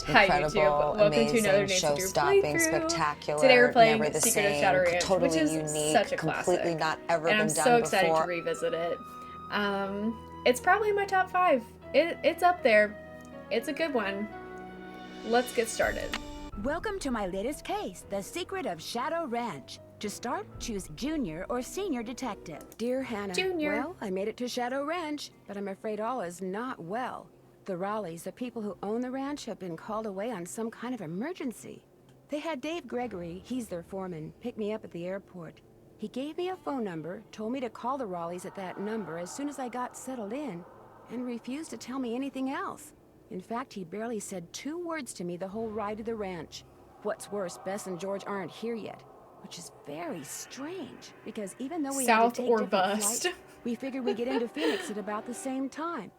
Hi incredible, YouTube, welcome to another amazing, Nancy Drew show-stopping, playthrough. Today we're spectacular, playing never the Secret of same, Shadow Ranch, which totally is such unique, a completely classic, not ever and I'm been so done excited to before. revisit it. It's probably in my top 5. It's up there. It's a good one. Let's get started. Welcome to my latest case, The Secret of Shadow Ranch. To start, choose Junior or Senior Detective. Dear Hannah, Junior. Well, I made it to Shadow Ranch, but I'm afraid all is not well. The Raleighs, the people who own the ranch, have been called away on some kind of emergency. They had Dave Gregory, he's their foreman, pick me up at the airport. He gave me a phone number, told me to call the Raleighs at that number as soon as I got settled in, and refused to tell me anything else. In fact, he barely said 2 words to me the whole ride to the ranch. What's worse, Bess and George aren't here yet, which is very strange, because even though we had South to take or different bust. flights, we figured we'd get into Phoenix at about the same time.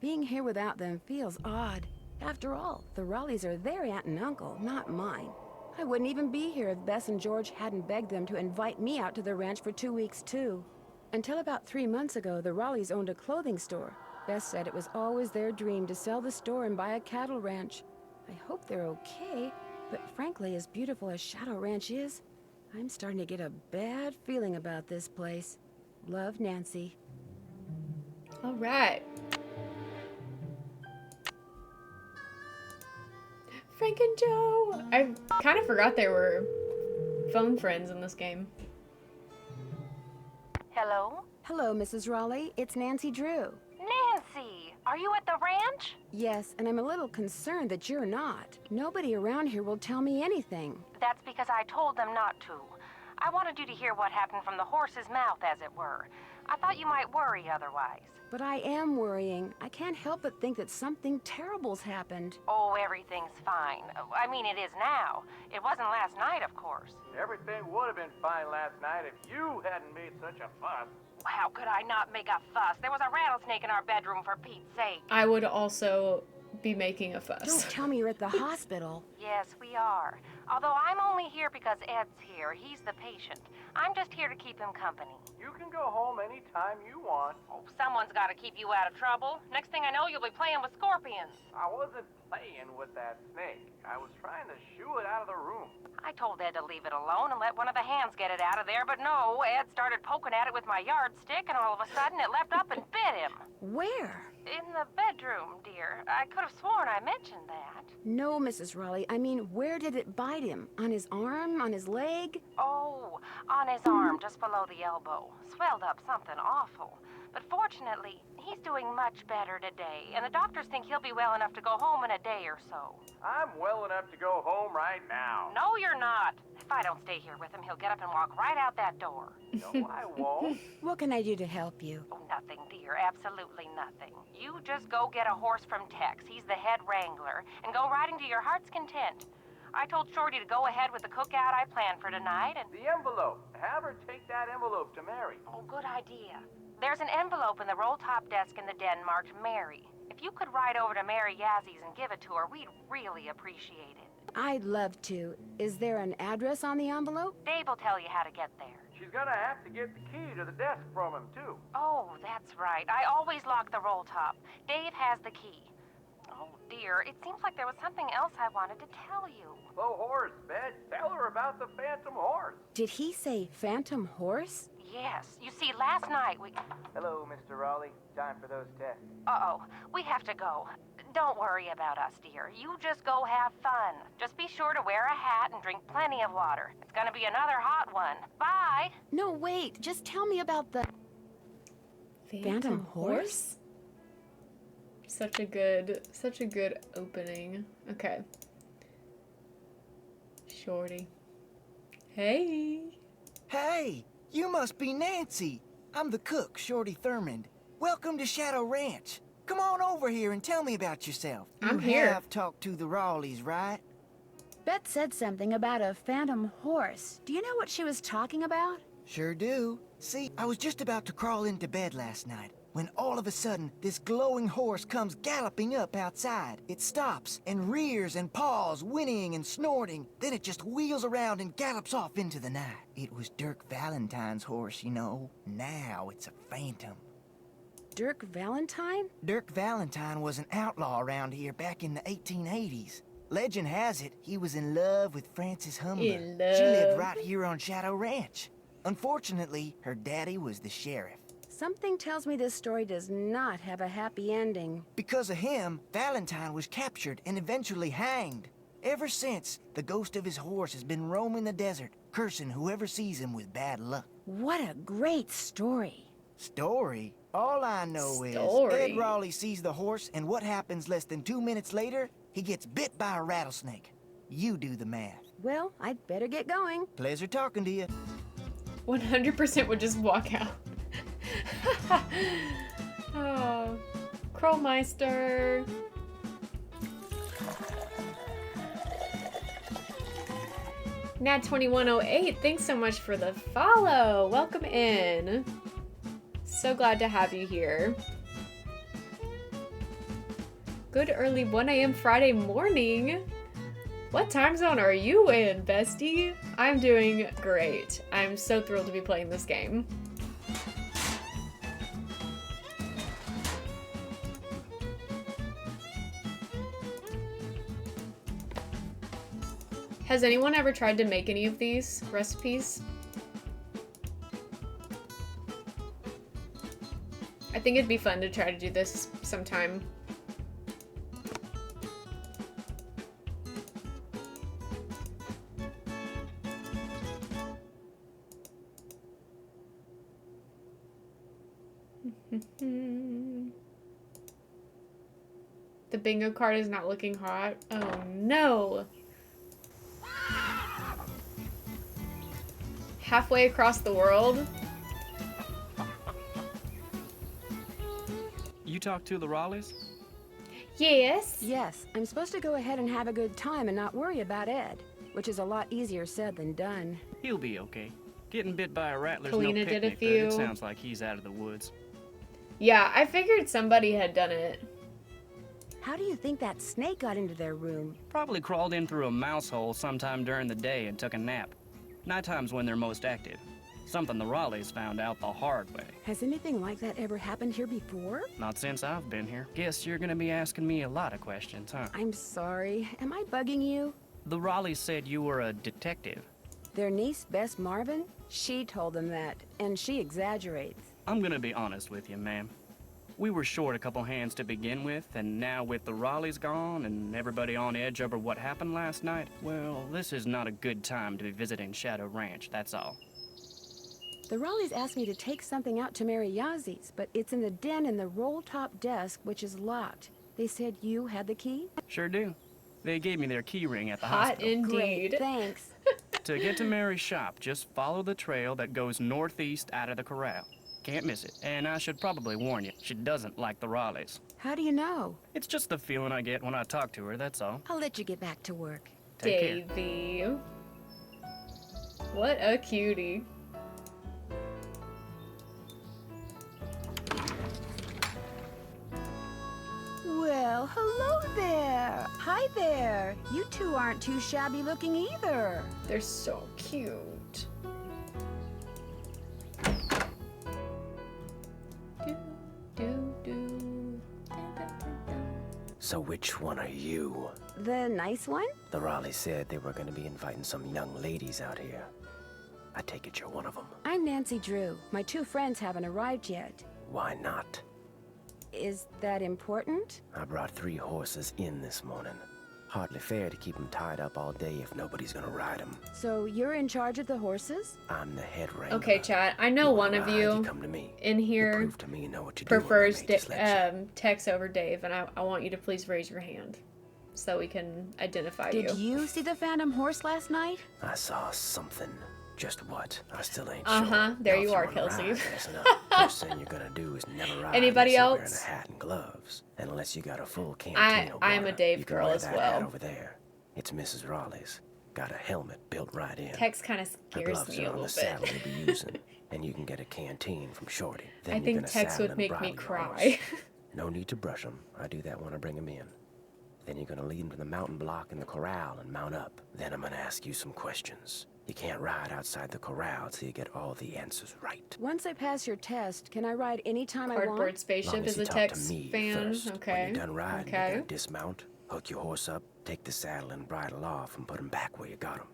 Being here without them feels odd. After all, the Raleighs are their aunt and uncle, not mine. I wouldn't even be here if Bess and George hadn't begged them to invite me out to the ranch for 2 weeks, too. Until about 3 months ago, the Raleighs owned a clothing store. Bess said it was always their dream to sell the store and buy a cattle ranch. I hope they're okay, but frankly, as beautiful as Shadow Ranch is, I'm starting to get a bad feeling about this place. Love, Nancy. All right. Frank and Joe. I kind of forgot they were phone friends in this game. Hello? Hello, Mrs. Raleigh. It's Nancy Drew. Nancy! Are you at the ranch? Yes, and I'm a little concerned that you're not. Nobody around here will tell me anything. That's because I told them not to. I wanted you to hear what happened from the horse's mouth, as it were. I thought you might worry otherwise. But I am worrying. I can't help but think that something terrible's happened. Oh, everything's fine. I mean, it is now. It wasn't last night, of course. Everything would have been fine last night if you hadn't made such a fuss. How could I not make a fuss? There was a rattlesnake in our bedroom, for Pete's sake. I would also be making a Don't fuss. tell me you're at the hospital. Yes, we are. Although I'm only here because Ed's here. He's the patient. I'm just here to keep him company. You can go home anytime you want. Oh, someone's got to keep you out of trouble. Next thing I know, you'll be playing with scorpions. I wasn't playing with that snake. I was trying to shoo it out of the room. I told Ed to leave it alone and let one of the hands get it out of there, but no, Ed started poking at it with my yardstick, and all of a sudden it leapt up and bit him. Where? In the bedroom, dear. I could have sworn I mentioned that. No, Mrs. Raleigh. I mean, where did it bite him? On his arm? On his leg? Oh, on his arm, just below the elbow. Swelled up something awful. But fortunately, he's doing much better today, and the doctors think he'll be well enough to go home in a day or so. I'm well enough to go home right now. No, you're not. If I don't stay here with him, he'll get up and walk right out that door. No, I won't. What can I do to help you? Oh, nothing, dear. Absolutely nothing. You just go get a horse from Tex. He's the head wrangler, and go riding to your heart's content. I told Shorty to go ahead with the cookout I planned for tonight, and... The envelope. Have her take that envelope to Mary. Oh, good idea. There's an envelope in the roll-top desk in the den marked Mary. If you could ride over to Mary Yazzie and give it to her, we'd really appreciate it. I'd love to. Is there an address on the envelope? Dave will tell you how to get there. She's gonna have to get the key to the desk from him, too. Oh, that's right. I always lock the roll-top. Dave has the key. Oh, dear. It seems like there was something else I wanted to tell you. The horse, Bet. Tell her about the phantom horse. Did he say phantom horse? Yes. You see, last night we... Hello, Mr. Raleigh. Time for those tests. Uh-oh. We have to go. Don't worry about us, dear. You just go have fun. Just be sure to wear a hat and drink plenty of water. It's gonna be another hot one. Bye! No, wait. Just tell me about the... Phantom horse? Such a good opening. Okay. Shorty. Hey. Hey, you must be Nancy. I'm the cook, Shorty Thurmond. Welcome to Shadow Ranch. Come on over here and tell me about yourself. I'm you here. have talked to the Raleighs, right? Beth said something about a phantom horse. Do you know what she was talking about? Sure do. See, I was just about to crawl into bed last night when all of a sudden this glowing horse comes galloping up outside. It stops and rears and paws, whinnying and snorting. Then it just wheels around and gallops off into the night. It was Dirk Valentine's horse, you know. Now it's a phantom. Dirk Valentine? Dirk Valentine was an outlaw around here back in the 1880s. Legend has it he was in love with Frances Humber. In She lived love. right here on Shadow Ranch. Unfortunately, her daddy was the sheriff. Something tells me this story does not have a happy ending. Because of him, Valentine was captured and eventually hanged. Ever since, the ghost of his horse has been roaming the desert, cursing whoever sees him with bad luck. What a great story. Story? All I know is Story. Ed Raleigh sees the horse, and what happens less than 2 minutes later? He gets bit by a rattlesnake. You do the math. Well, I'd better get going. Pleasure talking to you. 100% would just walk out. Oh, Krollmeister. Nat2108, thanks so much for the follow. Welcome in. So glad to have you here. Good early 1 a.m. Friday morning. What time zone are you in, bestie? I'm doing great. I'm so thrilled to be playing this game. Has anyone ever tried to make any of these recipes? I think it'd be fun to try to do this sometime. The bingo card is not looking hot. Oh no. Halfway across the world. You talked to the Raleighs? Yes. Yes, I'm supposed to go ahead and have a good time and not worry about Ed, which is a lot easier said than done. He'll be okay. Getting bit by a rattler's Kalina no did a picnic, but few. it sounds like he's out of the woods. Yeah, I figured somebody had done it. How do you think that snake got into their room? Probably crawled in through a mouse hole sometime during the day and took a nap. Nighttime's when they're most active. Something the Raleighs found out the hard way. Has anything like that ever happened here before? Not since I've been here. Guess you're gonna be asking me a lot of questions, huh? I'm sorry. Am I bugging you? The Raleighs said you were a detective. Their niece, Bess Marvin? She told them that, and she exaggerates. I'm gonna be honest with you, ma'am. We were short a couple hands to begin with, and now with the Raleighs gone and everybody on edge over what happened last night, well, this is not a good time to be visiting Shadow Ranch, that's all. The Raleighs asked me to take something out to Mary Yazie's, but it's in the den in the roll-top desk, which is locked. They said you had the key? Sure do. They gave me their key ring at the Hot hospital. Great, indeed. thanks. To get to Mary's shop, just follow the trail that goes northeast out of the corral. Can't miss it. And I should probably warn you, she doesn't like the Raleighs. How do you know? It's just the feeling I get when I talk to her, that's all. I'll let you get back to work. Take care. Davy. What a cutie. Well, hello there. Hi there. You two aren't too shabby looking either. They're so cute. Do, do, do. So which one are you? The nice one? The Raleighs said they were going to be inviting some young ladies out here. I take it you're one of them. I'm Nancy Drew. My two friends haven't arrived yet. Why not? Is that important? I brought 3 horses in this morning. Hardly fair to keep them tied up all day if nobody's gonna ride them. So you're in charge of the horses? I'm the head wrangler. Okay, chat. I know You one wanna of ride, you come to me. in You here prove to me you know what you're doing, prefers I may just let you. Tex over Dave, and I want you to please raise your hand so we can identify Did you. you see the Phantom horse last night? I saw something. Just what? I still ain't Uh-huh, sure. there Now, you if you are, wanna Kelsey. ride, listen up. First thing you're gonna do is never ride Anybody unless you're else? wearing a hat and gloves. Unless you got a full canteen of I'm a water. Dave You can girl wear as that well. hat over there. It's Mrs. Raleigh's. Got a helmet built right in. Tex kind of The scares gloves me are a on the little saddle bit. you'll be using, and you can get a canteen from Shorty. Then I you're think gonna Tex saddle would and make me bridle your cry. horse. No need to brush them. I do that when I bring them in. Then you're gonna lead them to the mountain block in the corral and mount up. Then I'm gonna ask you some questions. You can't ride outside the corral till you get all the answers right. Once I pass your test, can I ride anytime I Cardboard want? Spaceship Long as is you a talk Tex to me fan. first. Okay. When you're done riding, Okay. you gotta dismount, Hook your horse up, take the saddle and bridle off, and put 'em back where you got 'em.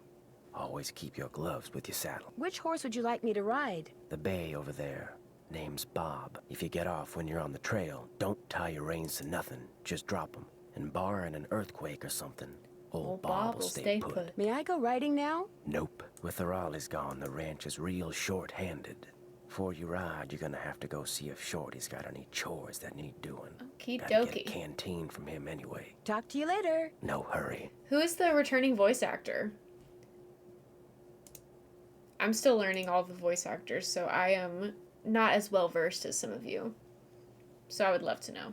Always keep your gloves with your saddle. Which horse would you like me to ride? The bay over there. Name's Bob. If you get off when you're on the trail, don't tie your reins to nothing. Just drop 'em. And barring an earthquake or something, old Bob will stay put. May I go riding now? Nope. With the Raleighs gone, the ranch is real short-handed. Before you ride, you're gonna have to go see if Shorty's got any chores that need doing. Okie Gotta get a dokie. canteen from him anyway. Talk to you later. No hurry. Who is the returning voice actor? I'm still learning all the voice actors, so I am not as well versed as some of you. So I would love to know.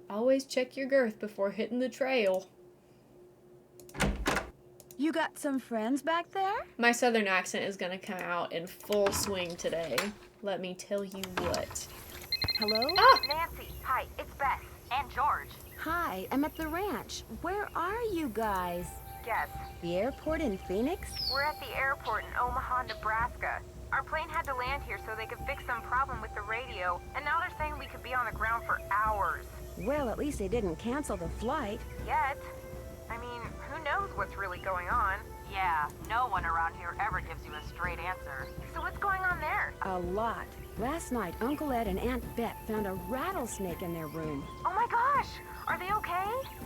Always check your girth before hitting the trail. You got some friends back there? My southern accent is gonna come out in full swing today. Let me tell you what. Hello? Ah! Nancy, hi, it's Beth and George. Hi, I'm at the ranch. Where are you guys? Yes, The airport in Phoenix? we're at the airport in Omaha, Nebraska. Our plane had to land here so they could fix some problem with the radio, and now they're saying we could be on the ground for hours. Well, at least they didn't cancel the flight. Yet. I mean, who knows what's really going on? Yeah, no one around here ever gives you a straight answer. So what's going on there? A lot. Last night, Uncle Ed and Aunt Bet found a rattlesnake in their room. Oh my gosh! Are they okay?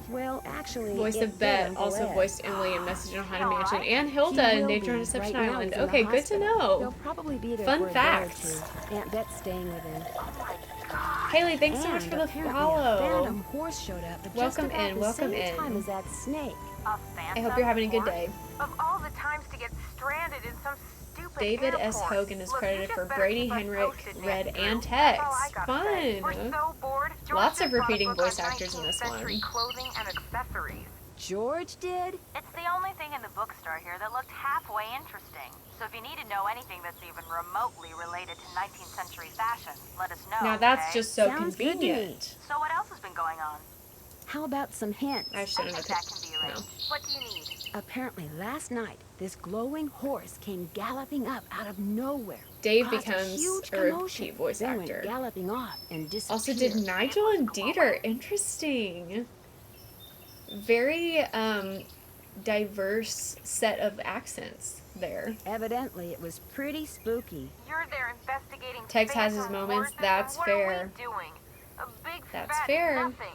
Well, actually, Voice it of bit Bet Uncle also Ed. voiced Emily in Message in a Haunted Alright. Mansion and He Hilda in will Danger on be. Deception Right now Island. he's in the Okay, good to hospital. He'll know. probably be there Fun for a facts. day or two. Aunt Bet's staying with him. Oh my god. Haley, thanks so much And for the apparently a follow. phantom horse showed up at just Welcome about in, the welcome same in. time as that snake. A phantom I hope you're having a good horse? day. Of all the times to get stranded in some stupid David S. airport. Hogan is Look, credited you just for better Brady, keep us Henrik, posted, Red, Nancy and Drew. That's all I Tex. gotta say. We're Fun. so bored. George Lots of just brought a repeating book on voice actors in this 19th century one. Clothing and accessories. George did? It's the only thing in the bookstore here that looked halfway interesting. So if you need to know anything that's even remotely related to 19th century fashion, let us know. Now that's okay? just so Sounds good to me. convenient. So what else has been going on? How about some hints? I I shouldn't think have that can be no. arranged. What do you need? Apparently, last night, this glowing horse came galloping up out of nowhere. Dave Caused becomes huge a commotion, repeat voice then actor. went galloping off and disappeared. Also, did Nigel and Dieter. Interesting. Very diverse set of accents there. Evidently, it was pretty spooky. You're there investigating. Tex has his phantom moments, horses, that's and what fair. Are we doing? A big That's fat fair. nothing.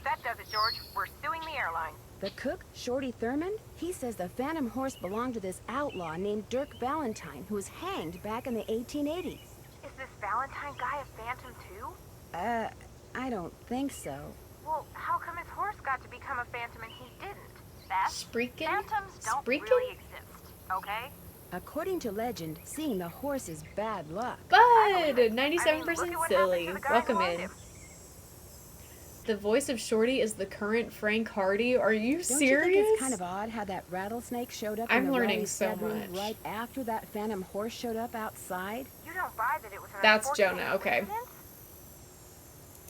That does it, George. We're suing the airline. The cook, Shorty Thurman, he says the phantom horse belonged to this outlaw named Dirk Valentine, who was hanged back in the 1880s. Is this Valentine guy a phantom too? I don't think so. Well, how come his horse got to become a phantom and he didn't? Beth, Spreaking? phantoms don't Spreaking? really exist, okay? According to legend, seeing the horse is bad luck. Bud! I mean, 97% look at what silly. happened to the guy Welcome who owned in. him. The voice of Shorty is the current Frank Hardy. Are you Don't serious? you think it's kind of odd how that rattlesnake showed up I'm in the learning Raleigh's so bedroom much. right after that phantom horse showed up outside? You don't buy that it was an That's unfortunate Jonah, okay. coincidence?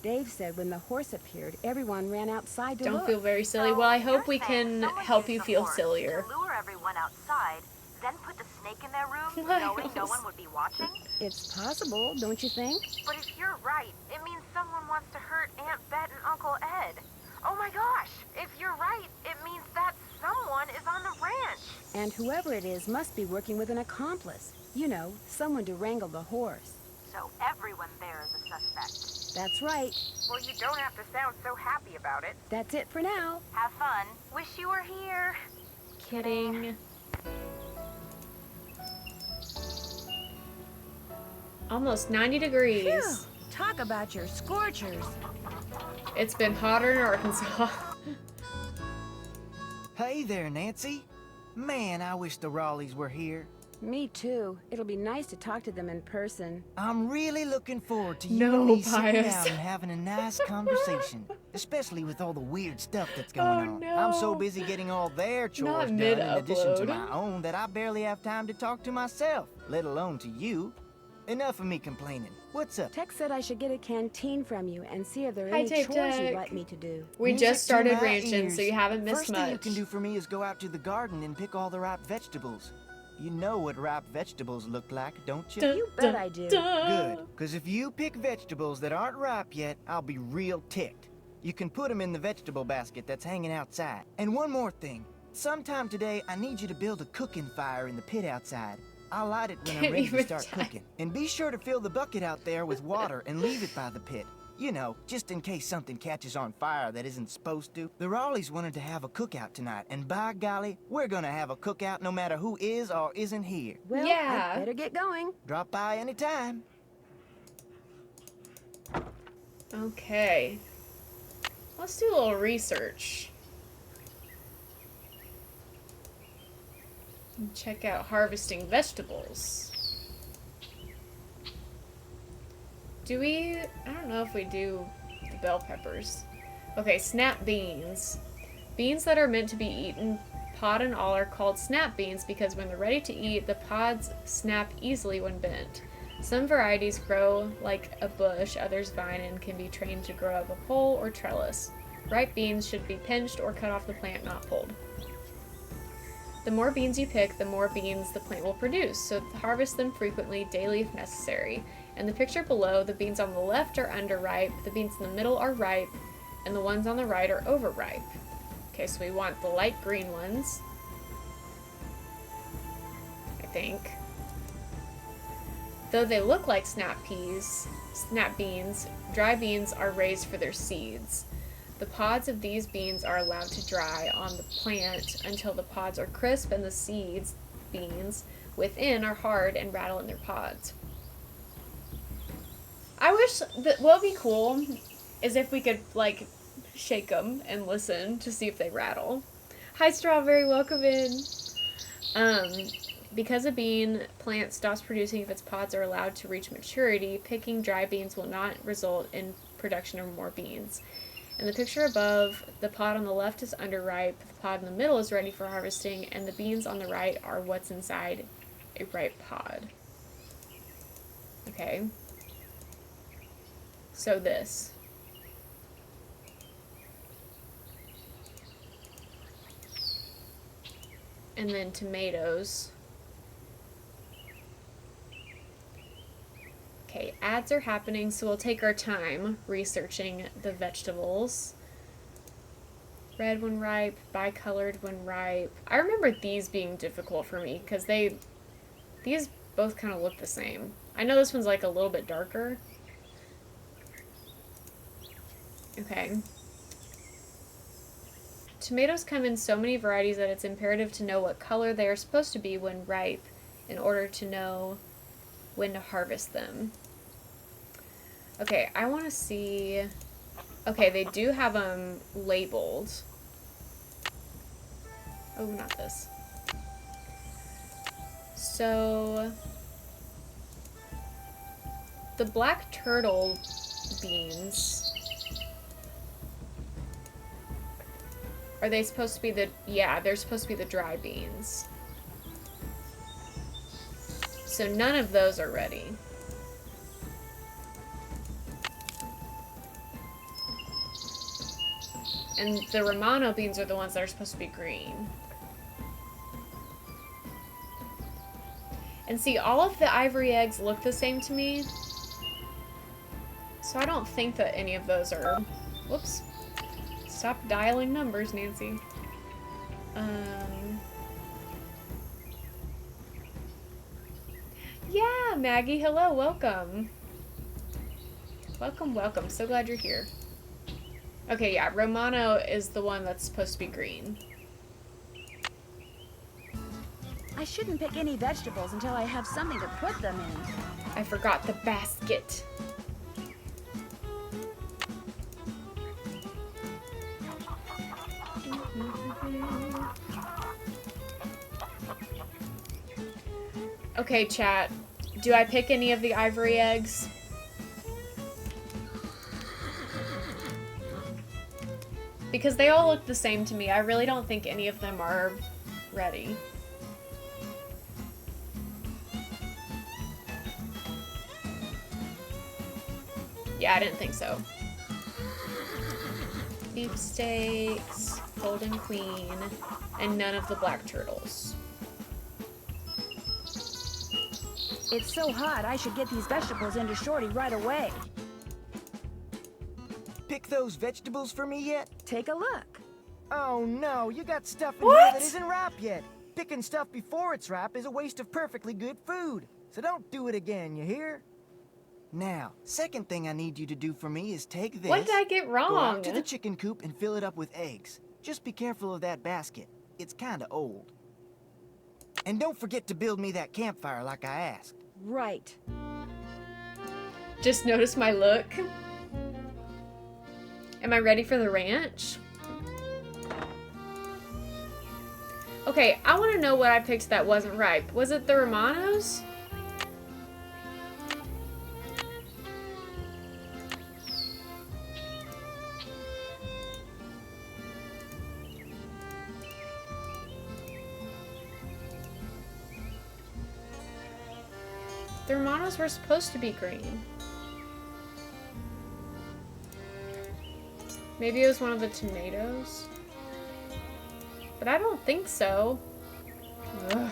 Dave said when the horse appeared, everyone ran outside to Don't look. feel very silly. So Well, I you're hope we saying can someone help used you the feel horse sillier. To lure everyone outside, then put the snake in their room, Miles. knowing no one would be watching? It's possible, don't you think? But if you're right, it means someone wants to hurt Aunt Bet and Uncle Ed. Oh my gosh! If you're right, it means that someone is on the ranch. And whoever it is must be working with an accomplice. You know, someone to wrangle the horse. So everyone there is a suspect. That's right. Well, you don't have to sound so happy about it. That's it for now. Have fun. Wish you were here. Kidding. Almost 90 degrees. Phew, talk about your scorchers. It's been hotter in Arkansas. Hey there, Nancy. Man, I wish the Raleighs were here. Me too. It'll be nice to talk to them in person. I'm really looking forward to you No, and me sitting Pius. down and having a nice conversation. Especially with all the weird stuff that's going Oh, on. no. I'm so busy getting all their chores Not done in addition to mid-upload. my own that I barely have time to talk to myself, let alone to you. Enough of me complaining. What's up? Tex said I should get a canteen from you and see if there are Hi, any Tape chores you'd Deck. like me to do. We Music just to started my ranching, ears. so you haven't missed First much. thing you can do for me is go out to the garden and pick all the ripe vegetables. You know what ripe vegetables look like, don't you? Dun, You bet dun, I do. dun. Good, because if you pick vegetables that aren't ripe yet, I'll be real ticked. You can put them in the vegetable basket that's hanging outside. And one more thing. Sometime today, I need you to build a cooking fire in the pit outside. I'll light it when I'm Can't ready to even start type. cooking. And be sure to fill the bucket out there with water and leave it by the pit. You know, just in case something catches on fire that isn't supposed to. The Raleighs wanted to have a cookout tonight, and by golly, we're gonna have a cookout no matter who is or isn't here. Well, Yeah. I'd better get going. Drop by anytime. Okay. Let's do a little research. And check out harvesting vegetables. Do we? I don't know if we do the bell peppers. Okay, snap beans. Beans that are meant to be eaten, pod and all, are called snap beans because when they're ready to eat, the pods snap easily when bent. Some varieties grow like a bush, others vine and can be trained to grow up a pole or trellis. Ripe beans should be pinched or cut off the plant, not pulled. The more beans you pick, the more beans the plant will produce, so harvest them frequently, daily if necessary. In the picture below, the beans on the left are underripe, the beans in the middle are ripe, and the ones on the right are overripe. Okay, so we want the light green ones, I think. Though they look like snap beans, dry beans are raised for their seeds. The pods of these beans are allowed to dry on the plant until the pods are crisp and the seeds, beans, within are hard and rattle in their pods. I wish that what would be cool is if we could, like, shake them and listen to see if they rattle. Hi, Strawberry, welcome in. Because a bean plant stops producing if its pods are allowed to reach maturity, picking dry beans will not result in production of more beans. In the picture above, the pod on the left is underripe, the pod in the middle is ready for harvesting, and the beans on the right are what's inside a ripe pod. Okay. So this. And then tomatoes. Okay, ads are happening, so we'll take our time researching the vegetables. Red when ripe, bicolored when ripe. I remember these being difficult for me because these both kind of look the same. I know this one's like a little bit darker. Okay. Tomatoes come in so many varieties that it's imperative to know what color they are supposed to be when ripe in order to know when to harvest them. Okay, I want to see... Okay, they do have them labeled. Oh, not this. So... the black turtle beans... Are they supposed to be the... Yeah, they're supposed to be the dry beans. So none of those are ready. And the Romano beans are the ones that are supposed to be green. And see, all of the ivory eggs look the same to me. So I don't think that any of those are... Whoops. Stop dialing numbers, Nancy. Yeah, Maggie, hello, welcome. Welcome, welcome. So glad you're here. Okay, yeah, Romano is the one that's supposed to be green. I shouldn't pick any vegetables until I have something to put them in. I forgot the basket. Okay, chat. Do I pick any of the ivory eggs? Because they all look the same to me. I really don't think any of them are ready. Yeah, I didn't think so. Beef steaks, golden queen, and none of the black turtles. It's so hot, I should get these vegetables into Shorty right away. Pick those vegetables for me yet? Take a look. Oh no, you got stuff in here that isn't ripe yet. Picking stuff before it's ripe is a waste of perfectly good food. So don't do it again, you hear? Now, second thing I need you to do for me is take this. What did I get Go wrong? out to the chicken coop and fill it up with eggs. Just be careful of that basket. It's kinda old. And don't forget to build me that campfire like I asked. Right. Just notice my look. Am I ready for the ranch? Okay, I want to know what I picked that wasn't ripe. Was it the Romanos? The Romanos were supposed to be green. Maybe it was one of the tomatoes. But I don't think so. Ugh.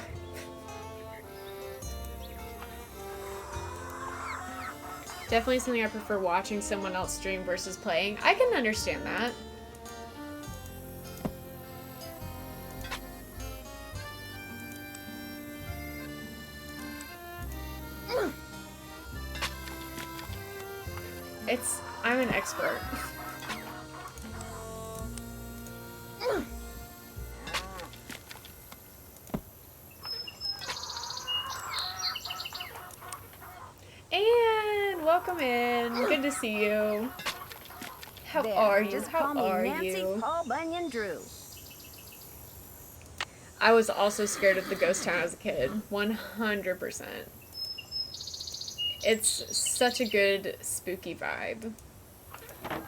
Definitely something I prefer watching someone else stream versus playing. I can understand that. I'm an expert. And welcome in. Good to see you. How are you? Just How call me are Nancy you? Paul Bunyan Drew. I was also scared of the ghost town as a kid. 100%. It's such a good spooky vibe. I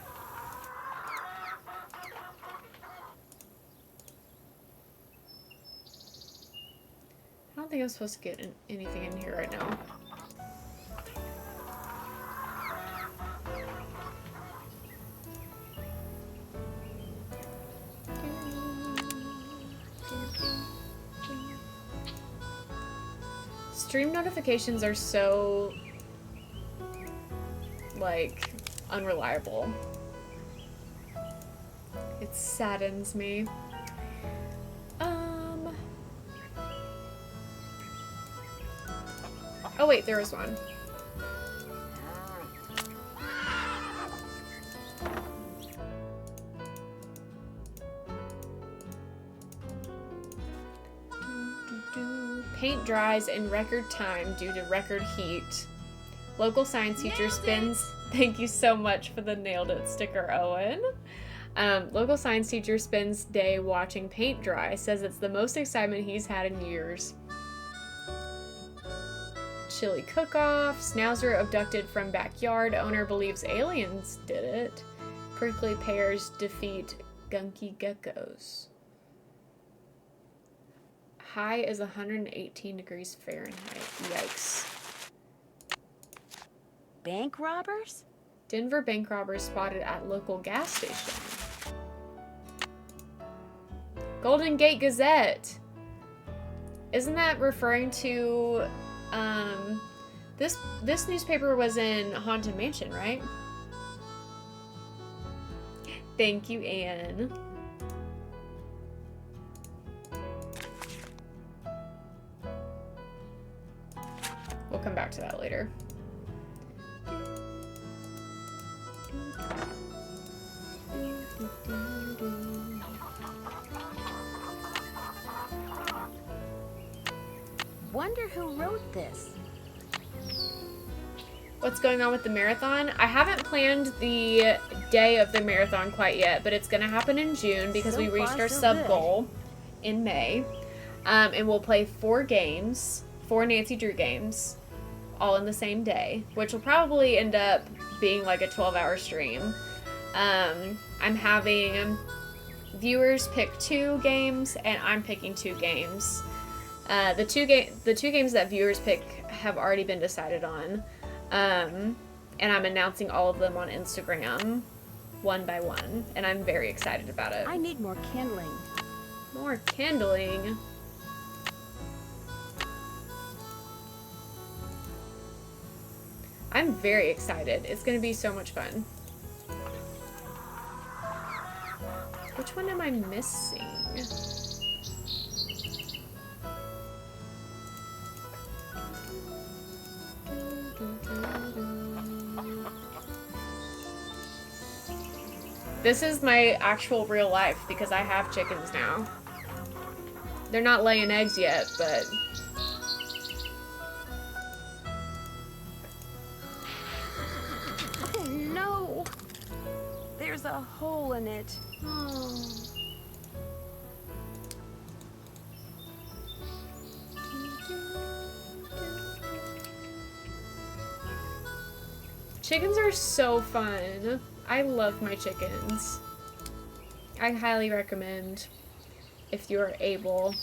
don't think I'm supposed to get anything in here right now. Stream notifications are so, like, unreliable. It saddens me. Oh wait, there was one. Paint dries in record time due to record heat. Local science teacher spends... Thank you so much for the nailed it sticker, Owen. Local science teacher spends day watching paint dry. Says it's the most excitement he's had in years. Chili cook-off. Schnauzer abducted from backyard. Owner believes aliens did it. Prickly pears defeat gunky geckos. High is 118 degrees Fahrenheit. Yikes. Bank robbers? Denver bank robbers spotted at local gas station. Golden Gate Gazette. Isn't that referring to, this newspaper was in Haunted Mansion, right? Thank you, Anne. We'll come back to that later. Wonder who wrote this. What's going on with the marathon? I haven't planned the day of the marathon quite yet, but it's going to happen in June because So we reached far, our so sub good. goal in May. And we'll play 4 games, 4 Nancy Drew games, all in the same day, which will probably end up being like a 12-hour stream. I'm having viewers pick 2 games, and I'm picking 2 games. The two games that viewers pick have already been decided on. And I'm announcing all of them on Instagram, one by one, and I'm very excited about it. I need more kindling. More kindling. I'm very excited. It's gonna be so much fun. Which one am I missing? This is my actual real life because I have chickens now. They're not laying eggs yet, but... Oh no! There's a hole in it. Oh. Chickens are so fun. I love my chickens. I highly recommend if you're able.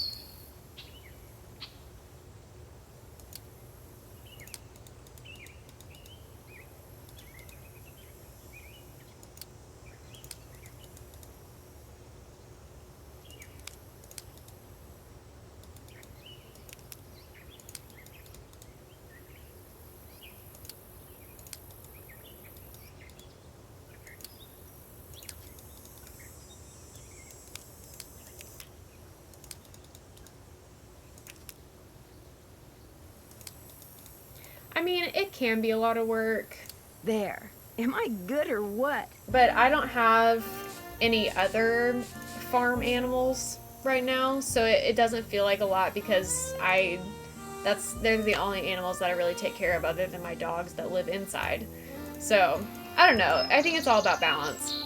I mean, it can be a lot of work, There. Am I good or what? but I don't have any other farm animals right now, so it doesn't feel like a lot because they're the only animals that I really take care of other than my dogs that live inside. So, I don't know. I think it's all about balance.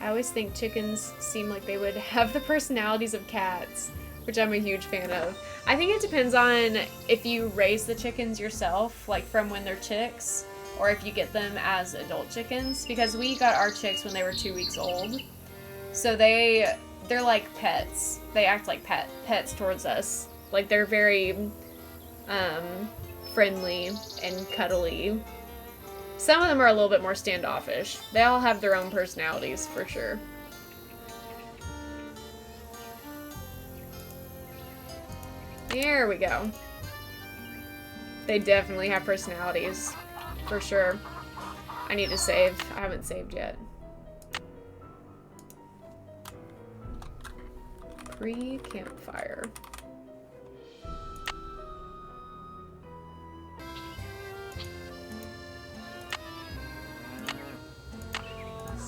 I always think chickens seem like they would have the personalities of cats, which I'm a huge fan of. I think it depends on if you raise the chickens yourself, like from when they're chicks, or if you get them as adult chickens, because we got our chicks when they were 2 weeks old. So they're like pets. They act like pets towards us. Like they're very friendly and cuddly. Some of them are a little bit more standoffish. They all have their own personalities for sure. There we go. They definitely have personalities, for sure. I need to save. I haven't saved yet. Pre-campfire.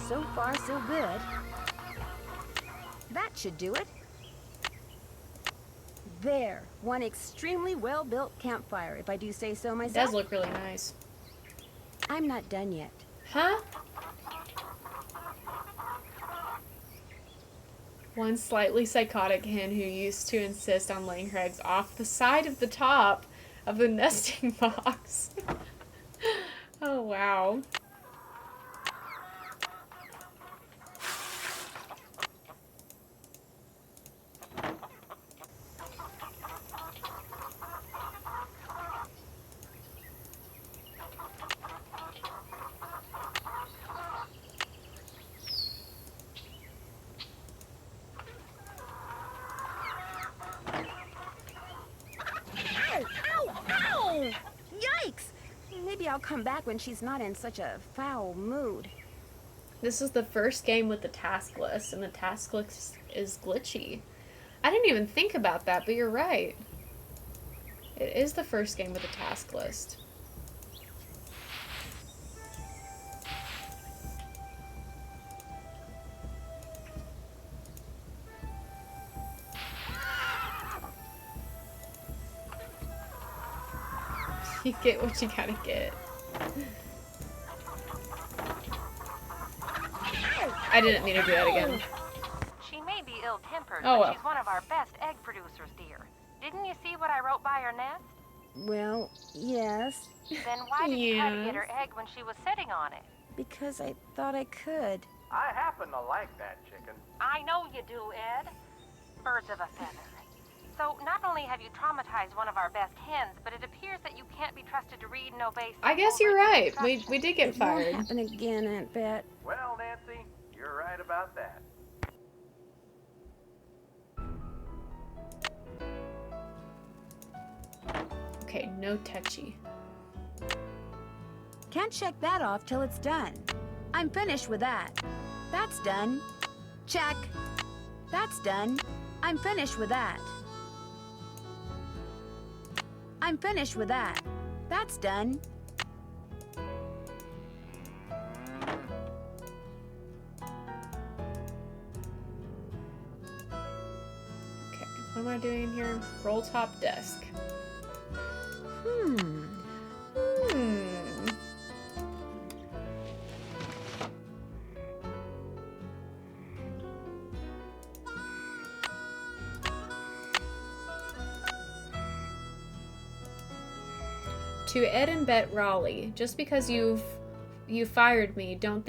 So far, so good. That should do it. There, one extremely well-built campfire, if I do say so It myself. does look really nice. I'm not done yet. Huh? One slightly psychotic hen who used to insist on laying her eggs off the side of the top of the nesting box. Oh, wow. Ow! Yikes! Maybe I'll come back when she's not in such a foul mood. This is the first game with the task list, and the task list is glitchy. I didn't even think about that, but you're right. It is the first game with a task list. You get what you gotta get. I didn't mean to do that again. She may be ill-tempered, Oh, but well. she's one of our best egg producers, dear. Didn't you see what I wrote by her nest? Well, yes, Then why did you try to get Yes. her egg when she was sitting on it? because I thought I could. I happen to like that chicken. I know you do, Ed. Birds of a feather. So not only have you traumatized one of our best hens, but it appears that you can't be trusted to read and obey I guess simple you're written right. instructions. We did get It won't fired. happen again, Aunt Bet. Well, Nancy, you're right about that. Okay, no touchy. Can't check that off till it's done. I'm finished with that. That's done. Check. That's done. I'm finished with that. I'm finished with that. That's done. Okay, what am I doing here? Roll top desk. Hmm. To Ed and Bet Raleigh, just because you fired me, don't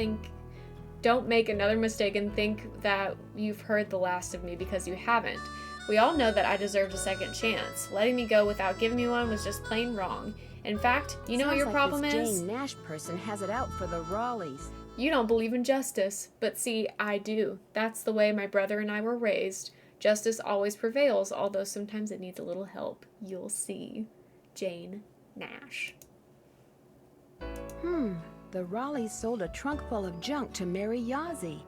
make another mistake and think that you've heard the last of me, because you haven't. We all know that I deserved a second chance. Letting me go without giving me one was just plain wrong. In fact, you know what your problem this is? Jane Nash person has it out for the Raleighs. You don't believe in justice, but see, I do. That's the way my brother and I were raised. Justice always prevails, although sometimes it needs a little help. You'll see. Jane Nash. The Raleighs sold a trunk full of junk to Mary Yazzie.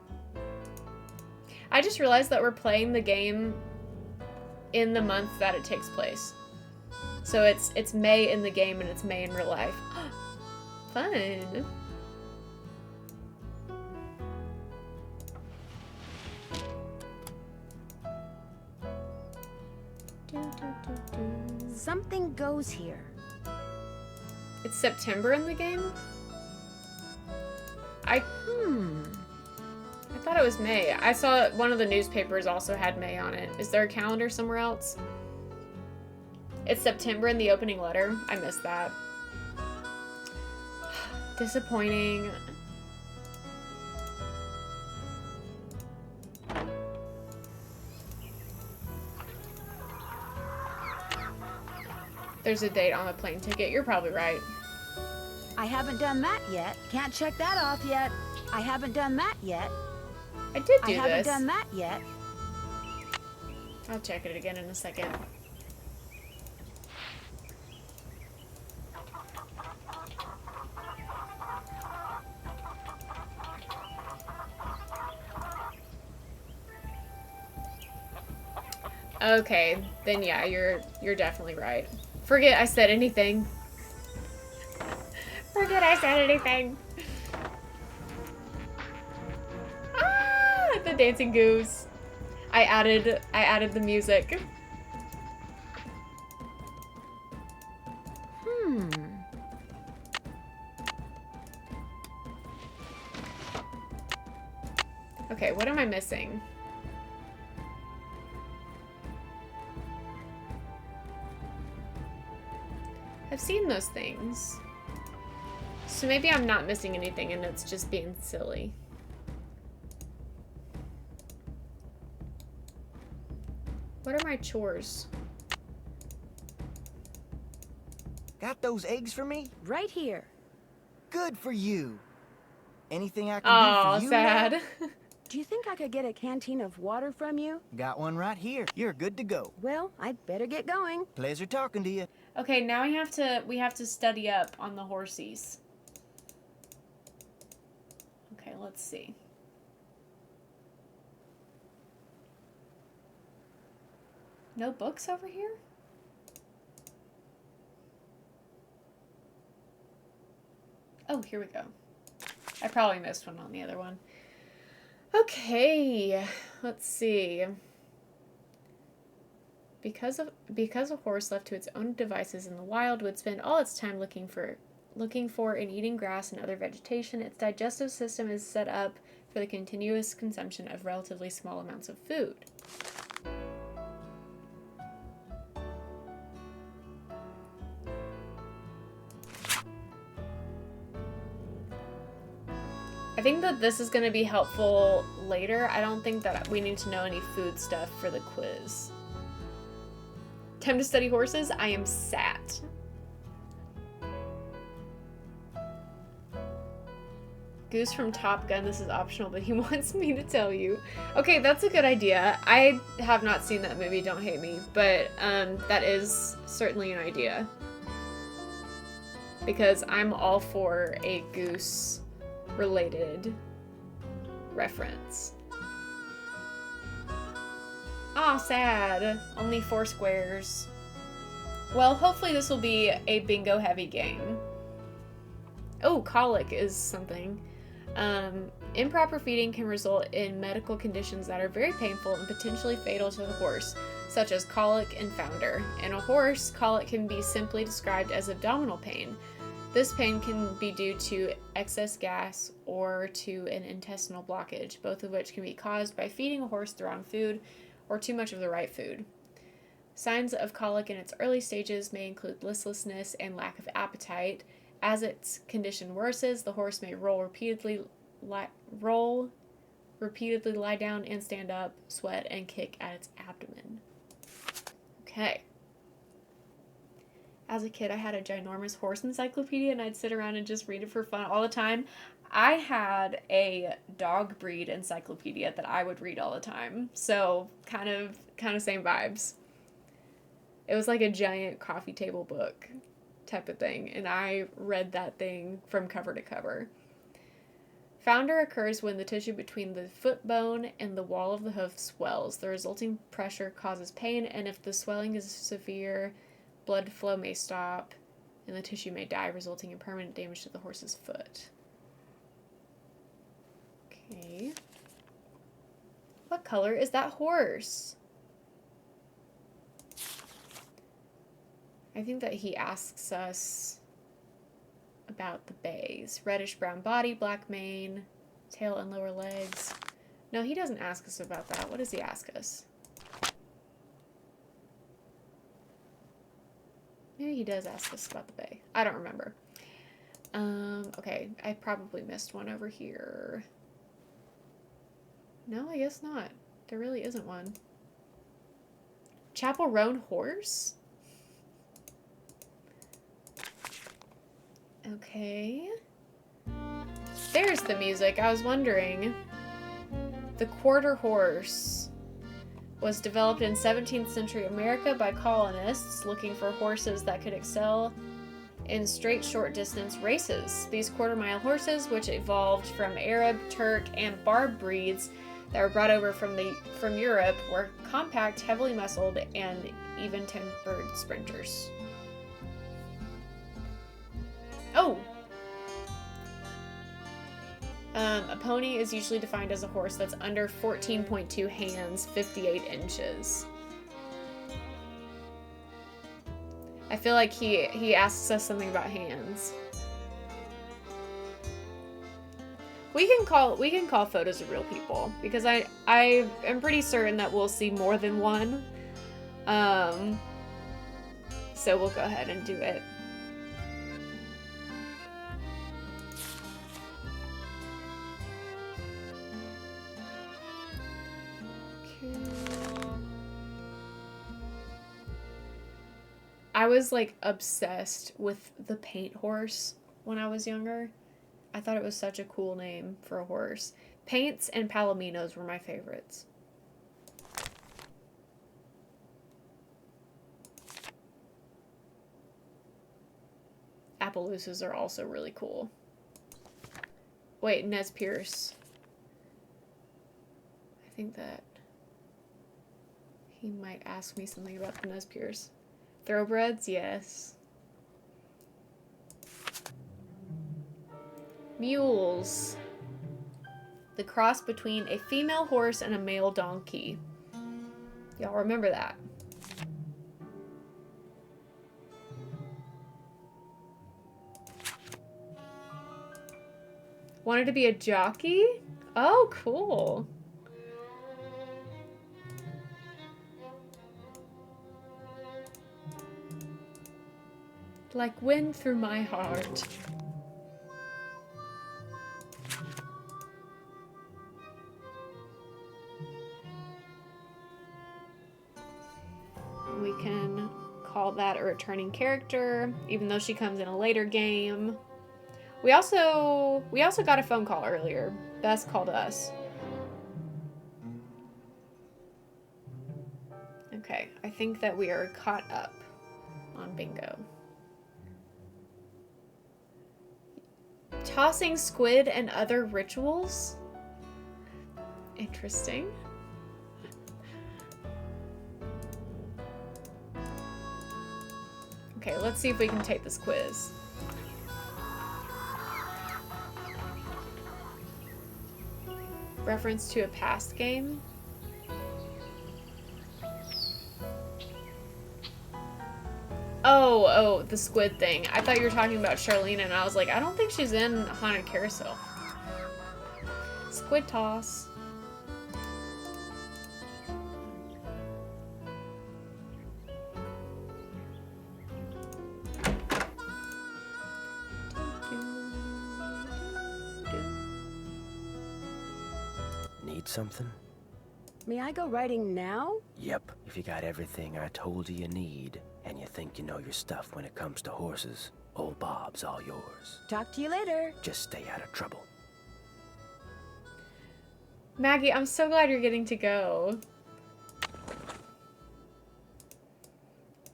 I just realized that we're playing the game in the month that it takes place. So it's May in the game and it's May in real life. Fun. Something goes here. It's September in the game? I thought it was May. I saw one of the newspapers also had May on it. Is there a calendar somewhere else? It's September in the opening letter. I missed that. Disappointing. There's a date on the plane ticket. You're probably right. I haven't done that yet. Can't check that off yet. I haven't done that yet. I did do I haven't this. done that yet. I'll check it again in a second. Okay, then yeah, you're definitely right. Forget I said anything. Forget I said anything. Ah, the dancing goose. I added the music. Okay, what am I missing? I've seen those things. So maybe I'm not missing anything and it's just being silly. What are my chores? Got those eggs for me? Right here. Good for you. Anything I can do for you now? Sad. Do you think I could get a canteen of water from you? Got one right here. You're good to go. Well, I'd better get going. Pleasure talking to you. Okay, now we have to study up on the horsies. Okay, let's see. No books over here? Oh, here we go. I probably missed one on the other one. Okay, let's see. Because a horse left to its own devices in the wild would spend all its time looking for and eating grass and other vegetation, its digestive system is set up for the continuous consumption of relatively small amounts of food. I think that this is going to be helpful later. I don't think that we need to know any food stuff for the quiz. Time to study horses? I am sat. Goose from Top Gun, this is optional, but he wants me to tell you. Okay, that's a good idea. I have not seen that movie, don't hate me, but that is certainly an idea. because I'm all for a goose related reference. Aw, sad. Only 4 squares. Well, hopefully this will be a bingo heavy game. Oh, colic is something. Improper feeding can result in medical conditions that are very painful and potentially fatal to the horse, such as colic and founder. In a horse, colic can be simply described as abdominal pain. This pain can be due to excess gas or to an intestinal blockage, both of which can be caused by feeding a horse the wrong food or too much of the right food. Signs of colic in its early stages may include listlessness and lack of appetite. As its condition worsens, the horse may repeatedly lie down and stand up, sweat, and kick at its abdomen. Okay. As a kid, I had a ginormous horse encyclopedia, and I'd sit around and just read it for fun all the time. I had a dog breed encyclopedia that I would read all the time, so kind of same vibes. It was like a giant coffee table book type of thing, and I read that thing from cover to cover. Founder occurs when the tissue between the foot bone and the wall of the hoof swells. The resulting pressure causes pain, and if the swelling is severe, blood flow may stop, and the tissue may die, resulting in permanent damage to the horse's foot. Okay. What color is that horse? I think that he asks us about the bays. Reddish brown body, black mane, tail and lower legs. No, he doesn't ask us about that. What does he ask us? Maybe he does ask us about the bay. I don't remember. Okay, I probably missed one over here. No, I guess not. There really isn't one. Chapel Roan horse? Okay. There's the music. I was wondering. The quarter horse was developed in 17th century America by colonists looking for horses that could excel in straight short distance races. These quarter-mile horses, which evolved from Arab, Turk, and Barb breeds that were brought over from Europe, were compact, heavily muscled, and even-tempered sprinters. Oh! A pony is usually defined as a horse that's under 14.2 hands, 58 inches. I feel like he asks us something about hands. We can call photos of real people, because I am pretty certain that we'll see more than one. So we'll go ahead and do it. I was like obsessed with the paint horse when I was younger. I thought it was such a cool name for a horse. Paints and Palominos were my favorites. Appaloosas are also really cool. Wait, Nez Perce. I think that he might ask me something about the Nez Perce. Thoroughbreds, yes. Mules. The cross between a female horse and a male donkey. Y'all remember that. Wanted to be a jockey? Oh, cool. Like wind through my heart. We can call that a returning character, even though she comes in a later game. We also got a phone call earlier. Bess called us. Okay, I think that we are caught up on bingo. Tossing squid and other rituals? Interesting. Okay, let's see if we can take this quiz. Reference to a past game? Oh, the squid thing. I thought you were talking about Charlene, and I was like, I don't think she's in Haunted Carousel. Squid toss. Need something? May I go writing now? Yep, if you got everything I told you need, and you think you know your stuff when it comes to horses, old Bob's all yours. Talk to you later. Just stay out of trouble. Maggie, I'm so glad you're getting to go.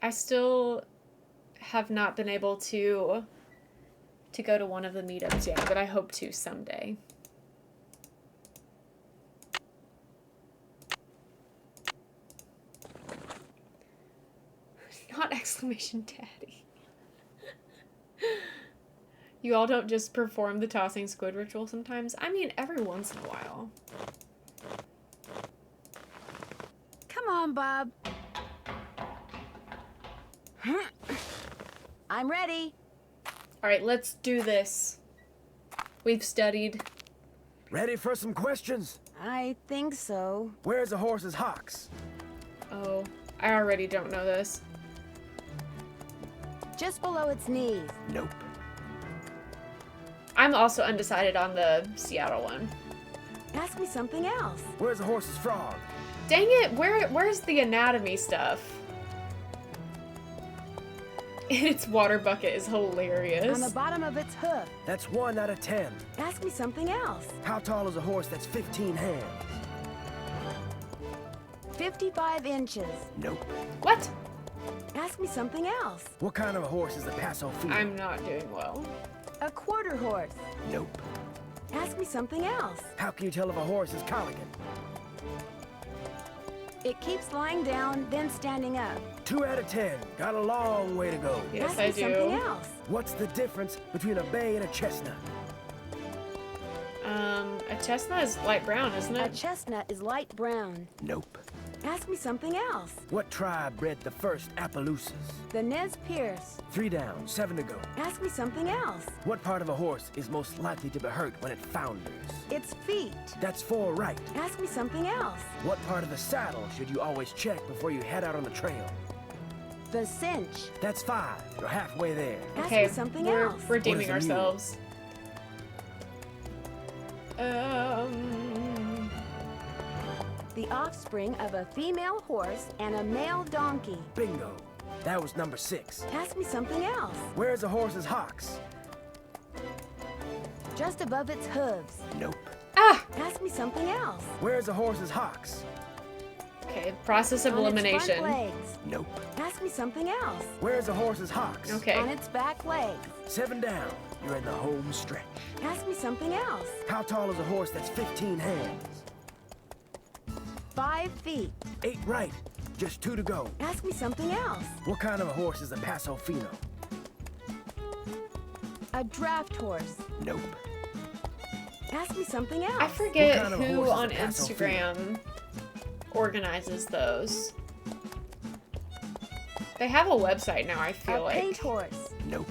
I still have not been able to go to one of the meetups yet, but I hope to someday. Not exclamation daddy. You all don't just perform the tossing squid ritual sometimes? I mean, every once in a while. Come on, Bob. I'm ready. Alright, let's do this. We've studied. Ready for some questions? I think so. Where's the horse's hocks? Oh, I already don't know this. Just below its knees. Nope. I'm also undecided on the Seattle one. Ask me something else. Where's the horse's frog? Dang it, where's the anatomy stuff? Its water bucket is hilarious. On the bottom of its hoof. That's 1 out of 10. Ask me something else. How tall is a horse that's 15 hands? 55 inches. Nope. What? Ask me something else. What kind of a horse is a Paso Fino? I'm not doing well. A quarter horse. Nope. Ask me something else. How can you tell if a horse is colicky? It keeps lying down, then standing up. 2 out of 10. Got a long way to go. Yes, Ask I me something do. else. What's the difference between a bay and a chestnut? A chestnut is light brown, isn't A it? chestnut is light brown. Nope. Ask me something else. What tribe bred the first Appaloosas? The Nez Perce. 3 down, 7 to go. Ask me something else. What part of a horse is most likely to be hurt when it founders? Its feet. That's 4 right. Ask me something else. What part of the saddle should you always check before you head out on the trail? The cinch. That's 5. You're halfway there. Ask Okay, me something we're else. redeeming What is a mule? ourselves. The offspring of a female horse and a male donkey. Bingo. That was number 6. Ask me something else. Where's a horse's hocks? Just above its hooves. Nope. Ah! Ask me something else. Where's a horse's hocks? Okay, process of On its elimination. front legs. Nope. Ask me something else. Where's a horse's hocks? Okay. On its back legs. 7 down. You're in the home stretch. Ask me something else. How tall is a horse that's 15 hands? 5 feet. 8 right. Just 2 to go. Ask me something else. What kind of a horse is a Paso Fino? A draft horse. Nope. Ask me something else. I forget What kind of a who horse is on a Paso Instagram organizes those. They have a website now, I feel A paint like. horse. Nope.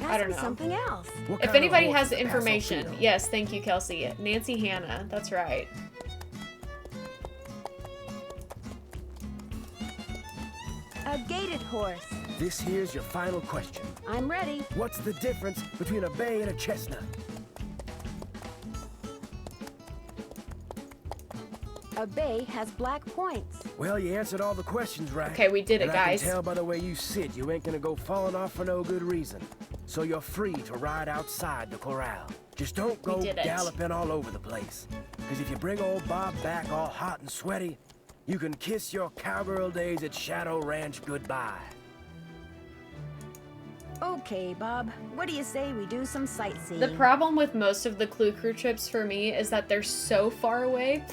Ask don't me know. something else. What If kind of a anybody horse has is a Paso information, Fino? yes, thank you, Kelsey. Nancy Hanna, that's right. A gaited horse. This here's your final question. I'm ready. What's the difference between a bay and a chestnut? A bay has black points. Well, you answered all the questions right. Okay, we did it, and guys. I can tell by the way you sit, you ain't gonna go falling off for no good reason. So you're free to ride outside the corral. Just don't go did it. galloping all over the place. Because if you bring old Bob back all hot and sweaty, you can kiss your cowgirl days at Shadow Ranch goodbye. Okay, Bob. What do you say we do some sightseeing? The problem with most of the Clue Crew trips for me is that they're so far away.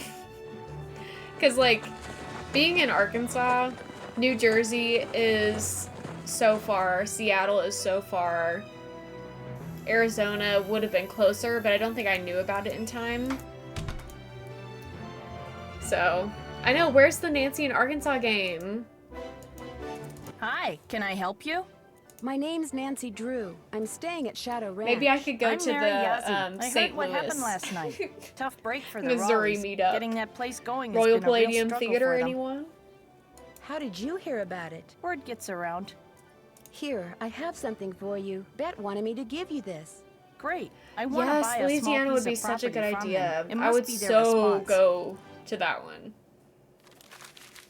Because, like, being in Arkansas, New Jersey is so far, Seattle is so far, Arizona would have been closer, but I don't think I knew about it in time. So, I know, where's the Nancy in Arkansas game? Hi, can I help you? My name's Nancy Drew. I'm staying at Shadow Ranch. Maybe I could go I'm to Mary the Yazzie. I St. heard what Louis. happened last night. Tough break for the Missouri Raleighs. meetup. Getting that place going Royal has been a real Palladium struggle Theater, for them. anyone? How did you hear about it? Word gets around. Here, I have something for you. Bet wanted me to give you this. Great. I want to Yes, buy a small Louisiana piece would be of such a good property from idea. them. It I must would be their so response. go to that one.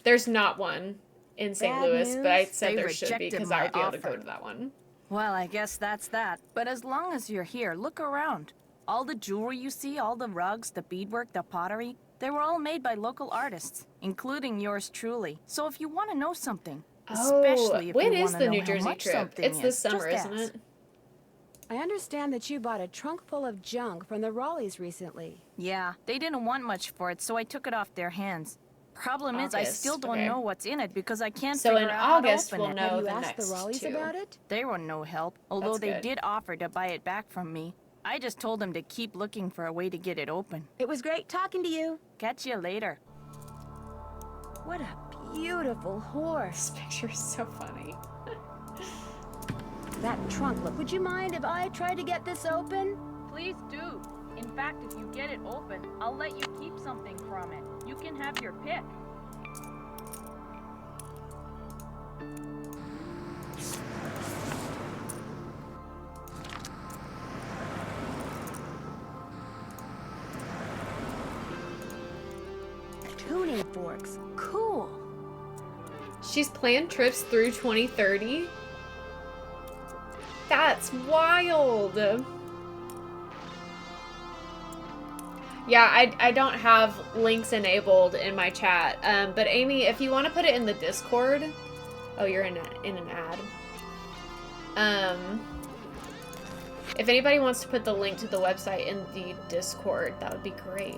There's not one in St. Bad Louis, but I news? said They there should be rejected because my I would be able to offer. go to that one. Well, I guess that's that. But as long as you're here, look around. All the jewelry you see, all the rugs, the beadwork, the pottery, they were all made by local artists, including yours truly. So if you want to know something, especially if when you is want the to know New how Jersey much trip? something It's this is, summer, just isn't ask. it? I understand that you bought a trunk full of junk from the Raleighs recently. Yeah, they didn't want much for it, so I took it off their hands. Problem is, I August, still don't okay. know what's in it because I can't So figure in out how August to we'll open it. know Have you the asked the next Raleighs two. about it? They were no help, although That's they good. did offer to buy it back from me. I just told them to keep looking for a way to get it open. It was great talking to you. Catch you later. What a beautiful horse. This picture is so funny. That trunk look. Would you mind if I try to get this open? Please do. In fact, if you get it open, I'll let you keep something from it. You can have your pick. Tuning forks. Cool. She's planned trips through 2030? That's wild! Yeah, I don't have links enabled in my chat, but Amy, if you want to put it in the Discord... Oh, you're in an ad. If anybody wants to put the link to the website in the Discord, that would be great.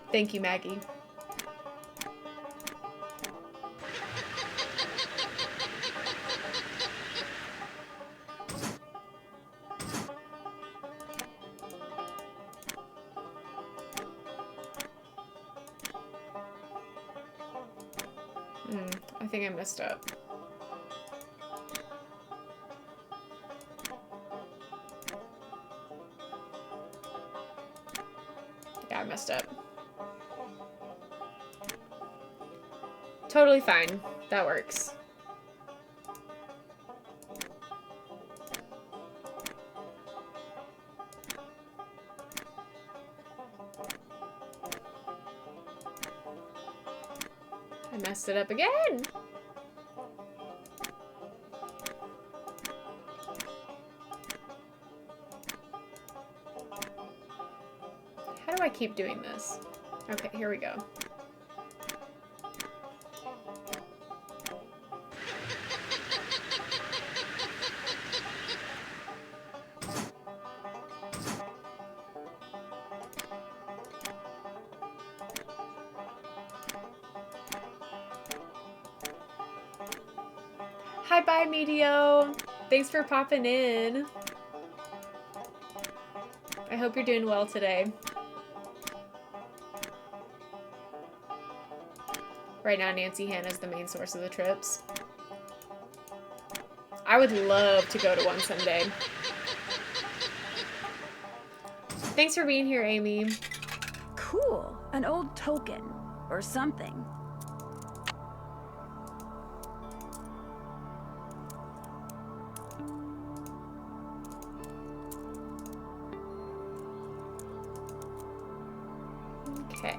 Thank you, Maggie. I think I messed up. Yeah, I messed up. Totally fine. That works. I messed it up again! How do I keep doing this? Okay, here we go. Hi, bye, Medio. Thanks for popping in. I hope you're doing well today. Right now, Nancy Hannah is the main source of the trips. I would love to go to one someday. Thanks for being here, Amy. Cool. An old token. Or something. Okay.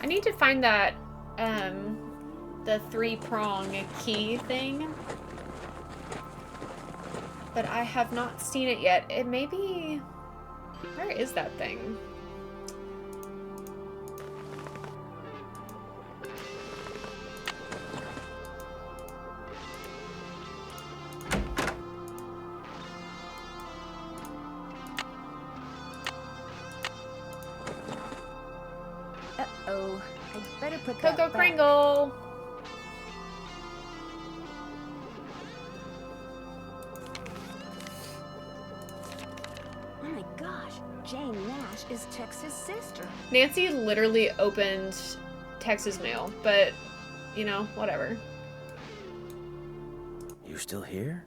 I need to find that, the 3-prong key thing. but I have not seen it yet. It may be... Where is that thing? Uh-oh. I'd better put that Coco back. Kringle! Oh my gosh, Jane Nash is Tex's sister. Nancy literally opened Tex's mail, but, you know, whatever. You still here?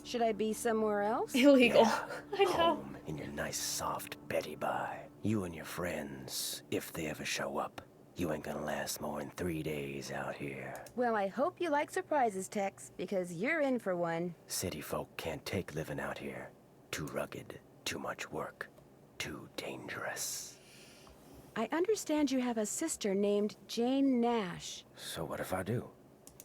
Should I be somewhere else? Illegal. Yeah, I know. home in your nice soft Betty Bye. You and your friends, if they ever show up, you ain't gonna last more than 3 days out here. Well, I hope you like surprises, Tex, because you're in for one. City folk can't take living out here. Too rugged, too much work, too dangerous. I understand you have a sister named Jane Nash. So what if I do?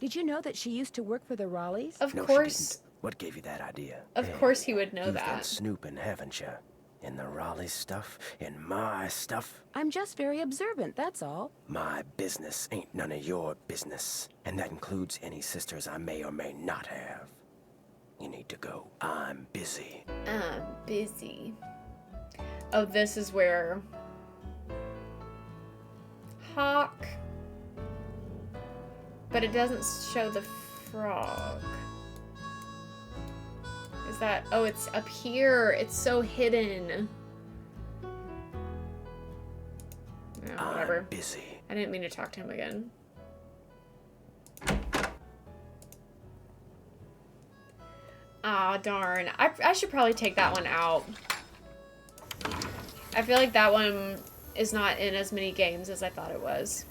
Did you know that she used to work for the Raleighs? Of No, she course. didn't. What gave you that idea? Of Hey, course he would know you've been that. snooping, haven't you? In the Raleigh stuff, in my stuff. I'm just very observant, that's all. My business ain't none of your business. And that includes any sisters I may or may not have. You need to go. I'm busy. I'm busy. Oh, this is where... Hawk. But it doesn't show the frog. Is that... Oh, it's up here. It's so hidden. Oh, whatever. I'm busy. I didn't mean to talk to him again. Ah, darn. I should probably take that one out. I feel like that one is not in as many games as I thought it was.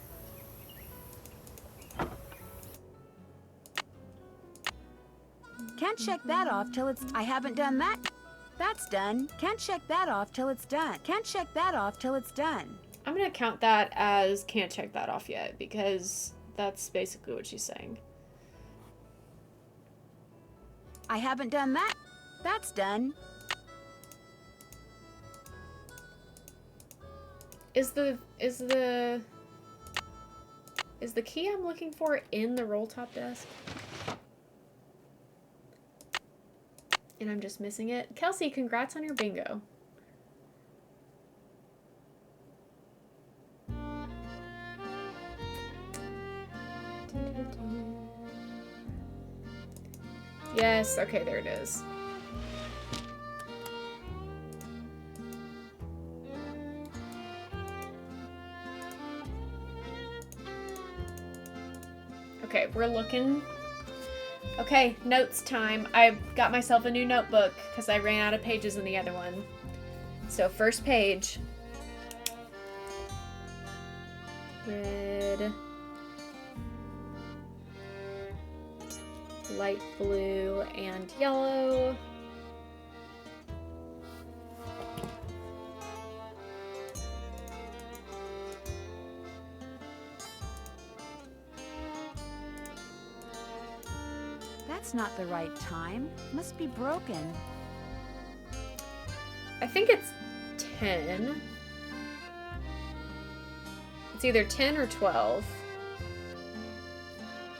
Can't check that off till it's... I haven't done that. That's done. Can't check that off till it's done. Can't check that off till it's done. I'm gonna count that as can't check that off yet, because that's basically what she's saying. I haven't done that. That's done. Is the key I'm looking for in the roll top desk? And I'm just missing it. Kelsey, congrats on your bingo. Yes, okay, there it is. Okay, we're looking. Okay, notes time. I got myself a new notebook because I ran out of pages in the other one. So, first page. Red. Light blue and yellow. That's not the right time. Must be broken. I think it's 10. It's either 10 or 12.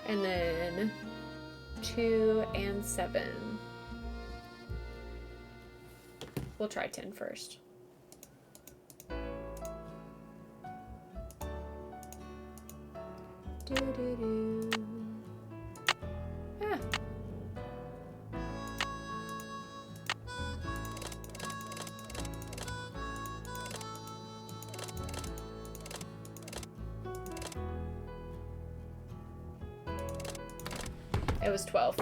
And then 2 and 7. We'll try 10 first. Doo-doo-doo. Ah. It was 12.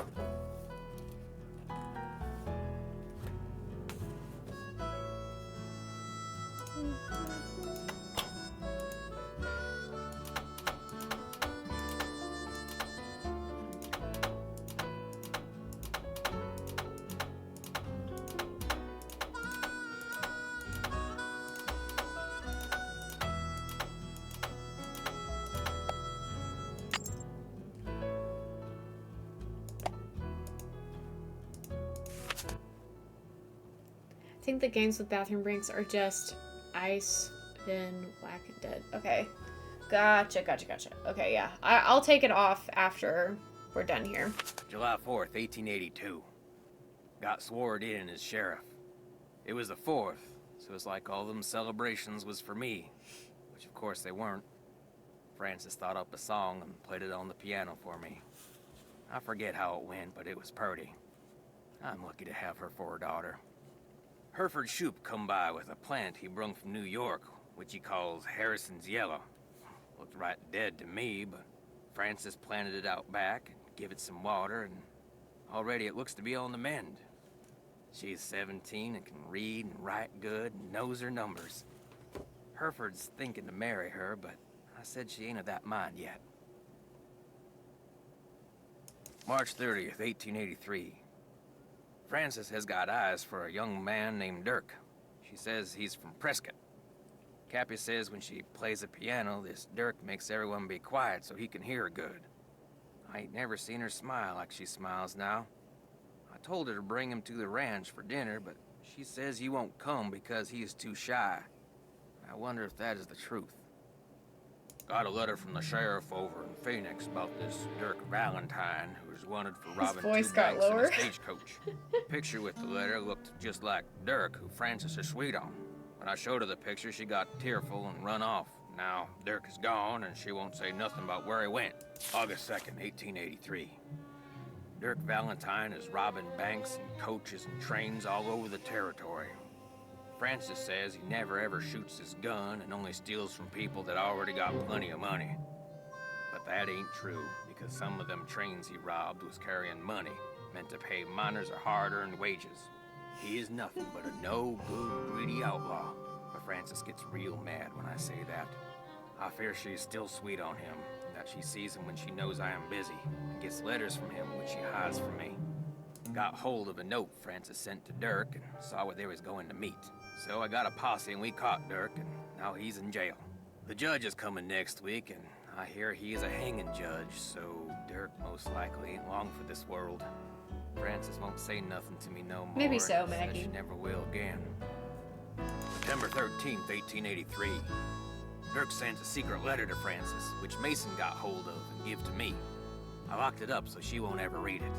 think the games with bathroom breaks are just Ice, Vin, Whack, and Dead. Okay. Gotcha. Okay, yeah. I'll take it off after we're done here. July 4th, 1882. Got sworn in as sheriff. It was the 4th, so it's like all them celebrations was for me, which of course they weren't. Francis thought up a song and played it on the piano for me. I forget how it went, but it was purty. I'm lucky to have her for a daughter. Hereford Shoup come by with a plant he brung from New York, which he calls Harrison's Yellow. Looked right dead to me, but Francis planted it out back and give it some water, and already it looks to be on the mend. She's 17 and can read and write good and knows her numbers. Hereford's thinking to marry her, but I said she ain't of that mind yet. March 30th, 1883. Frances has got eyes for a young man named Dirk. She says he's from Prescott. Cappy says when she plays the piano, this Dirk makes everyone be quiet so he can hear her good. I ain't never seen her smile like she smiles now. I told her to bring him to the ranch for dinner, but she says he won't come because he is too shy. I wonder if that is the truth. Got a letter from the sheriff over in Phoenix about this Dirk Valentine, who is wanted for robbing voice two got banks in lower. a stagecoach. The picture with the letter looked just like Dirk, who Francis is sweet on. When I showed her the picture, she got tearful and run off. Now, Dirk is gone, and she won't say nothing about where he went. August 2nd, 1883. Dirk Valentine is robbing banks and coaches and trains all over the territory. Francis says he never ever shoots his gun and only steals from people that already got plenty of money. But that ain't true, because some of them trains he robbed was carrying money, meant to pay miners a hard-earned wages. He is nothing but a no-good, greedy outlaw. But Francis gets real mad when I say that. I fear she is still sweet on him, that she sees him when she knows I am busy, and gets letters from him which she hides from me. Got hold of a note Francis sent to Dirk and saw where they was going to meet. So I got a posse and we caught Dirk, and now he's in jail. The judge is coming next week, and I hear he is a hanging judge, so Dirk most likely ain't long for this world. Francis won't say nothing to me no more. Maybe so, and says Maggie. she never will again. September 13th, 1883. Dirk sends a secret letter to Francis, which Mason got hold of and give to me. I locked it up so she won't ever read it.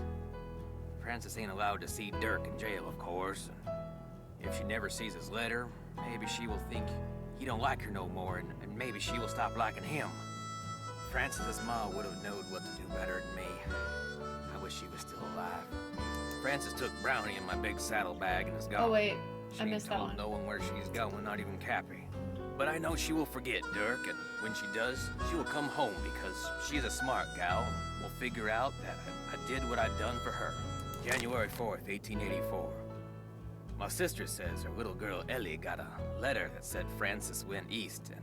Francis ain't allowed to see Dirk in jail, of course, and if she never sees his letter, maybe she will think he don't like her no more, and maybe she will stop liking him. Francis's ma would have known what to do better than me. I wish she was still alive. Francis took Brownie in my big saddlebag and is gone. Oh wait, She I ain't missed that told one. no one where she's going, not even Cappy. But I know she will forget Dirk, and when she does, she will come home because she's a smart gal and will figure out that I did what I'd done for her. January 4th, 1884. My sister says her little girl Ellie got a letter that said Francis went east and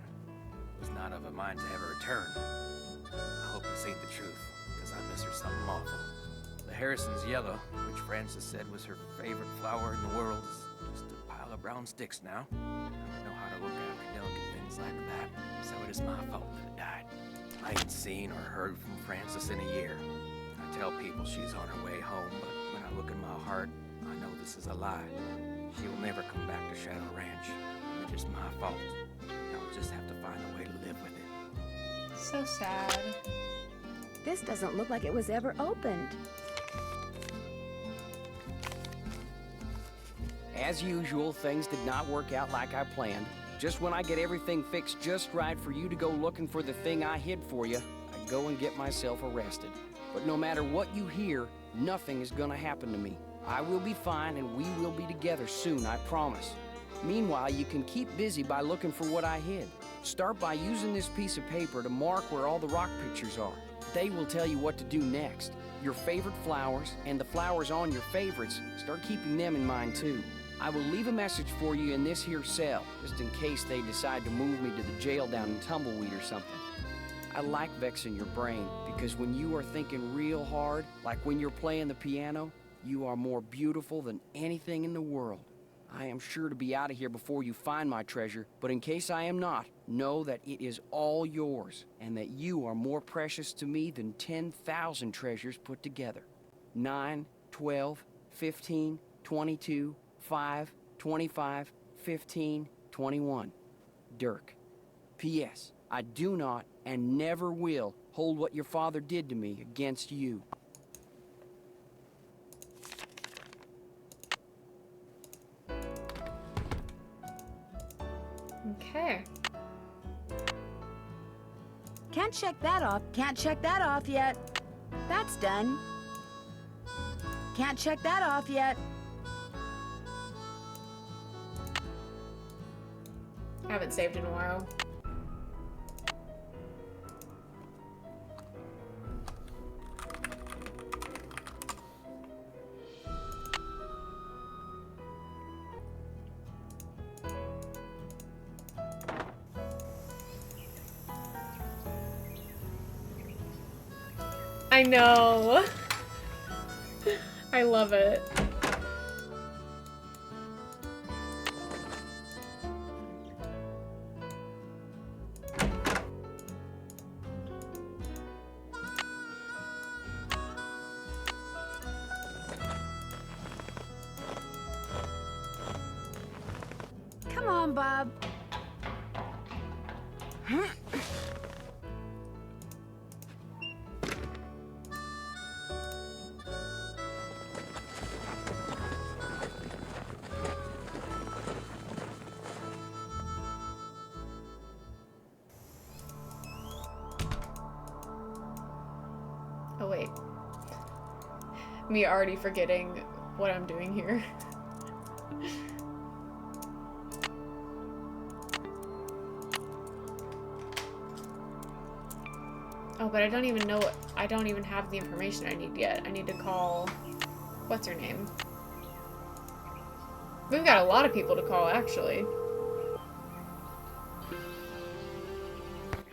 was not of a mind to ever return. I hope this ain't the truth, because I miss her something awful. The Harrison's Yellow, which Francis said was her favorite flower in the world, is just a pile of brown sticks now. I don't know how to look after delicate things like that, so it is my fault that it died. I ain't seen or heard from Francis in a year. I tell people she's on her way home, but when I look in my heart, I know this is a lie. She will never come back to Shadow Ranch. It is my fault. I'll just have to find a way to live with it. So sad. This doesn't look like it was ever opened. As usual, things did not work out like I planned. Just when I get everything fixed just right for you to go looking for the thing I hid for you, I go and get myself arrested. But no matter what you hear, nothing is gonna happen to me. I will be fine and we will be together soon, I promise. Meanwhile, you can keep busy by looking for what I hid. Start by using this piece of paper to mark where all the rock pictures are. They will tell you what to do next. Your favorite flowers and the flowers on your favorites, start keeping them in mind too. I will leave a message for you in this here cell, just in case they decide to move me to the jail down in Tumbleweed or something. I like vexing your brain, because when you are thinking real hard, like when you're playing the piano, you are more beautiful than anything in the world. I am sure to be out of here before you find my treasure, but in case I am not, know that it is all yours, and that you are more precious to me than 10,000 treasures put together. 9, 12, 15, 22, 5, 25, 15, 21. Dirk. P.S. I do not and never will hold what your father did to me against you. Okay. Can't check that off. Can't check that off yet. That's done. Can't check that off yet. I haven't saved in a while. I know. I love it. Come on, Bob. Oh wait. Me already forgetting what I'm doing here. Oh, but I don't even know I don't even have the information I need yet. I need to call, what's her name? We've got a lot of people to call, actually.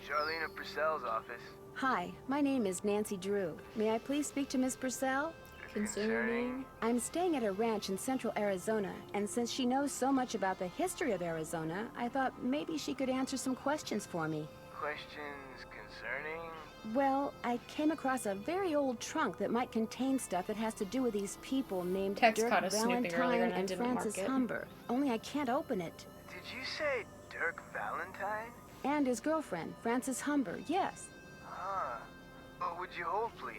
Charlena Purcell's office. Hi, my name is Nancy Drew. May I please speak to Miss Purcell? Concerning? I'm staying at a ranch in central Arizona, and since she knows so much about the history of Arizona, I thought maybe she could answer some questions for me. Questions concerning? Well, I came across a very old trunk that might contain stuff that has to do with these people named Tex Dirk caught us snooping earlier Valentine and I and didn't mark Francis it. Humber. Only I can't open it. Did you say Dirk Valentine? And his girlfriend, Francis Humber, yes. Ah. Oh, would you hold, please?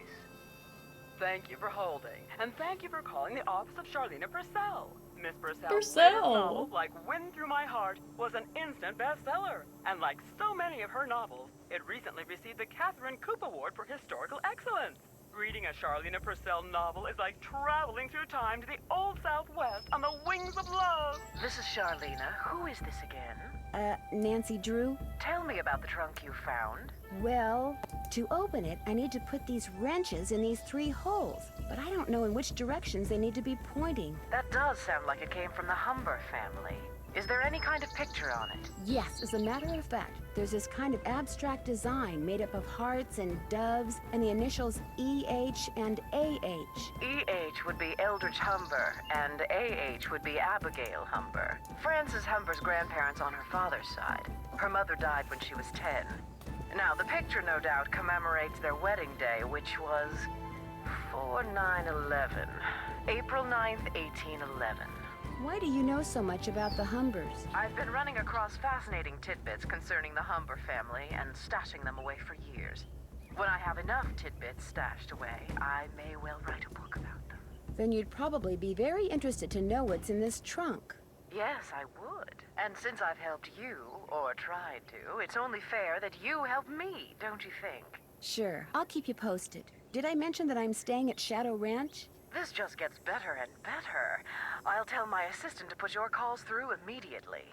Thank you for holding, and thank you for calling the office of Charlena Purcell. Miss Purcell's Purcell. latest novel, like Wind Through My Heart, was an instant bestseller. And like so many of her novels, it recently received the Catherine Coop Award for Historical Excellence. Reading a Charlena Purcell novel is like traveling through time to the old Southwest on the wings of love. This is Charlena. Who is this again? Nancy Drew? Tell me about the trunk you found. Well, to open it, I need to put these wrenches in these 3 holes, but I don't know in which directions they need to be pointing. That does sound like it came from the Humber family. Is there any kind of picture on it? Yes, as a matter of fact, there's this kind of abstract design made up of hearts and doves and the initials E.H. and A.H. E.H. would be Eldridge Humber, and A.H. would be Abigail Humber. Frances Humber's grandparents on her father's side. Her mother died when she was 10. Now, the picture no doubt commemorates their wedding day, which was 4/9/11. April 9th, 1811. Why do you know so much about the Humbers? I've been running across fascinating tidbits concerning the Humber family and stashing them away for years. When I have enough tidbits stashed away, I may well write a book about them. Then you'd probably be very interested to know what's in this trunk. Yes, I would. And since I've helped you, or tried to, it's only fair that you help me, don't you think? Sure, I'll keep you posted. Did I mention that I'm staying at Shadow Ranch? This just gets better and better. I'll tell my assistant to put your calls through immediately.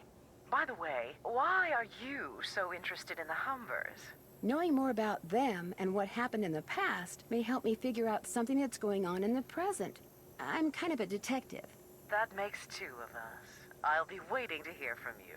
By the way, why are you so interested in the Humbers? Knowing more about them and what happened in the past may help me figure out something that's going on in the present. I'm kind of a detective. That makes 2 of us. I'll be waiting to hear from you.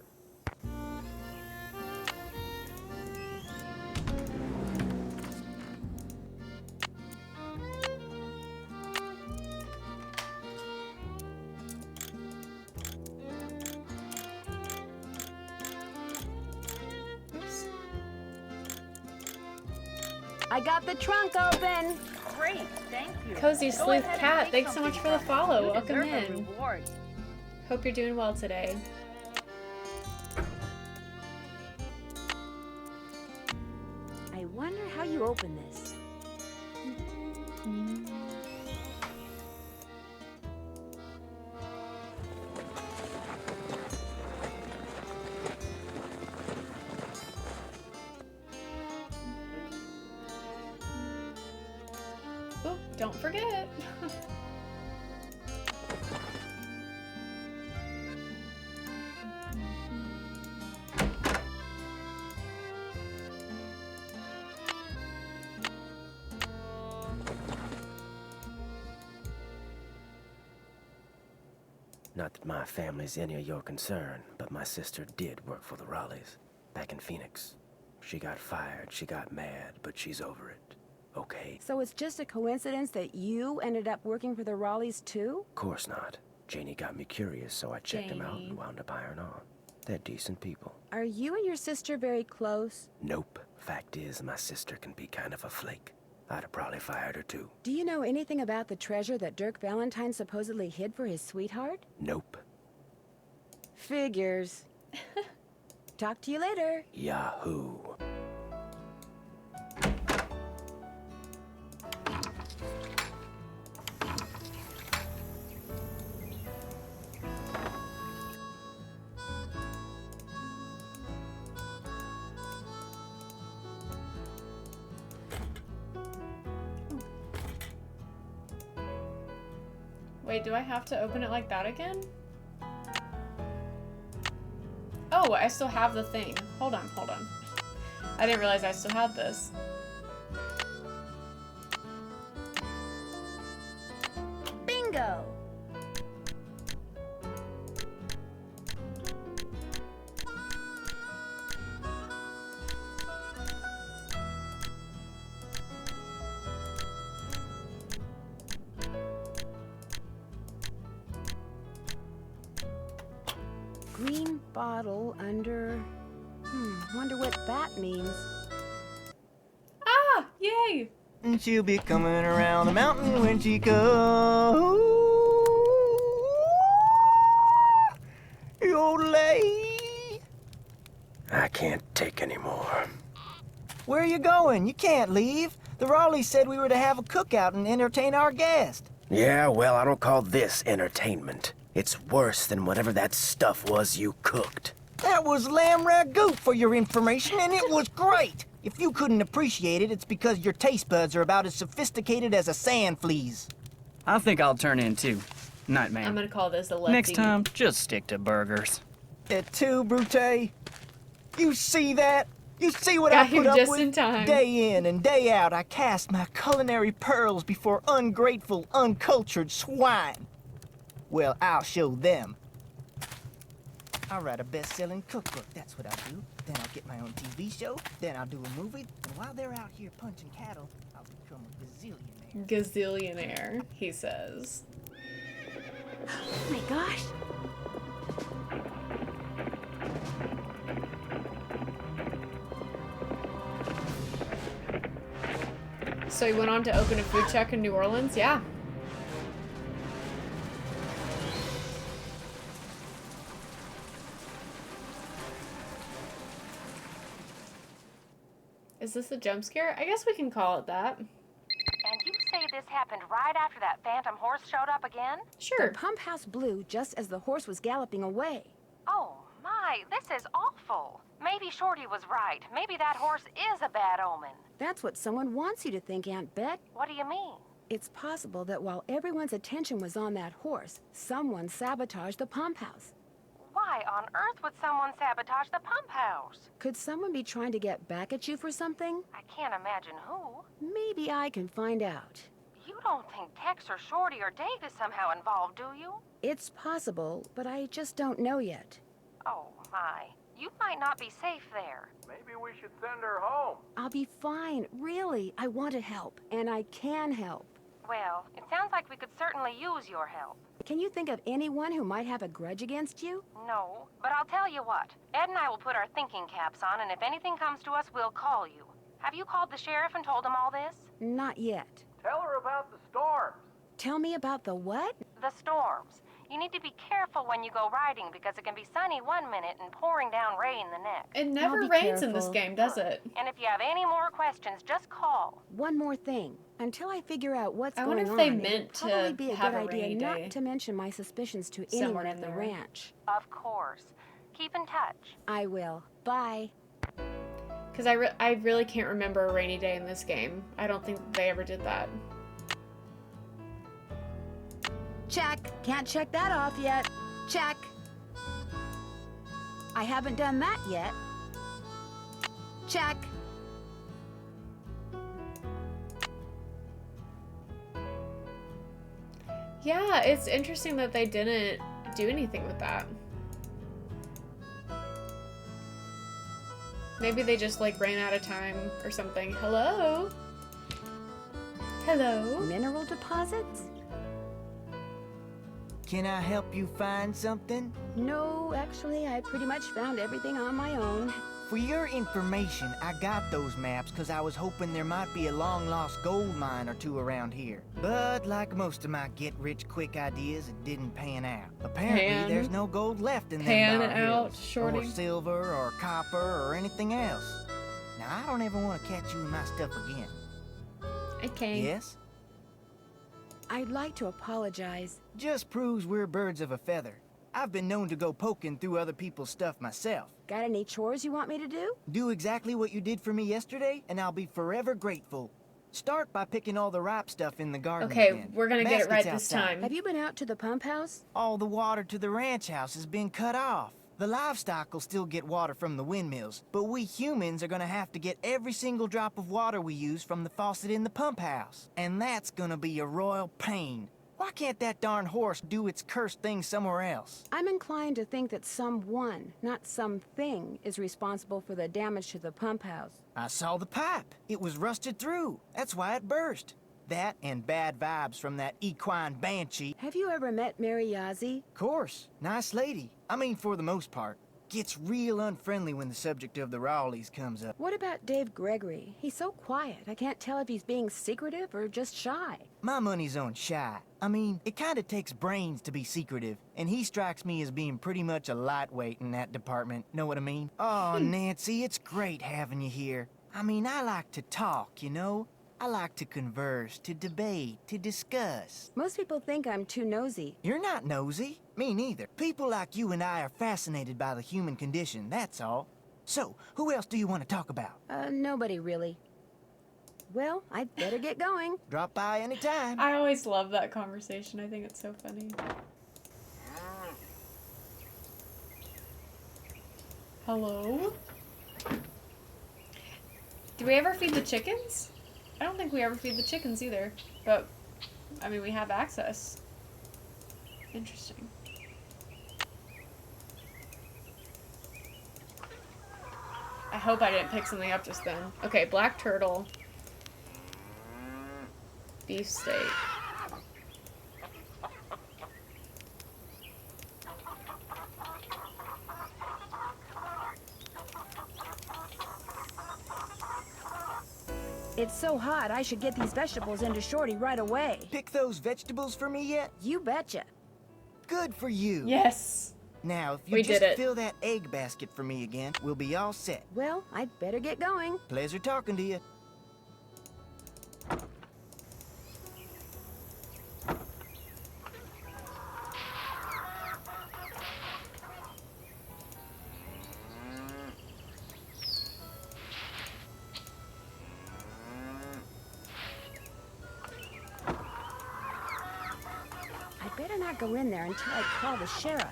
Oops. I got the trunk open! Great, thank you. Cozy Go Sleuth ahead and Cat, take thanks so much something for the from it. follow. You Welcome deserve a in. reward. Hope you're doing well today. I wonder how you open this. Oh, don't forget. Not that my family's any of your concern, but my sister did work for the Raleighs, back in Phoenix. She got fired, she got mad, but she's over it. Okay? So it's just a coincidence that you ended up working for the Raleighs too? Of course not. Janie got me curious, so I checked them out Janie. and wound up hiring on. They're decent people. Are you and your sister very close? Nope. Fact is, my sister can be kind of a flake. I'd have probably fired her too. Do you know anything about the treasure that Dirk Valentine supposedly hid for his sweetheart? Nope. Figures. Talk to you later. Yahoo. Wait, do I have to open it like that again? Oh, I still have the thing. Hold on, hold on. I didn't realize I still had this. Bingo! Green bottle under... wonder what that means. Ah! Yay! And she'll be coming around the mountain when she goes. Yodelay. I can't take any more. Where are you going? You can't leave. The Raleighs said we were to have a cookout and entertain our guest. Yeah, well, I don't call this entertainment. It's worse than whatever that stuff was you cooked. That was lamb ragout for your information, and it was great. If you couldn't appreciate it, it's because your taste buds are about as sophisticated as a sand flea's. I think I'll turn in too. Night, man. I'm gonna call this a lefty. Next time, just stick to burgers. Et tu, Brute? You see that? You see what Got I put him up just with? in time. Day in and day out, I cast my culinary pearls before ungrateful, uncultured swine. Well, I'll show them. I'll write a best-selling cookbook, that's what I'll do. Then I'll get my own TV show, then I'll do a movie, and while they're out here punching cattle, I'll become a gazillionaire. Gazillionaire, he says. Oh my gosh. So he went on to open a food truck in New Orleans? Yeah. Is this a jump scare? I guess we can call it that. And you say this happened right after that phantom horse showed up again? Sure. The pump house blew just as the horse was galloping away. Oh my, this is awful. Maybe Shorty was right. Maybe that horse is a bad omen. That's what someone wants you to think, Aunt Bet. What do you mean? It's possible that while everyone's attention was on that horse, someone sabotaged the pump house. Why on earth would someone sabotage the pump house? Could someone be trying to get back at you for something? I can't imagine who. Maybe I can find out. You don't think Tex or Shorty or Dave is somehow involved, do you? It's possible, but I just don't know yet. Oh my, you might not be safe there. Maybe we should send her home. I'll be fine, really. I want to help, and I can help. Well, it sounds like we could certainly use your help. Can you think of anyone who might have a grudge against you? No, but I'll tell you what. Ed and I will put our thinking caps on, and if anything comes to us, we'll call you. Have you called the sheriff and told him all this? Not yet. Tell her about the storms. Tell me about the what? The storms. You need to be careful when you go riding because it can be sunny one minute and pouring down rain the next. It never be rains in this careful. game, does it? And if you have any more questions, just call. One more thing. Until I figure out what's I going wonder on, if they it would meant to probably be a have good a rainy idea day not to mention my suspicions to somewhere anyone in at the there. ranch. Of course. Keep in touch. I will. Bye. Because I really can't remember a rainy day in this game. I don't think they ever did that. Check. Can't check that off yet. Check. I haven't done that yet. Check. Yeah, it's interesting that they didn't do anything with that. Maybe they just like ran out of time or something. Hello? Hello? Mineral deposits? Can I help you find something? No, actually, I pretty much found everything on my own. For your information, I got those maps because I was hoping there might be a long-lost gold mine or two around here. But like most of my get-rich-quick ideas, it didn't pan out. Apparently, there's no gold left in them Pan darn out, hills, shorty. or silver, or copper, or anything else. Now, I don't ever want to catch you in my stuff again. Okay. Yes? I'd like to apologize. Just proves we're birds of a feather. I've been known to go poking through other people's stuff myself. Got any chores you want me to do? Do exactly what you did for me yesterday, and I'll be forever grateful. Start by picking all the ripe stuff in the garden Okay, again. we're gonna get it right Baskets this outside. time. Have you been out to the pump house? All the water to the ranch house has been cut off. The livestock will still get water from the windmills, but we humans are gonna have to get every single drop of water we use from the faucet in the pump house. And that's gonna be a royal pain. Why can't that darn horse do its cursed thing somewhere else? I'm inclined to think that someone, not something, is responsible for the damage to the pump house. I saw the pipe. It was rusted through. That's why it burst. That and bad vibes from that equine banshee. Have you ever met Mary Yazzie? Course. Nice lady. I mean, for the most part. Gets real unfriendly when the subject of the Rowleys comes up. What about Dave Gregory? He's so quiet. I can't tell if he's being secretive or just shy. My money's on shy. I mean, it kinda takes brains to be secretive, and he strikes me as being pretty much a lightweight in that department. Know what I mean? Oh, Nancy, it's great having you here. I mean, I like to talk, you know? I like to converse, to debate, to discuss. Most people think I'm too nosy. You're not nosy. Me neither. People like you and I are fascinated by the human condition, that's all. So, who else do you want to talk about? Nobody really. Well, I'd better get going. Drop by anytime. I always love that conversation. I think it's so funny. Hello? Do we ever feed the chickens? I don't think we ever feed the chickens either. But, I mean, we have access. Interesting. I hope I didn't pick something up just then. Okay, black turtle. Beef steak. It's so hot, I should get these vegetables into Shorty right away. Pick those vegetables for me yet? You betcha. Good for you. Yes. Now, if you We just did it. fill that egg basket for me again, we'll be all set. Well, I'd better get going. Pleasure talking to you. I'd better not go in there until I call the sheriff.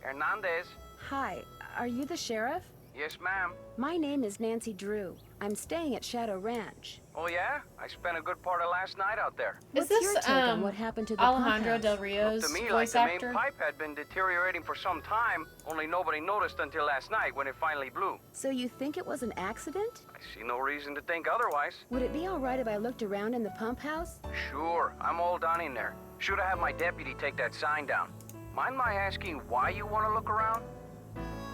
Hernandez. Hi, are you the sheriff? Yes, ma'am. My name is Nancy Drew. I'm staying at Shadow Ranch. Oh, yeah? I spent a good part of last night out there. Is What's your this, take on what happened to the Alejandro pump house? Del Rio's Looked to me like voice the main actor? pipe had been deteriorating for some time, only nobody noticed until last night when it finally blew. So you think it was an accident? I see no reason to think otherwise. Would it be all right if I looked around in the pump house? Sure, I'm all done in there. Should have had my deputy take that sign down. Mind my asking why you want to look around?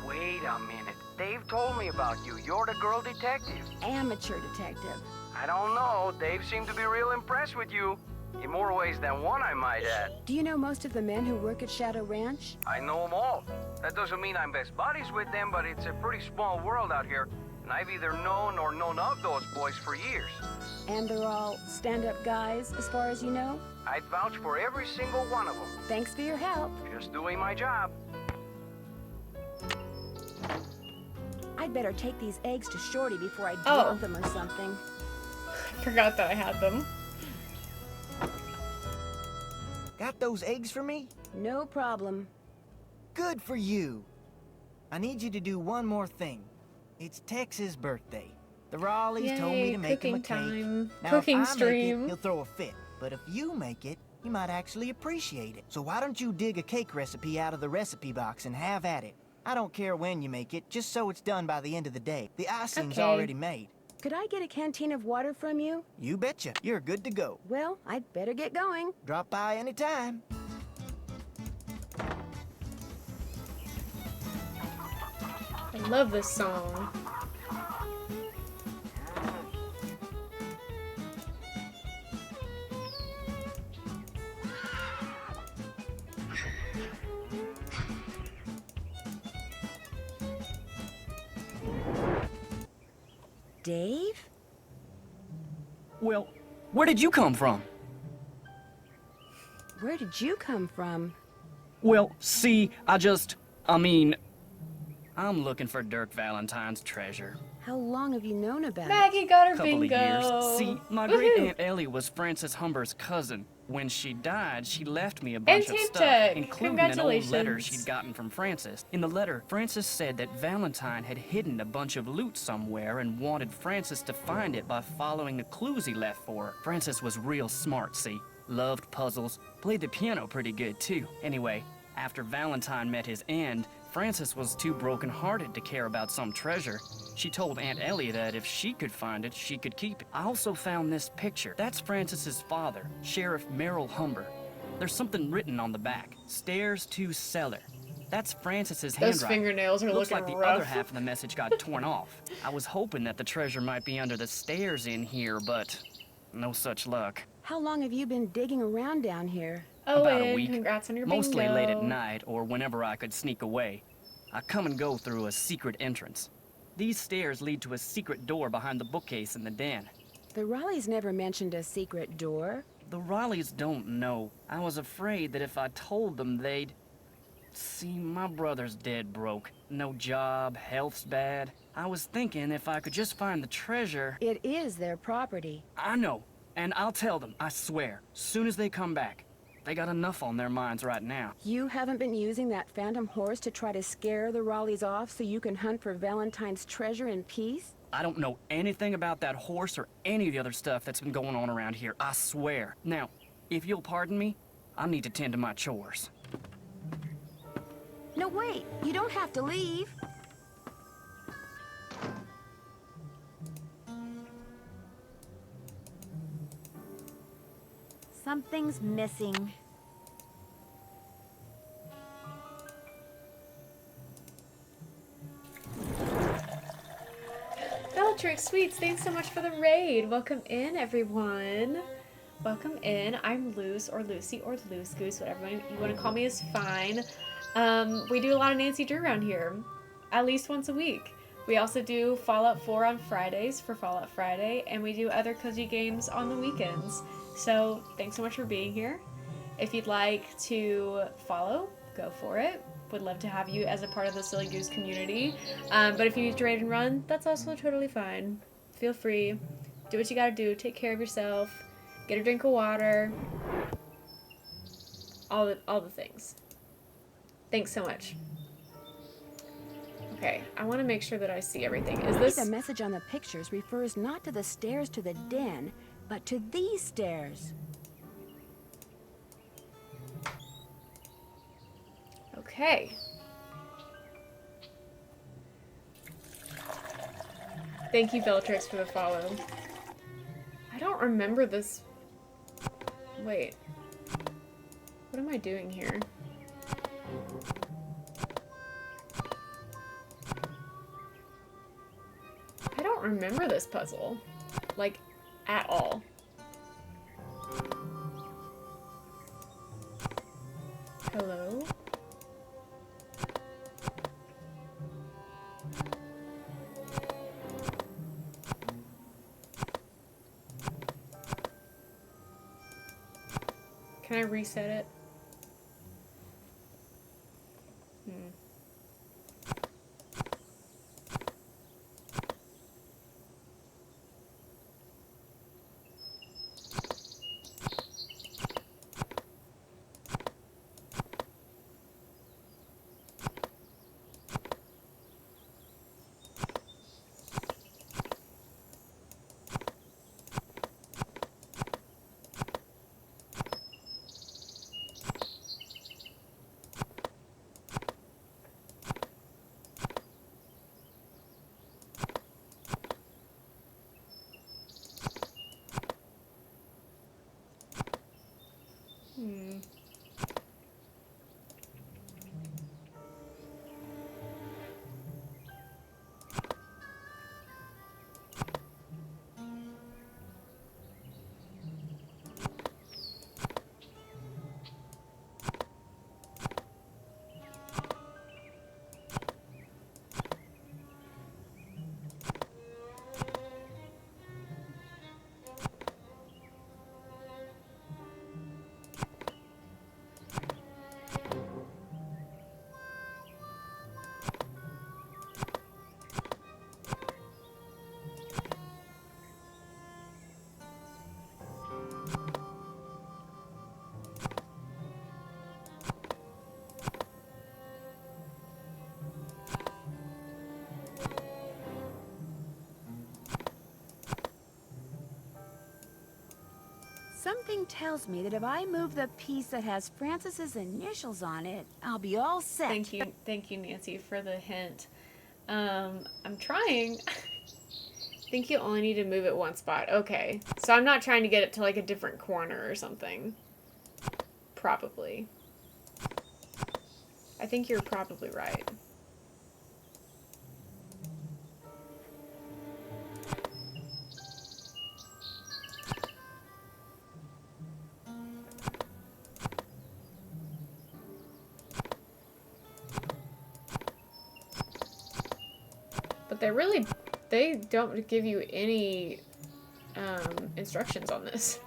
Wait a minute. Dave told me about you. You're the girl detective. Amateur detective. I don't know. Dave seemed to be real impressed with you. In more ways than one, I might add. Do you know most of the men who work at Shadow Ranch? I know them all. That doesn't mean I'm best buddies with them, but it's a pretty small world out here. And I've either known or known of those boys for years. And they're all stand-up guys, as far as you know? I'd vouch for every single one of them. Thanks for your help. Just doing my job. I'd better take these eggs to Shorty before I Oh. drop them or something. I forgot that I had them. Got those eggs for me? No problem. Good for you. I need you to do one more thing. It's Tex's birthday. The Raleighs told me to make him a cooking cake. time. Now, Cooking if I stream. make it, he'll throw a fit. But if you make it, he might actually appreciate it. So why don't you dig a cake recipe out of the recipe box and have at it? I don't care when you make it, just so it's done by the end of the day. The icing's Okay. already made. Could I get a canteen of water from you? You betcha. You're good to go. Well, I'd better get going. Drop by anytime. I love this song. Dave? Well, where did you come from? Where did you come from? Well, see, I'm looking for Dirk Valentine's treasure. How long have you known about Maggie got her Couple bingo. of years. See, my Woohoo. great Aunt Ellie was Frances Humber's cousin. When she died, she left me a bunch of Team stuff, Tech. including an old letter Congratulations. she'd gotten from Frances. In the letter, Frances said that Valentine had hidden a bunch of loot somewhere and wanted Frances to find it by following the clues he left for her. Frances was real smart, see? Loved puzzles, played the piano pretty good too. Anyway, after Valentine met his end, Frances was too broken-hearted to care about some treasure. She told Aunt Ellie that if she could find it, she could keep it. I also found this picture. That's Frances's father, Sheriff Merrill Humber. There's something written on the back. Stairs to cellar. That's Frances's Those handwriting. fingernails are Looks looking like the rough. other half of the message got torn off. I was hoping that the treasure might be under the stairs in here, but no such luck. How long have you been digging around down here? Oh, About a and week. congrats on your Mostly bingo. late at night or whenever I could sneak away. I come and go through a secret entrance. These stairs lead to a secret door behind the bookcase in the den. The Raleighs never mentioned a secret door. The Raleighs don't know. I was afraid that if I told them they'd... See, my brother's dead broke. No job, health's bad. I was thinking if I could just find the treasure... It is their property. I know, and I'll tell them, I swear, soon as they come back. They got enough on their minds right now. You haven't been using that phantom horse to try to scare the Raleighs off so you can hunt for Valentine's treasure in peace? I don't know anything about that horse or any of the other stuff that's been going on around here, I swear. Now, if you'll pardon me, I need to tend to my chores. No, wait. You don't have to leave. Something's missing. Bellatrix Sweets, thanks so much for the raid. Welcome in, everyone. Welcome in. I'm Luce, or Lucy, or Loose Goose, whatever you want to call me is fine. We do a lot of Nancy Drew around here, at least once a week. We also do Fallout 4 on Fridays for Fallout Friday, and we do other cozy games on the weekends. So thanks so much for being here. If you'd like to follow, go for it. Would love to have you as a part of the Silly Goose community. But if you need to raid and run, that's also totally fine. Feel free. Do what you gotta do. Take care of yourself. Get a drink of water. All the things. Thanks so much. Okay, I want to make sure that I see everything. Is this... The message on the pictures refers not to the stairs to the den, but to these stairs. Okay. Thank you, Bellatrix, for the follow. I don't remember this... Wait. What am I doing here? remember this puzzle. Like, at all. Hello? Can I reset it? Something tells me that if I move the piece that has Francis's initials on it, I'll be all set. Thank you, Nancy, for the hint. I'm trying. I think you only need to move it one spot. Okay, so I'm not trying to get it to like a different corner or something. Probably. I think you're probably right. But they don't give you any instructions on this.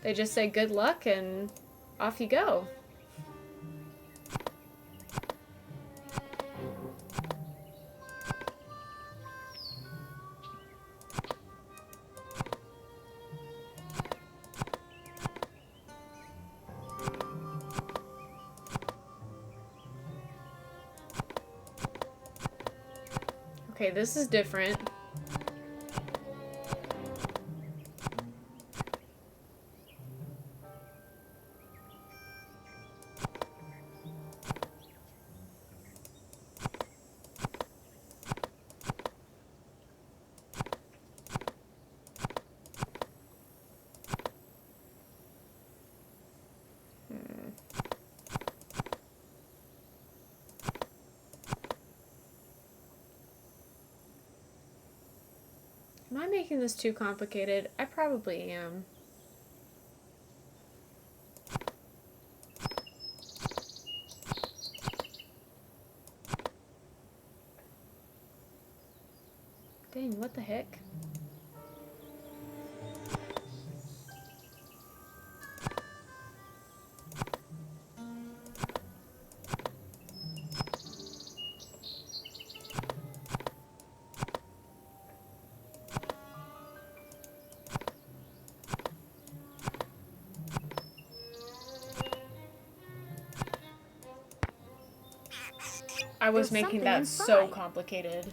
They just say good luck and off you go. Okay, this is different. Am I making this too complicated? I probably am. Dang, what the heck? I was making that so complicated.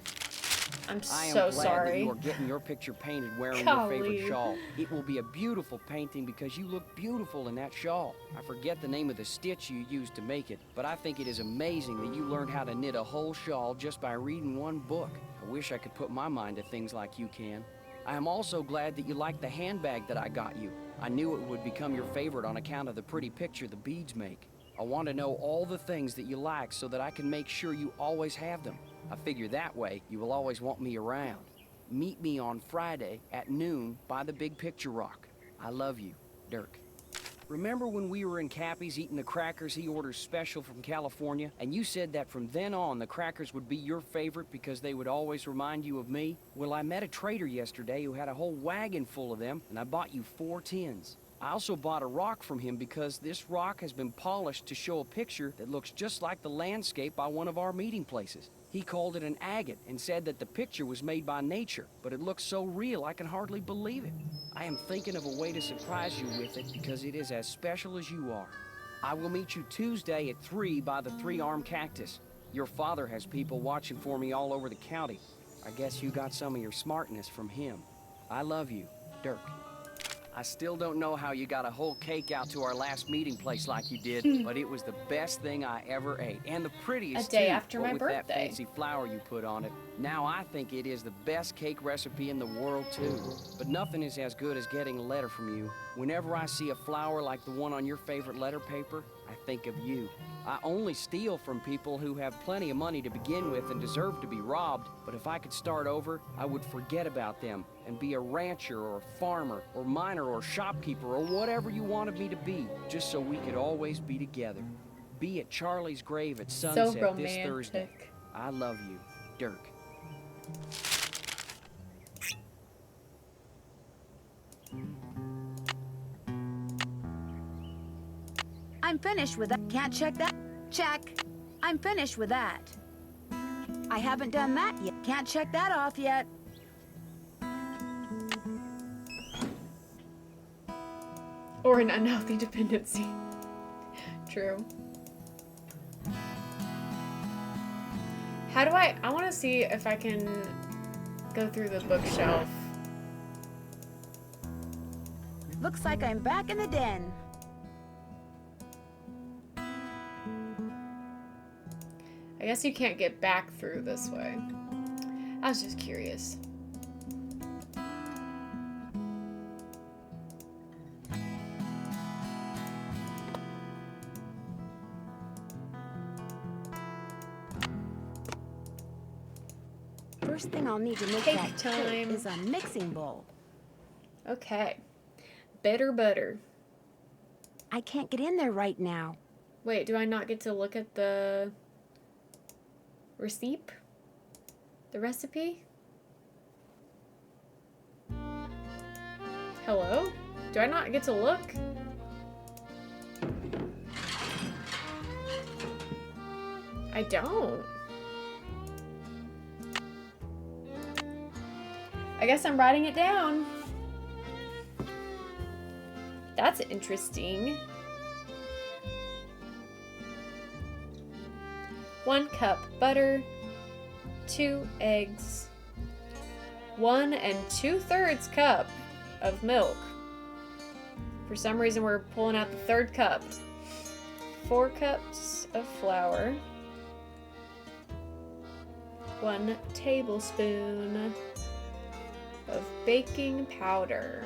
I'm so sorry. I am glad that you are getting your picture painted wearing your favorite shawl. It will be a beautiful painting because you look beautiful in that shawl. I forget the name of the stitch you used to make it, but I think it is amazing that you learned how to knit a whole shawl just by reading one book. I wish I could put my mind to things like you can. I am also glad that you like the handbag that I got you. I knew it would become your favorite on account of the pretty picture the beads make. I want to know all the things that you like so that I can make sure you always have them. I figure that way you will always want me around. Meet me on Friday at noon by the Big Picture Rock. I love you, Dirk. Remember when we were in Cappy's eating the crackers he orders special from California, and you said that from then on the crackers would be your favorite because they would always remind you of me? Well, I met a trader yesterday who had a whole wagon full of them, and I bought you 4 tins. I also bought a rock from him because this rock has been polished to show a picture that looks just like the landscape by one of our meeting places. He called it an agate and said that the picture was made by nature, but it looks so real I can hardly believe it. I am thinking of a way to surprise you with it because it is as special as you are. I will meet you Tuesday at 3 by the 3-armed cactus. Your father has people watching for me all over the county. I guess you got some of your smartness from him. I love you, Dirk. I still don't know how you got a whole cake out to our last meeting place like you did, but it was the best thing I ever ate. And the prettiest, A day too, after what my with birthday. that fancy flour you put on it. Now I think it is the best cake recipe in the world, too. But nothing is as good as getting a letter from you. Whenever I see a flower like the one on your favorite letter paper, I think of you. I only steal from people who have plenty of money to begin with and deserve to be robbed, but if I could start over, I would forget about them and be a rancher or a farmer or miner or shopkeeper or whatever you wanted me to be, just so we could always be together. Be at Charlie's grave at sunset this Thursday. I love you, Dirk. I'm finished with that. Can't check that? Check. I'm finished with that. I haven't done that yet. Can't check that off yet. Or an unhealthy dependency. True. How do I want to see if I can go through the bookshelf. Looks like I'm back in the den. I guess you can't get back through this way. I was just curious. First thing I'll need to make Cake that time. cake is a mixing bowl. Okay. Bitter butter. I can't get in there right now. Wait, do I not get to look at the receipt? The recipe? Hello? Do I not get to look? I don't. I guess I'm writing it down. That's interesting. 1 cup butter, 2 eggs, 1 2/3 cup of milk. For some reason, we're pulling out the 3rd cup. 4 cups of flour, 1 tablespoon of baking powder.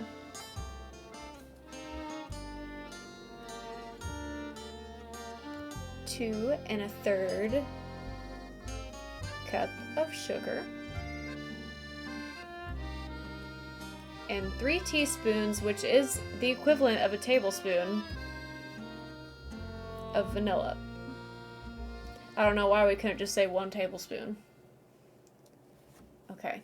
2 1/3 cup of sugar, and 3 teaspoons, which is the equivalent of a tablespoon, of vanilla. I don't know why we couldn't just say 1 tablespoon. Okay.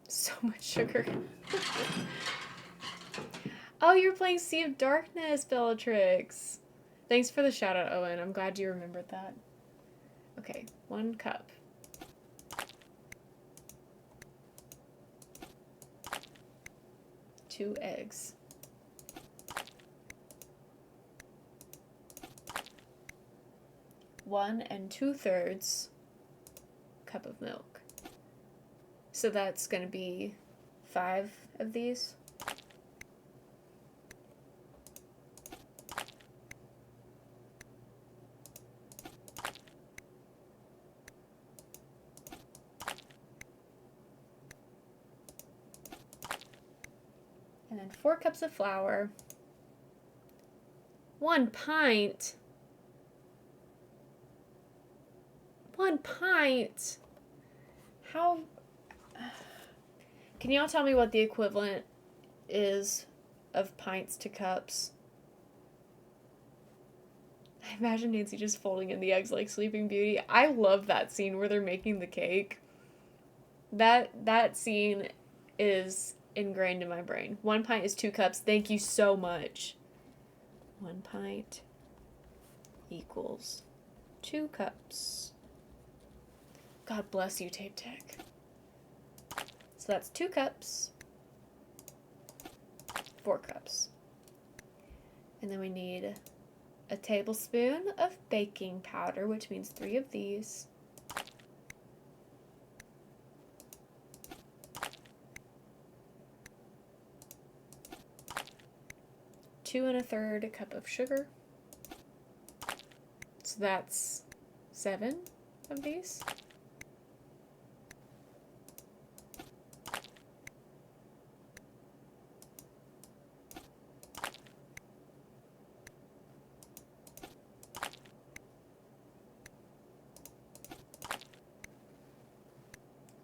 So much sugar. Oh, you're playing Sea of Darkness, Bellatrix. Thanks for the shout out, Owen. I'm glad you remembered that. Okay, 1 cup. Two eggs. One 2/3 cup of milk. So that's gonna be 5 of these. And then 4 cups of flour. 1 pint. 1 pint. How... Can y'all tell me what the equivalent is of pints to cups? I imagine Nancy just folding in the eggs like Sleeping Beauty. I love that scene where they're making the cake. That scene is ingrained in my brain. 1 pint is 2 cups. Thank you so much. 1 pint equals 2 cups. God bless you, Tape Tech. So that's 2 cups. 4 cups. And then we need a tablespoon of baking powder, which means 3 of these. Two and a third cup of sugar. So that's 7 of these.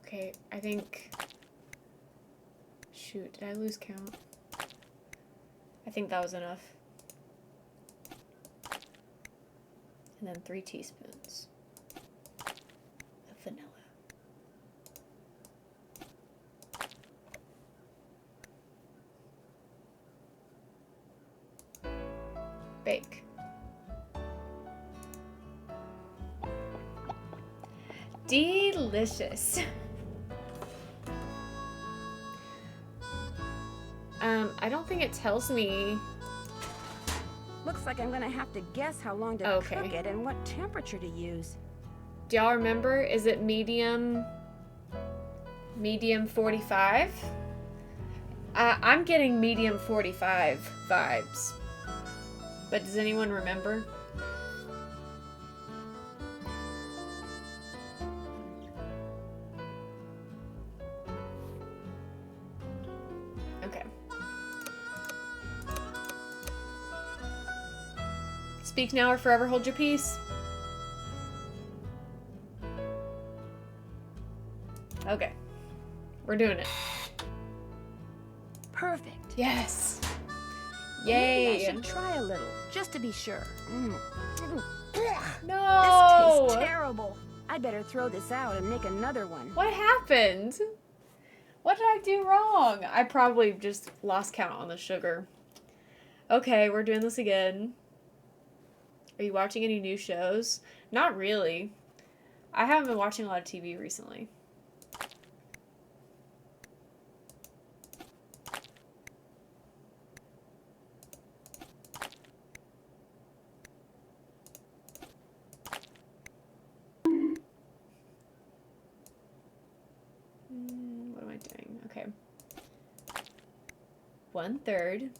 Okay, I think... Shoot, did I lose count? I think that was enough. And then 3 teaspoons of vanilla. Bake. Delicious. I don't think it tells me. Looks like I'm gonna have to guess how long to cook it and what temperature to use. Do y'all remember? Is it medium 45? I'm getting medium 45 vibes. But does anyone remember? Okay. Speak now or forever hold your peace. Okay. We're doing it. Perfect. Yes. Maybe Yay. I should try a little, just to be sure. No. This tastes terrible. I better throw this out and make another one. What happened? What did I do wrong? I probably just lost count on the sugar. Okay, we're doing this again. Are you watching any new shows? Not really. I haven't been watching a lot of TV recently. What am I doing? Okay. 1/3,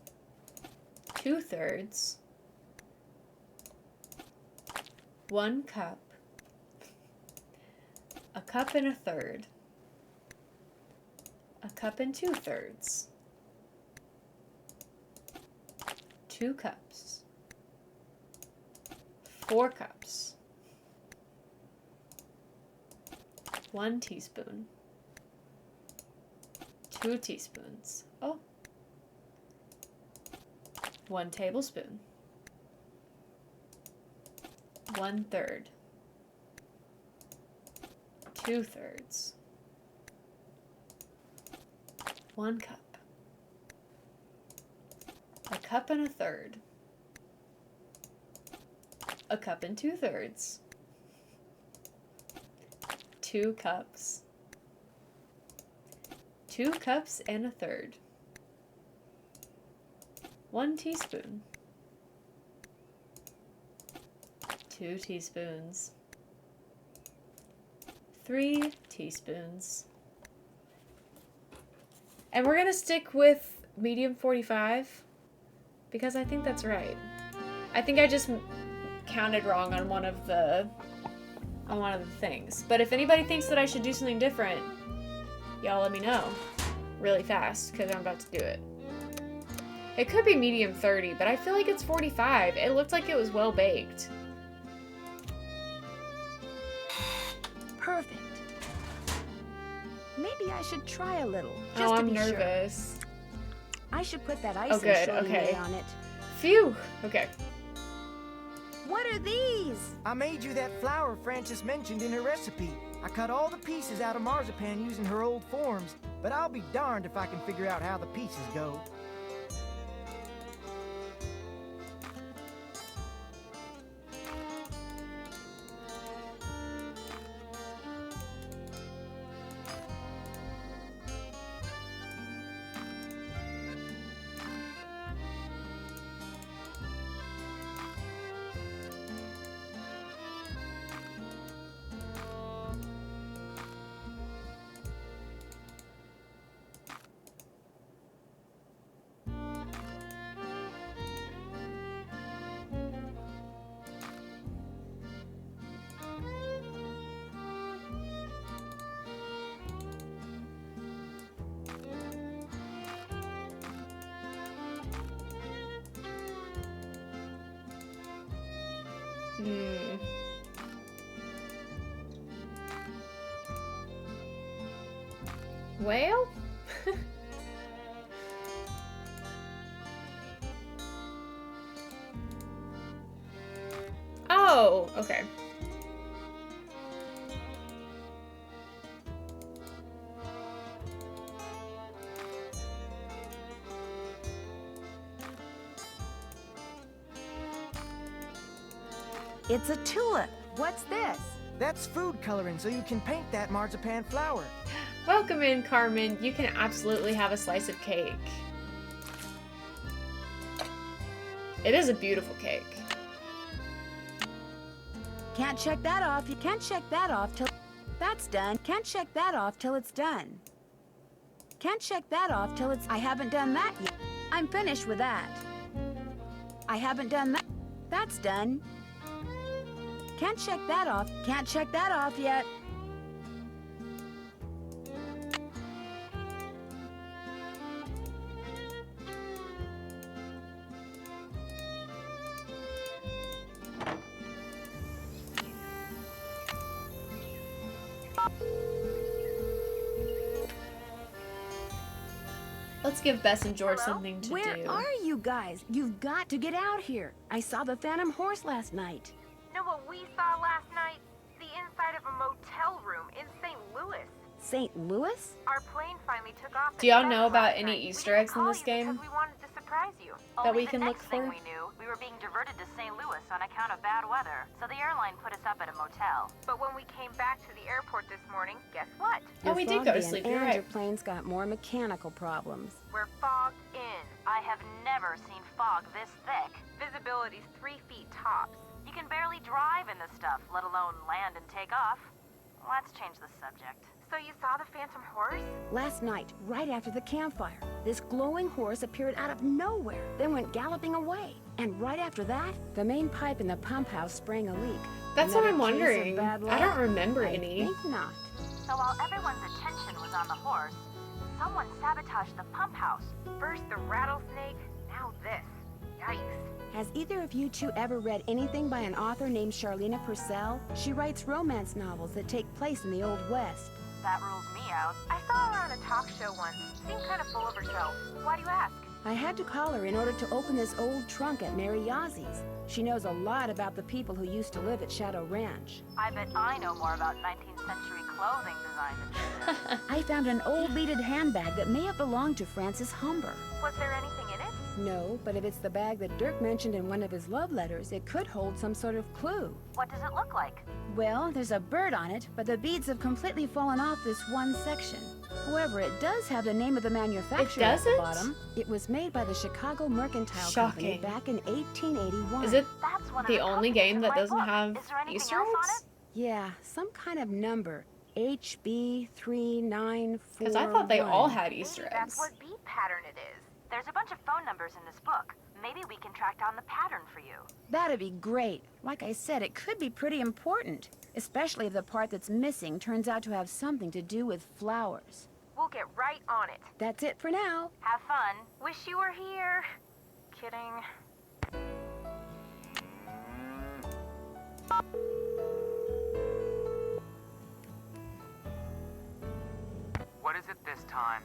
2/3, 1 cup, a cup and a third, a cup and 2/3, 2 cups, 4 cups, 1 teaspoon, 2 teaspoons. Oh. 1 tablespoon. 1/3. 2/3. 1 cup. A cup and a third. A cup and 2/3. 2 cups. 2 cups and a third. 1 teaspoon. 2 teaspoons. 3 teaspoons. And we're gonna stick with medium 45 because I think that's right. I think I just counted wrong on one of the things. But if anybody thinks that I should do something different, y'all let me know really fast because I'm about to do it. It could be medium 30, but I feel like it's 45. It looked like it was well baked. Perfect. Maybe I should try a little, just Oh, to I'm be sure. nervous. I should put that Oh, icing good, Charlene okay. made on it. Phew. Okay. What are these? I made you that flour Frances mentioned in her recipe. I cut all the pieces out of marzipan using her old forms, but I'll be darned if I can figure out how the pieces go. Hmm. Well? Oh, okay. It's a tulip. What's this? That's food coloring, so you can paint that marzipan flour. Welcome in, Carmen. You can absolutely have a slice of cake. It is a beautiful cake. Can't check that off. You can't check that off till that's done. Can't check that off till it's done. Can't check that off till it's... I haven't done that yet. I'm finished with that. I haven't done that. That's done. Can't check that off. Can't check that off yet. Let's give Bess and George something to Where do. are you guys? You've got to get out here. I saw the Phantom Horse last night. Know what we saw last night? The inside of a motel room in St. Louis. St. Louis? Our plane finally took off. Do y'all know about any Easter eggs in this game Because we wanted to surprise you. that we Only can the look next thing for? we knew, we were being diverted to St. Louis on account of bad weather. So the airline put us up at a motel. But when we came back to the airport this morning, guess what? Oh, we did go to Froggy sleep, and you're your right. plane's got more mechanical problems. We're fogged in. I have never seen fog this thick. Visibility's 3 feet tops. You can barely drive in this stuff, let alone land and take off. Let's change the subject. So you saw the Phantom Horse? Last night, right after the campfire, this glowing horse appeared out of nowhere, then went galloping away. And right after that, the main pipe in the pump house sprang a leak. That's what Another I'm case of wondering. bad I don't luck? remember I any. think not. So while everyone's attention was on the horse, someone sabotaged the pump house. First the rattlesnake, now this. Yikes. Has either of you two ever read anything by an author named Charlena Purcell? She writes romance novels that take place in the Old West. That rules me out. I saw her on a talk show once. Seemed kind of full of herself. Why do you ask? I had to call her in order to open this old trunk at Mary Yazie's. She knows a lot about the people who used to live at Shadow Ranch. I bet I know more about 19th century clothing design than she does. I found an old beaded handbag that may have belonged to Francis Humber. Was there anything in it? No, but if it's the bag that Dirk mentioned in one of his love letters, it could hold some sort of clue. What does it look like? Well, there's a bird on it, but the beads have completely fallen off this one section. However, it does have the name of the manufacturer at the doesn't? bottom. It was made by the Chicago Mercantile Company Shocking. back in 1881. Is it That's one of the the only copies game in that my doesn't book. have Is there anything Easter else on eggs? Yeah, some kind of number. HB3941. Because I thought they all had Easter Maybe eggs. that's what beat pattern it is. There's a bunch of phone numbers in this book. Maybe we can track down the pattern for you. That'd be great. Like I said, it could be pretty important. Especially if the part that's missing turns out to have something to do with flowers. We'll get right on it. That's it for now. Have fun. Wish you were here. Kidding. What is it this time?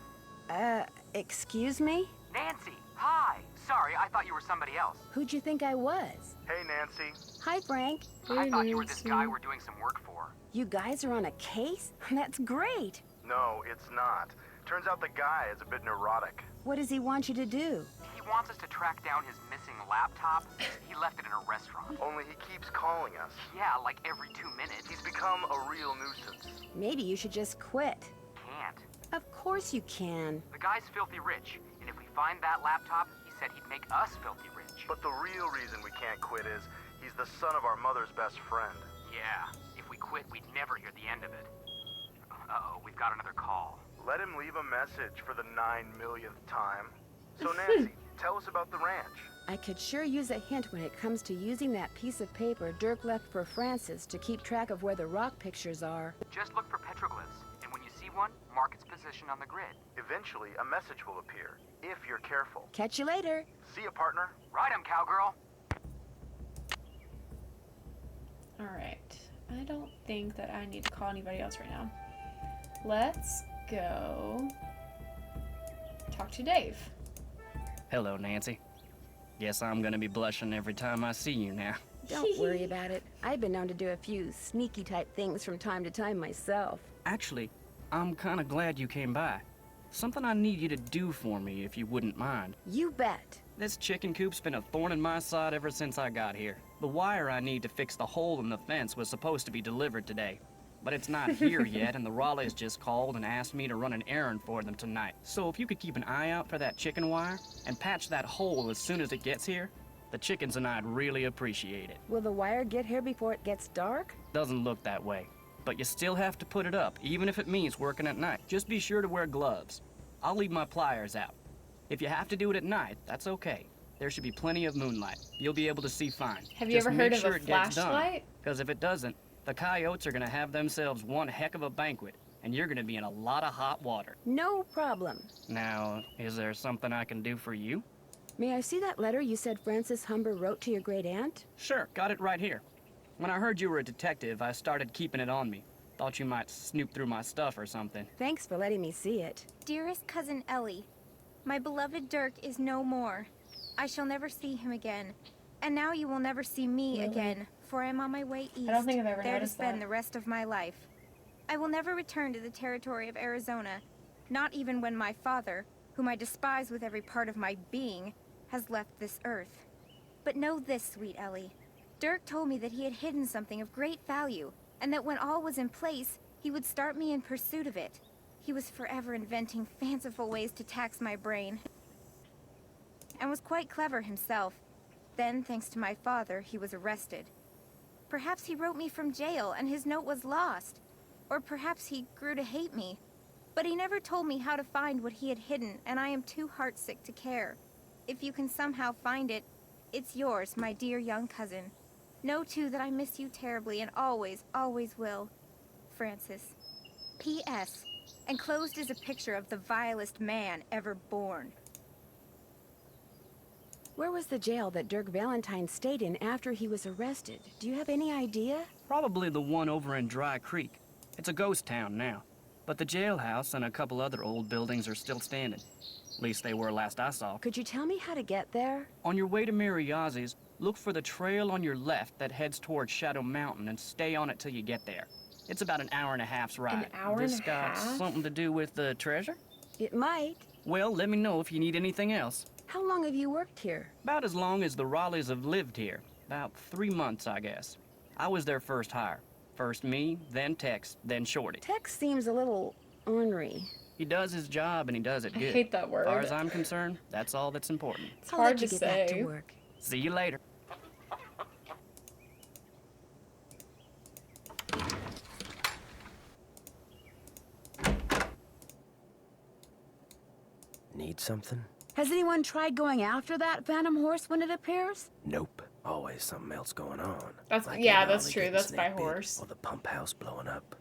Excuse me? Nancy, hi. Sorry, I thought you were somebody else. Who'd you think I was? Hey, Nancy. Hi, Frank. I thought you were this guy we're doing some work for. You guys are on a case? That's great. No, it's not. Turns out the guy is a bit neurotic. What does he want you to do? He wants us to track down his missing laptop. He left it in a restaurant. Only he keeps calling us. Yeah, like every 2 minutes. He's become a real nuisance. Maybe you should just quit. Can't. Of course you can. The guy's filthy rich, and if we find that laptop, he said he'd make us filthy rich. But the real reason we can't quit is he's the son of our mother's best friend. Yeah, if we quit, we'd never hear the end of it. Uh-oh, we've got another call. Let him leave a message for the 9 millionth time. So Nancy, tell us about the ranch. I could sure use a hint when it comes to using that piece of paper Dirk left for Francis to keep track of where the rock pictures are. Just look for petroglyphs, and when you see one, mark its position on the grid. Eventually, a message will appear, if you're careful. Catch you later. See ya, partner. Ride 'em, cowgirl. Alright. I don't think that I need to call anybody else right now. Let's go talk to Dave. Hello, Nancy. Guess I'm gonna be blushing every time I see you now. Don't worry about it. I've been known to do a few sneaky type things from time to time myself. Actually, I'm kinda glad you came by. Something I need you to do for me, if you wouldn't mind. You bet. This chicken coop's been a thorn in my side ever since I got here. The wire I need to fix the hole in the fence was supposed to be delivered today. But it's not here yet, and the Raleighs just called and asked me to run an errand for them tonight. So if you could keep an eye out for that chicken wire, and patch that hole as soon as it gets here, the chickens and I'd really appreciate it. Will the wire get here before it gets dark? Doesn't look that way. But you still have to put it up, even if it means working at night. Just be sure to wear gloves. I'll leave my pliers out. If you have to do it at night, that's okay. There should be plenty of moonlight. You'll be able to see fine. Have you ever heard of a flashlight? Because if it doesn't, the coyotes are gonna have themselves one heck of a banquet, and you're gonna be in a lot of hot water. No problem. Now, is there something I can do for you? May I see that letter you said Francis Humber wrote to your great aunt? Sure, got it right here. When I heard you were a detective, I started keeping it on me. Thought you might snoop through my stuff or something. Thanks for letting me see it. Dearest cousin Ellie, my beloved Dirk is no more. I shall never see him again. And now you will never see me again, for I am on my way east, I don't think I've ever there to noticed spend that. the rest of my life. I will never return to the territory of Arizona, not even when my father, whom I despise with every part of my being, has left this earth. But know this, sweet Ellie. Dirk told me that he had hidden something of great value, and that when all was in place, he would start me in pursuit of it. He was forever inventing fanciful ways to tax my brain, and was quite clever himself. Then, thanks to my father, he was arrested. Perhaps he wrote me from jail and his note was lost. Or perhaps he grew to hate me. But he never told me how to find what he had hidden, and I am too heartsick to care. If you can somehow find it, it's yours, my dear young cousin. Know, too, that I miss you terribly and always, always will. Francis. P.S. Enclosed is a picture of the vilest man ever born. Where was the jail that Dirk Valentine stayed in after he was arrested? Do you have any idea? Probably the one over in Dry Creek. It's a ghost town now. But the jailhouse and a couple other old buildings are still standing. At least they were last I saw. Could you tell me how to get there? On your way to Mariazzi's, look for the trail on your left that heads towards Shadow Mountain and stay on it till you get there. It's about an hour and a half's ride. An hour this and a got half? something to do with the treasure? It might. Well, let me know if you need anything else. How long have you worked here? About as long as the Raleighs have lived here. About 3 months, I guess. I was their first hire. First me, then Tex, then Shorty. Tex seems a little ornery. He does his job and he does it I good. hate that word. As far as I'm concerned, that's all that's important. It's hard to Get back say. to work. See you later. Need something? Has anyone tried going after that phantom horse when it appears? Nope. Always something else going on. That's Like yeah, an that's alley true. getting That's by snake bit, horse. Or the pump house blowing up.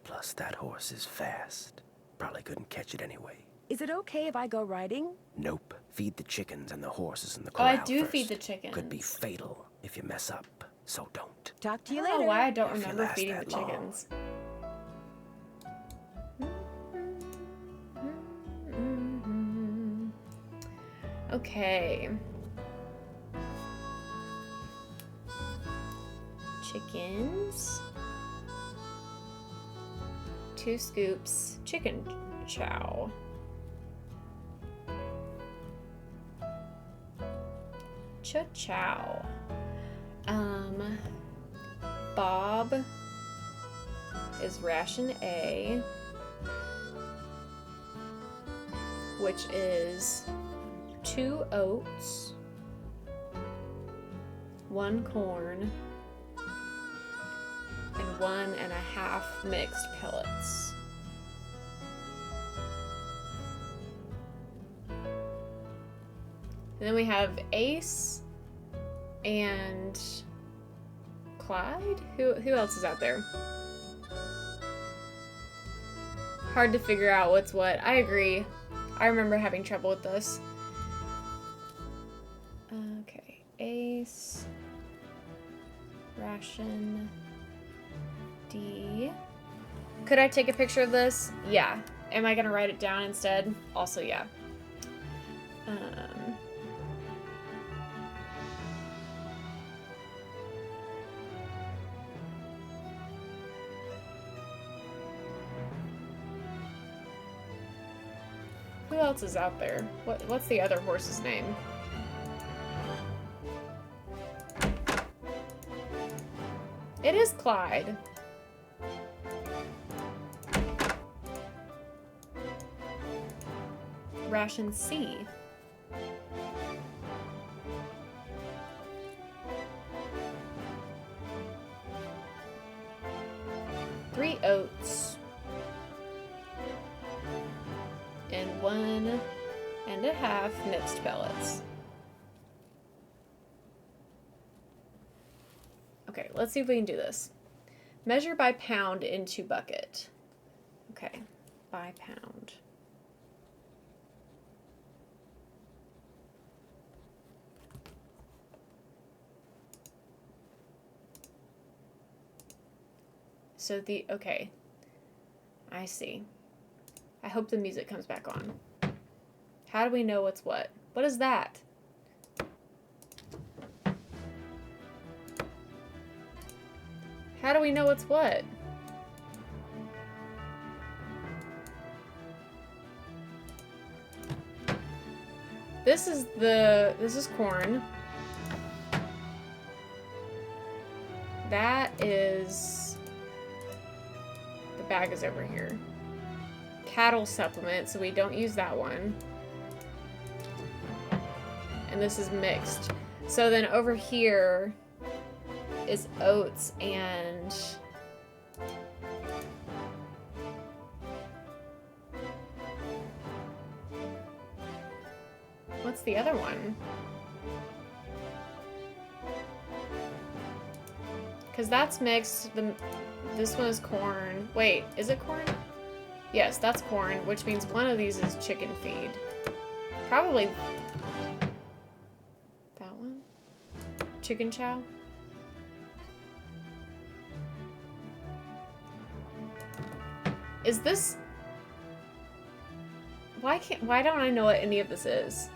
Plus, that horse is fast. Probably couldn't catch it anyway. Is it okay if I go riding? Nope. Feed the chickens and the horses in the Oh, corral I do first. feed the chickens. Could be fatal if you mess up. So don't. Talk to I you don't later. know why I don't If you remember last feeding the that long. chickens. Okay. Chickens. 2 scoops chicken chow. Cha-chow. Bob is ration A, which is 2 oats, 1 corn, and 1.5 mixed pellets. And then we have Ace and Clyde? Who else is out there? Hard to figure out what's what. I agree. I remember having trouble with this. Okay, Ace, ration D. Could I take a picture of this? Yeah. Am I gonna write it down instead? Also, yeah. Who else is out there? What's the other horse's name? It is Clyde. Ration C. Three oats. And 1.5 mixed pellets. Okay, let's see if we can do this. Measure by pound into bucket. Okay, by pound. So okay, I see. I hope the music comes back on. How do we know what's what? What is that? How do we know what's what? This is corn. That is, the bag is over here. Cattle supplement, so we don't use that one. And this is mixed. So then over here is oats and what's the other one? Because that's mixed. This one is corn. Wait, is it corn? Yes, that's corn, which means one of these is chicken feed. Probably that one? Chicken chow? Is this... Why don't I know what any of this is?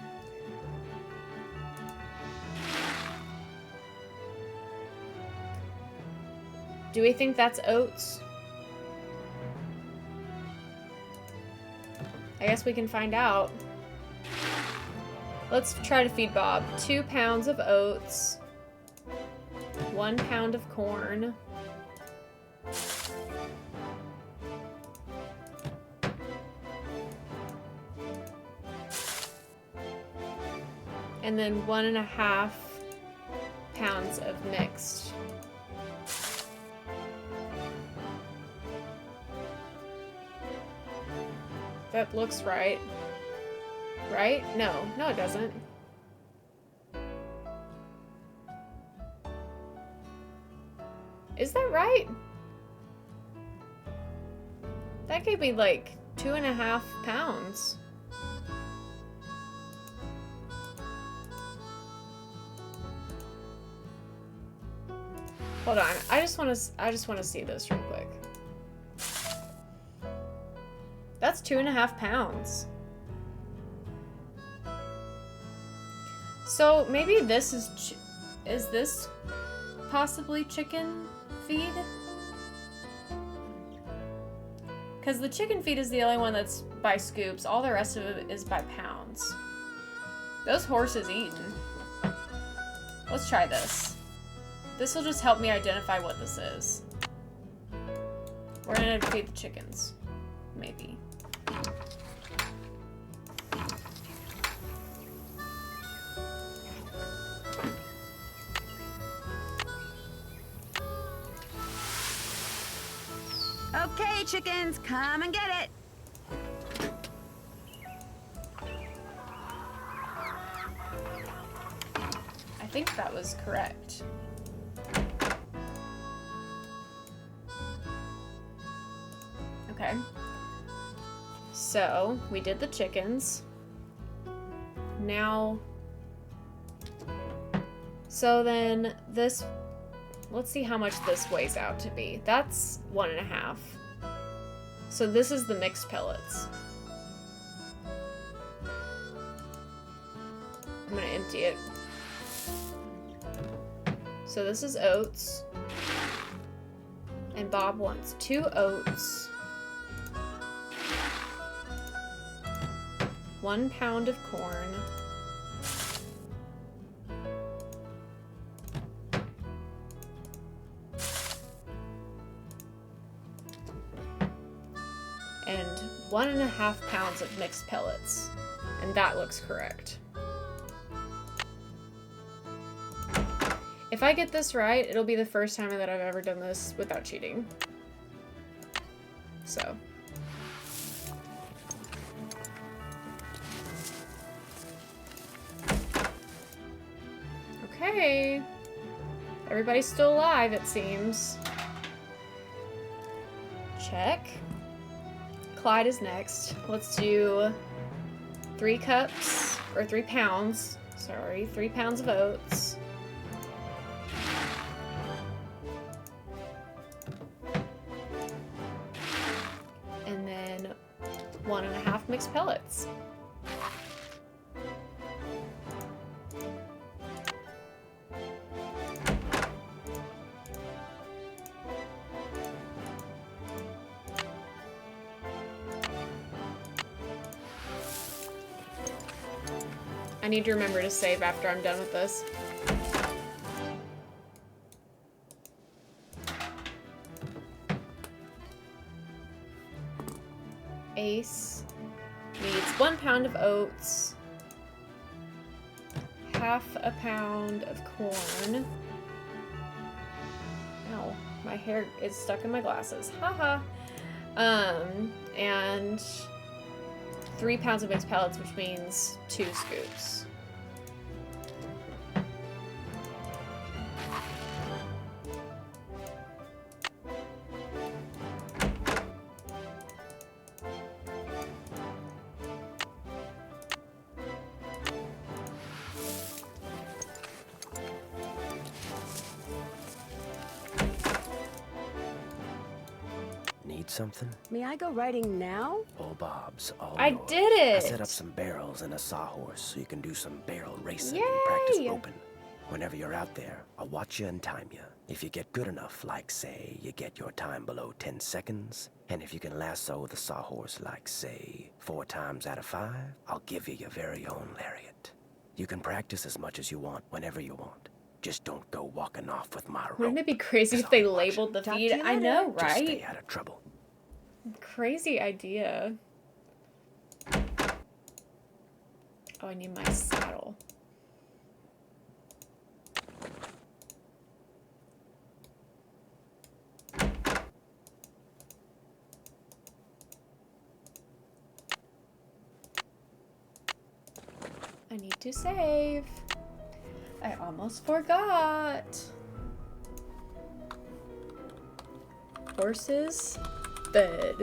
Do we think that's oats? I guess we can find out. Let's try to feed Bob. 2 pounds of oats. 1 pound of corn. And then 1.5 pounds of mixed. That looks right. Right? No, it doesn't. Is that right? That could be like 2.5 pounds. Hold on. I just want to see this real quick. That's 2.5 pounds. So maybe this is this possibly chicken feed? Because the chicken feed is the only one that's by scoops. All the rest of it is by pounds. Those horses eating. Let's try this. This will just help me identify what this is. We're gonna feed the chickens. Maybe. Okay, chickens, come and get it. I think that was correct. Okay. So, we did the chickens. Now... So then, this... Let's see how much this weighs out to be. That's 1.5. So this is the mixed pellets. I'm gonna empty it. So this is oats. And Bob wants 2 oats. 1 pound of corn. And 1.5 pounds of mixed pellets. And that looks correct. If I get this right, it'll be the first time that I've ever done this without cheating. So. Okay. Everybody's still alive, it seems. Check. Clyde is next. Let's do 3 cups, or 3 pounds, sorry, 3 pounds of oats. And then 1.5 mixed pellets. I need to remember to save after I'm done with this. Ace needs 1 pound of oats, 1/2 pound of corn. Ow, my hair is stuck in my glasses. Haha. And 3 pounds of mixed pellets, which means 2 scoops. Need something? May I go riding now? Old Bob's all I yours. did it! I set up some barrels and a sawhorse so you can do some barrel racing Yay! and practice roping. Whenever you're out there, I'll watch you and time you. If you get good enough, like, say, you get your time below 10 seconds, and if you can lasso the sawhorse, like, say, 4 times out of 5, I'll give you your very own lariat. You can practice as much as you want, whenever you want. Just don't go walking off with my rope. Wouldn't it be crazy if they labeled the feed? I know, Just stay right? out of trouble. Crazy idea. Oh, I need my saddle. I need to save. I almost forgot. Horses fed.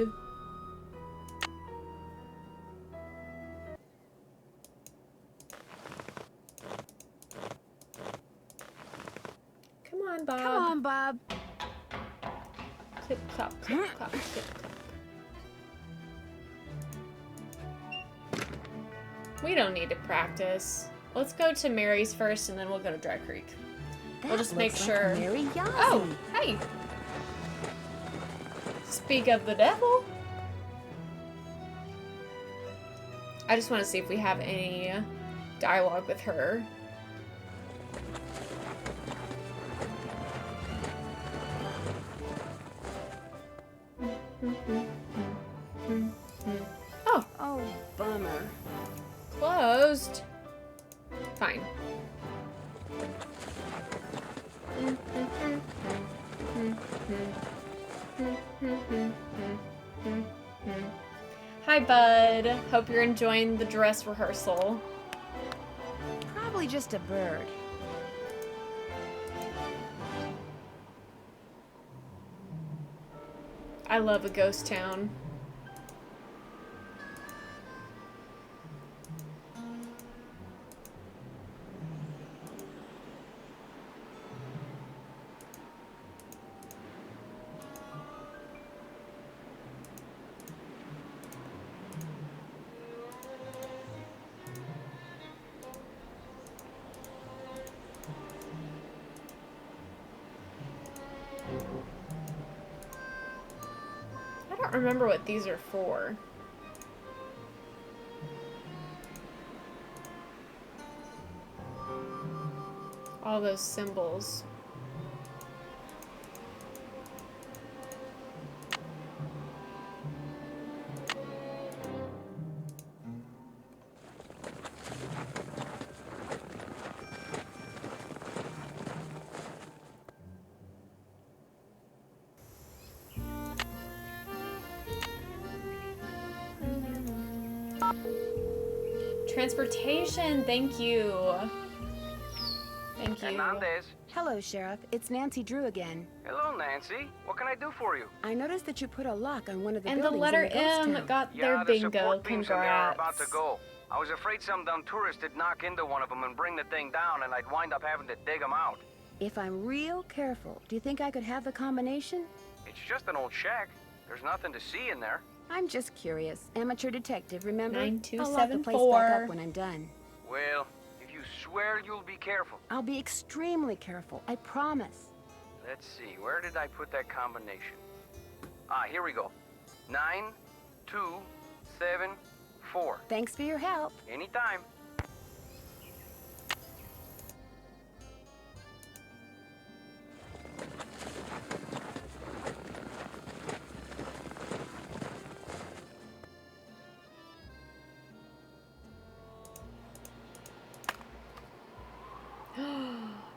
Come on, Bob. Come on, Bob. Clip, clop, clip, clop, clip, clop. We don't need to practice. Let's go to Mary's first, and then we'll go to Dry Creek. We'll just make looks sure. Like Mary Yazzie. Oh, hey. Speak of the devil. I just want to see if we have any dialogue with her. Oh. Oh, bummer. Closed. Fine. Hi, bud. Hope you're enjoying the dress rehearsal. Probably just a bird. I love a ghost town. I don't remember what these are for. All those symbols. Transportation, thank you. Thank you. Hernandez. Hello, Sheriff. It's Nancy Drew again. Hello, Nancy. What can I do for you? I noticed that you put a lock on one of the And the buildings letter in the ghost M town. got Yeah, their the bingo. support beams in there are about Congrats. to go. I was afraid some dumb tourist would knock into one of them and bring the thing down, and I'd wind up having to dig them out. If I'm real careful, do you think I could have the combination? It's just an old shack. There's nothing to see in there. I'm just curious. Amateur detective, remember? 9274. I'll lock the place back up when I'm done. Well, if you swear you'll be careful. I'll be extremely careful, I promise. Let's see, where did I put that combination? Ah, here we go. 9, 2, 7, 4. Thanks for your help. Anytime.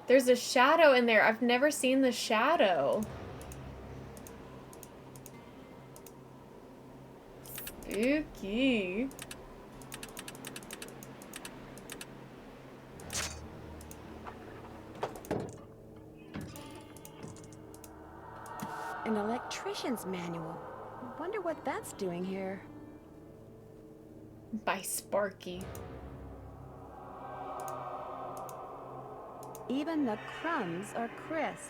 There's a shadow in there. I've never seen the shadow. Spooky. An electrician's manual. Wonder what that's doing here. By Sparky. Even the crumbs are crisp.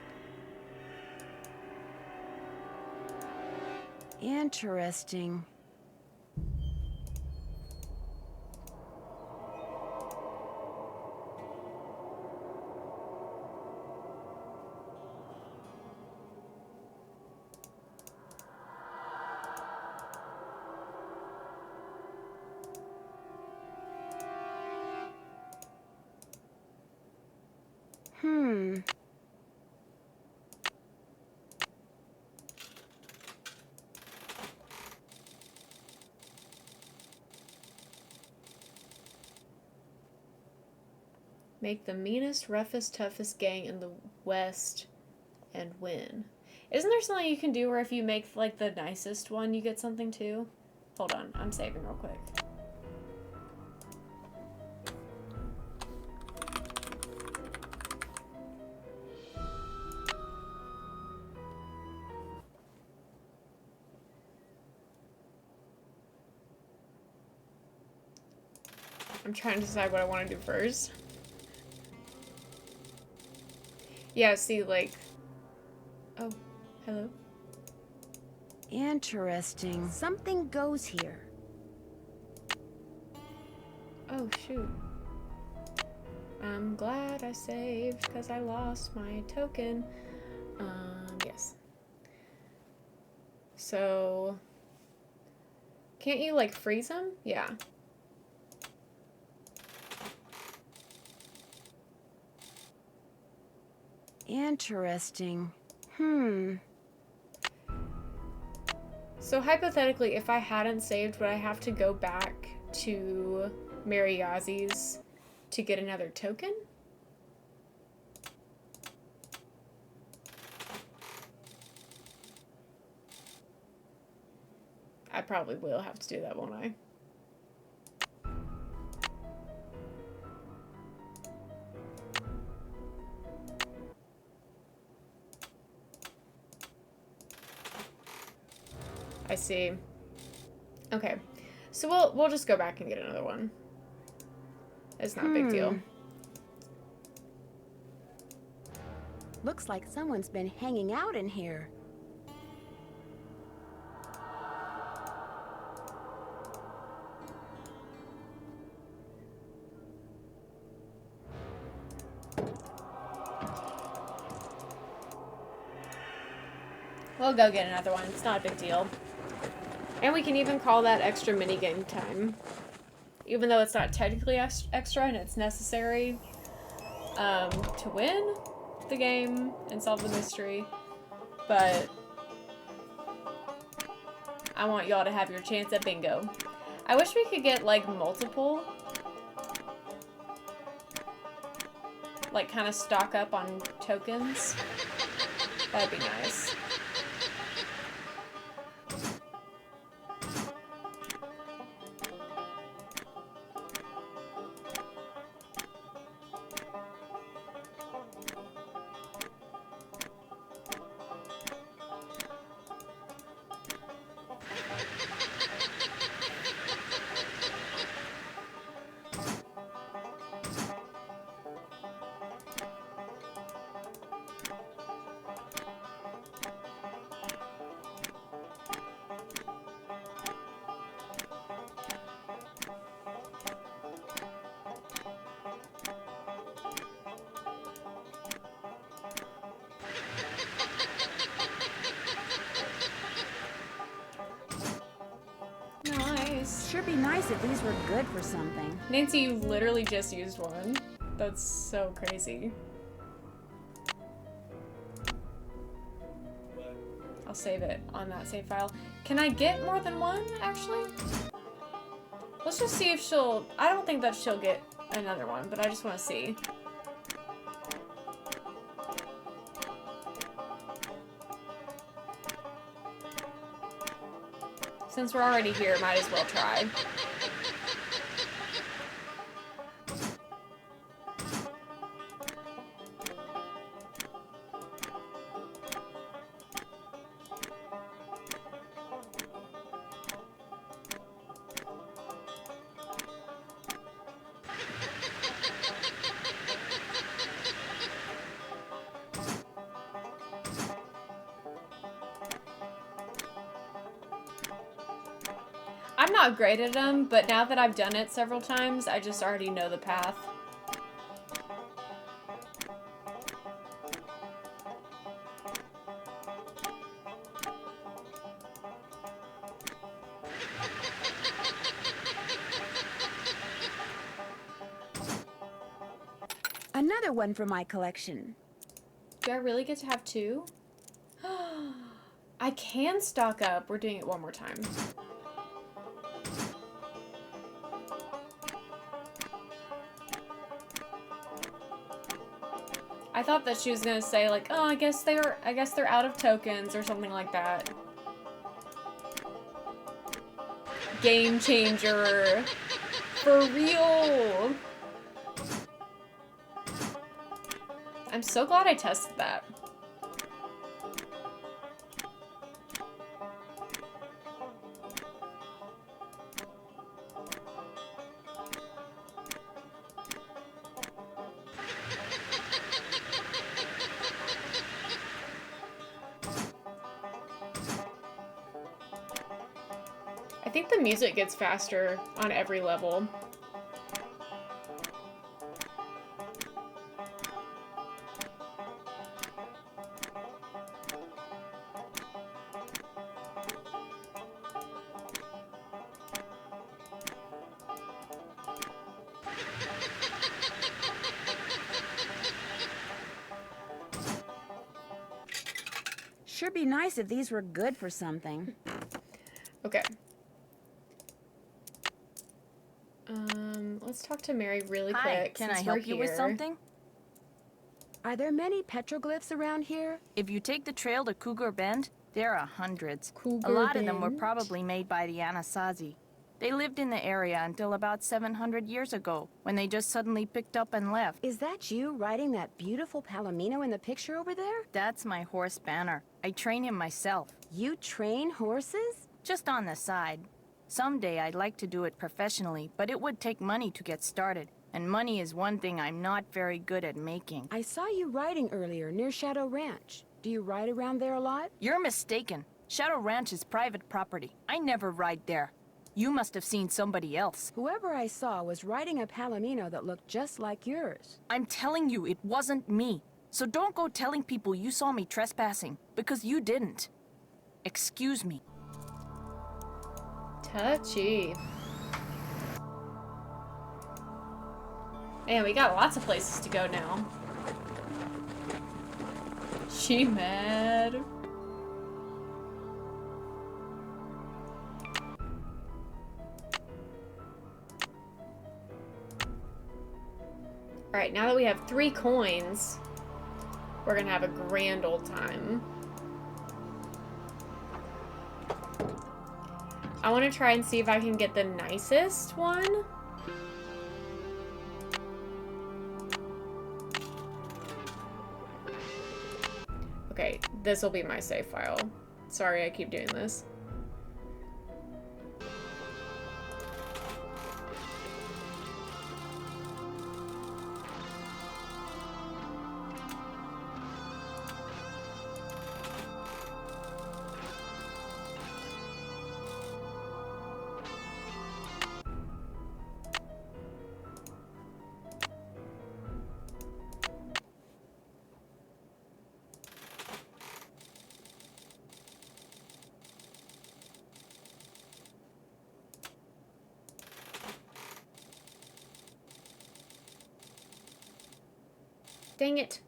Interesting. Make the meanest, roughest, toughest gang in the West and win. Isn't there something you can do where if you make like the nicest one, you get something too? Hold on, I'm saving real quick. I'm trying to decide what I want to do first. Yeah, see, like... Oh, hello? Interesting. Something goes here. Oh, shoot. I'm glad I saved because I lost my token. Yes. So, can't you like freeze them? Yeah. Interesting. So hypothetically, if I hadn't saved, would I have to go back to Mariazi's to get another token? I probably will have to do that, won't I? I see. Okay. So we'll just go back and get another one. It's not a big deal. Looks like someone's been hanging out in here. We'll go get another one. It's not a big deal. And we can even call that extra minigame time. Even though it's not technically extra and it's necessary to win the game and solve the mystery. But I want y'all to have your chance at bingo. I wish we could get like multiple. Like kind of stock up on tokens. That'd be nice. Sure be nice if these were good for something. Nancy, you literally just used one. That's so crazy. I'll save it on that save file. Can I get more than one, actually? Let's just see if she'll... I don't think that she'll get another one, but I just want to see. Since we're already here, might as well try. I'm not great at them, but now that I've done it several times, I just already know the path. Another one for my collection. Do I really get to have two? I can stock up. We're doing it one more time. I thought that she was gonna say like, oh, I guess they're out of tokens or something like that. Game changer. For real. I'm so glad I tested that. I think the music gets faster on every level. Sure be nice if these were good for something. Okay. Let's talk to Mary really quick. Hi, can I since help we're you with here. something? Are there many petroglyphs around here? If you take the trail to Cougar Bend, there are hundreds. Cougar A lot of them were Bend? probably made by the Anasazi. They lived in the area until about 700 years ago, when they just suddenly picked up and left. Is that you riding that beautiful Palomino in the picture over there? That's my horse Banner. I train him myself. You train horses? Just on the side. Someday I'd like to do it professionally, but it would take money to get started. And money is one thing I'm not very good at making. I saw you riding earlier near Shadow Ranch. Do you ride around there a lot? You're mistaken. Shadow Ranch is private property. I never ride there. You must have seen somebody else. Whoever I saw was riding a Palomino that looked just like yours. I'm telling you, it wasn't me. So don't go telling people you saw me trespassing, because you didn't. Excuse me. Touchy. Man, we got lots of places to go now. She mad. Alright, now that we have 3 coins, we're gonna have a grand old time. I want to try and see if I can get the nicest one. Okay, this will be my save file. Sorry, I keep doing this. Dang it.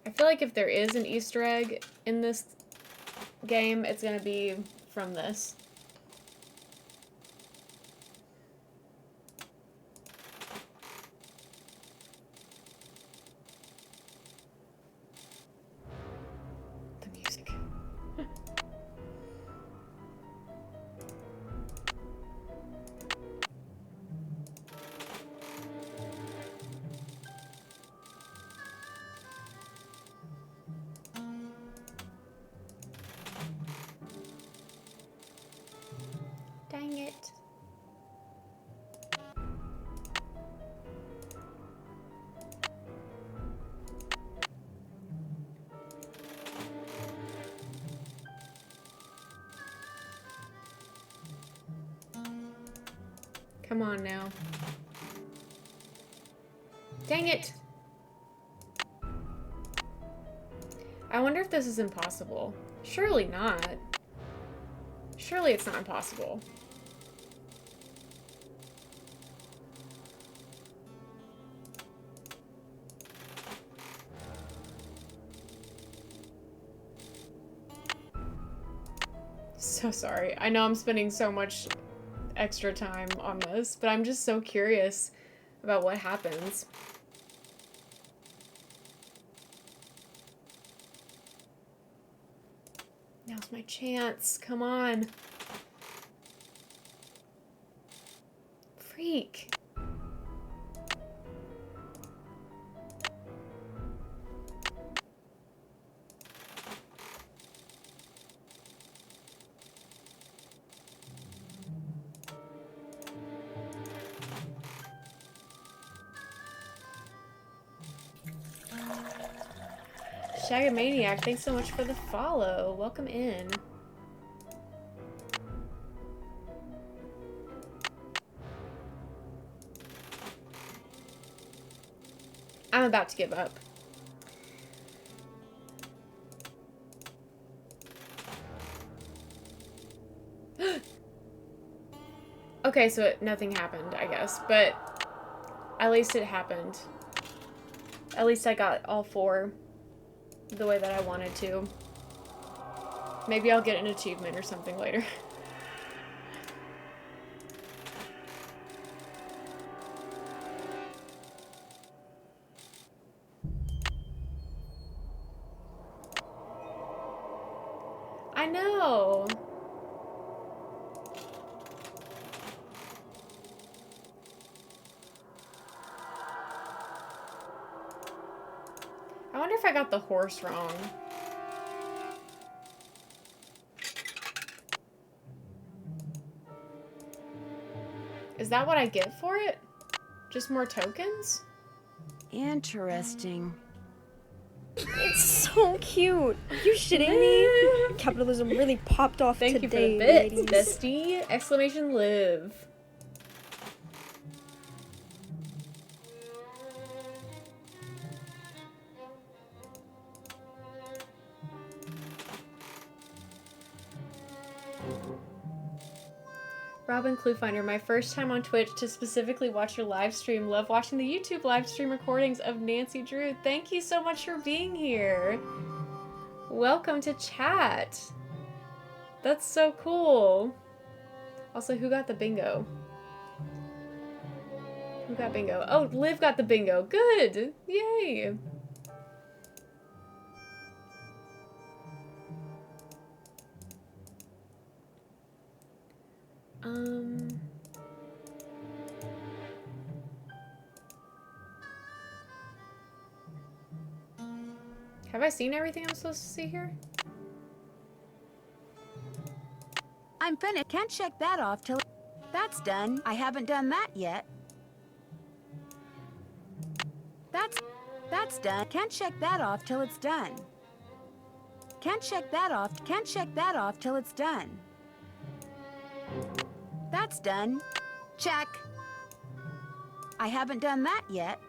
I feel like if there is an Easter egg in this game, it's gonna be from this. The music. Dang it. Come on now. Dang it. I wonder if this is impossible. Surely not. Surely it's not impossible. So sorry. I know I'm spending so much extra time on this, but I'm just so curious about what happens. Now's my chance. Come on. Freak. Shagamaniac, thanks so much for the follow. Welcome in. I'm about to give up. Okay, so nothing happened, I guess, but at least it happened. At least I got all 4. the way that I wanted to. Maybe I'll get an achievement or something later. I know. I wonder if I got the horse wrong. Is that what I get for it? Just more tokens? Interesting. It's so cute. Are you shitting me? Capitalism really popped off Thank today, you for the bits, ladies. bestie! Exclamation live. Robin Cluefinder, my first time on Twitch to specifically watch your live stream. Love watching the YouTube live stream recordings of Nancy Drew. Thank you so much for being here. Welcome to chat. That's so cool. Also, who got the bingo? Who got bingo? Oh, Liv got the bingo. Good. Yay. Have I seen everything I'm supposed to see here? I'm finished. Can't check that off till that's done. I haven't done that yet. That's done. Can't check that off till it's done. Can't check that off. Can't check that off till it's done. That's done. Check. I haven't done that yet.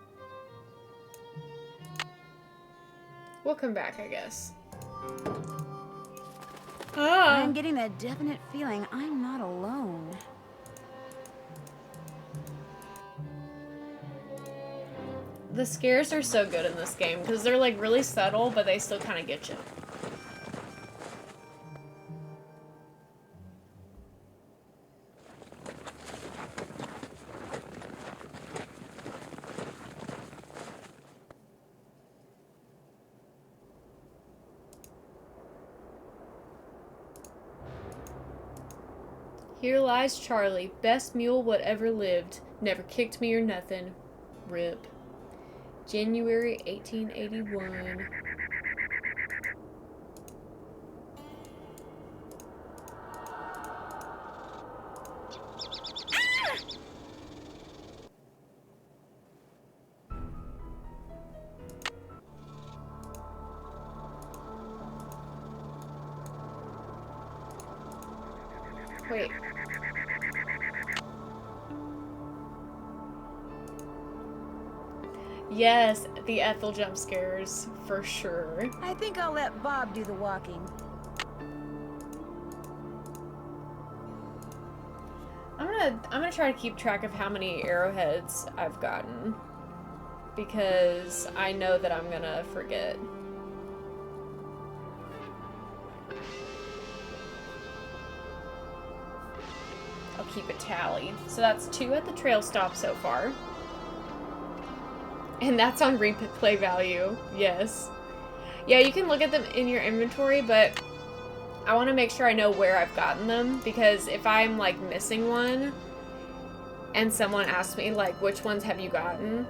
We'll come back, I guess. I'm getting a definite feeling I'm not alone. The scares are so good in this game because they're like really subtle, but they still kind of get you. Here lies Charlie, best mule what ever lived. Never kicked me or nothing. Rip. January 1881. Wait. Yes, the Ethel jump scares, for sure. I think I'll let Bob do the walking. I'm gonna try to keep track of how many arrowheads I've gotten, because I know that I'm gonna forget. I'll keep a tally. So that's 2 at the trail stop so far. And that's on replay value, yes. Yeah, you can look at them in your inventory, but I want to make sure I know where I've gotten them, because if I'm like missing one and someone asks me like, which ones have you gotten,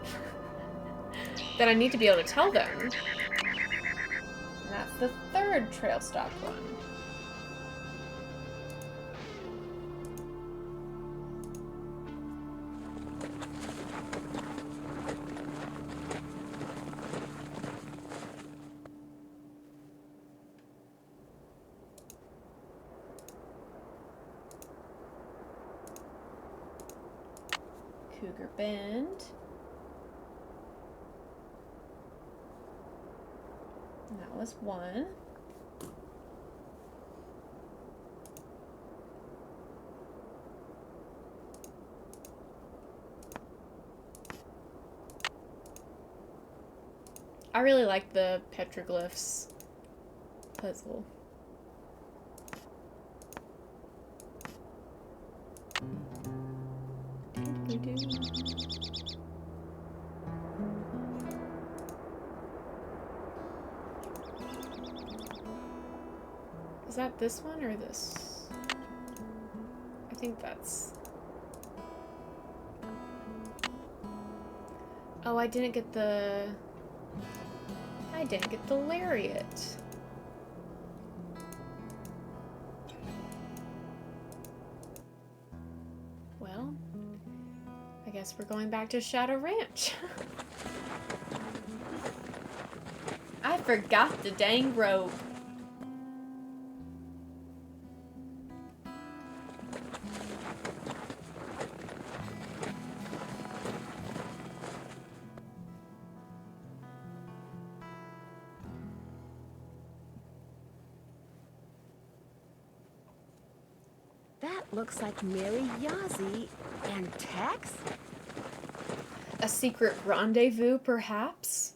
then I need to be able to tell them. And that's the 3rd trail stop one. Cougar Bend. And that was 1. I really like the petroglyphs puzzle. Is that this one or this? I think that's... Oh, I didn't get the lariat. Well, I guess we're going back to Shadow Ranch. I forgot the dang rope. Looks like Mary Yazzie and Tex? A secret rendezvous, perhaps?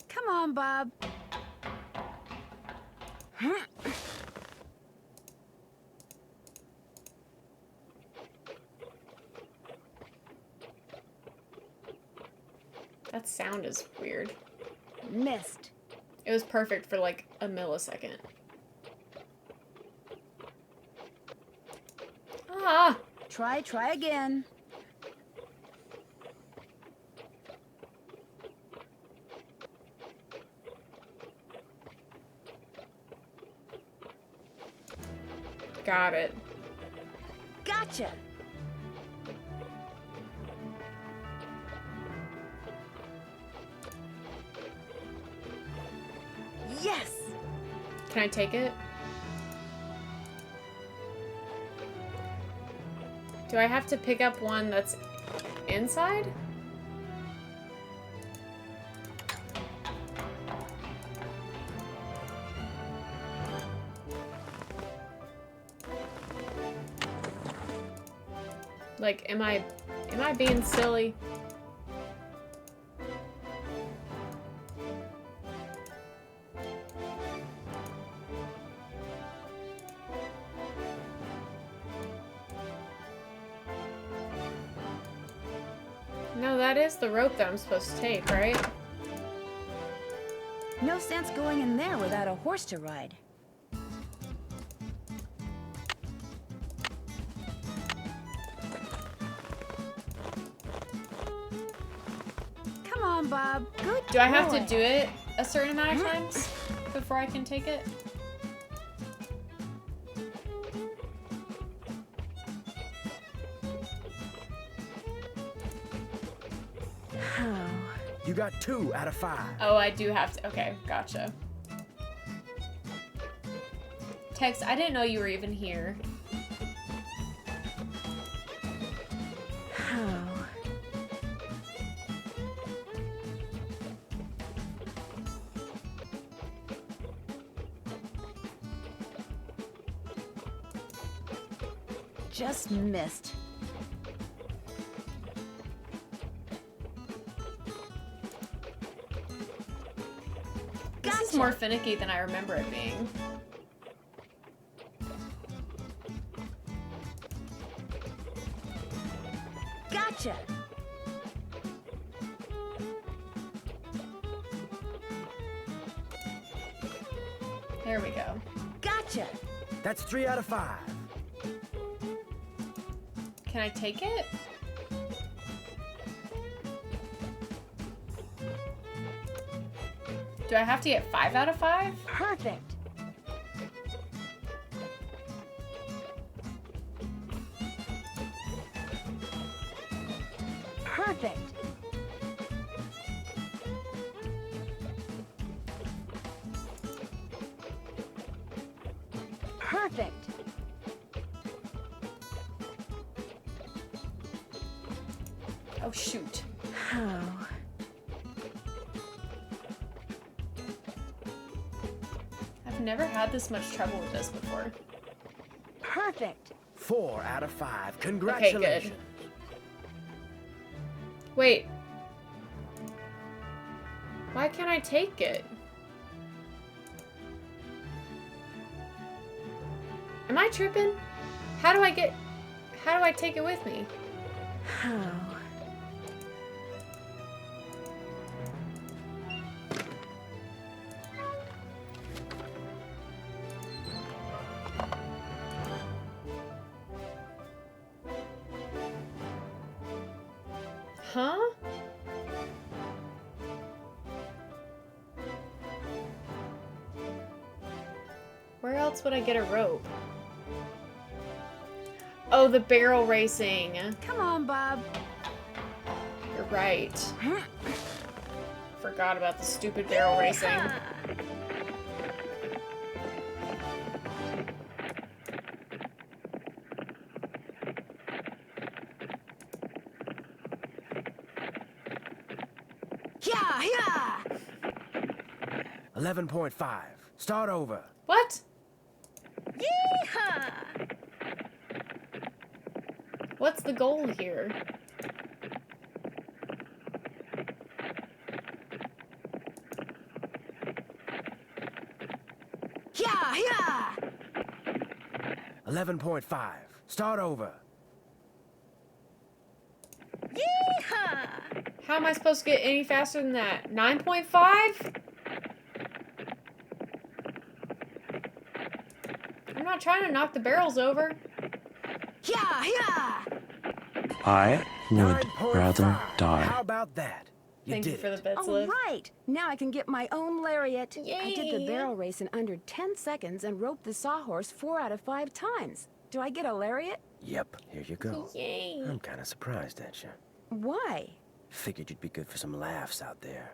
Come on, Bob. That sound is weird. Missed. It was perfect for like a millisecond. Ah! Try again. Got it. Gotcha. Yes. Can I take it? Do I have to pick up one that's inside? Like, am I being silly? No, that is the rope that I'm supposed to take, right? No sense going in there without a horse to ride. Come on, Bob. Good Do I have to boy. do it a certain amount of times before I can take it? You got 2 out of 5. Oh, I do have to. Okay, gotcha. Tex, I didn't know you were even here. Just missed. This is more finicky than I remember it being. Gotcha. There we go. Gotcha. That's 3 out of 5. Can I take it? Do I have to get 5 out of 5? Perfect. Perfect. Perfect. Oh, shoot. Oh. I've never had this much trouble with this before. Perfect. 4 out of 5. Congratulations. Okay, good. Wait. Why can't I take it? Am I tripping? How do I take it with me? How? Huh? Where else would I get a rope? Oh, the barrel racing. Come on, Bob. You're right. Forgot about the stupid barrel racing. Yeah, yeah. 11.5. Start over. What? Yeehaw! What's the goal here? Yeah, yeah. 11.5. Start over. Yeehaw! How am I supposed to get any faster than that? 9.5? I'm not trying to knock the barrels over. Yeah, yeah. I would 9.5. rather die. How about that? Thank you did for the it. bits, Oh, Liv. right. Now I can get my own lariat. I did the Yay. barrel race in under 10 seconds and roped the sawhorse 4 out of 5 times. Do I get a lariat? Yep, here you go. Yay. I'm kind of surprised at you. Why? Figured you'd be good for some laughs out there.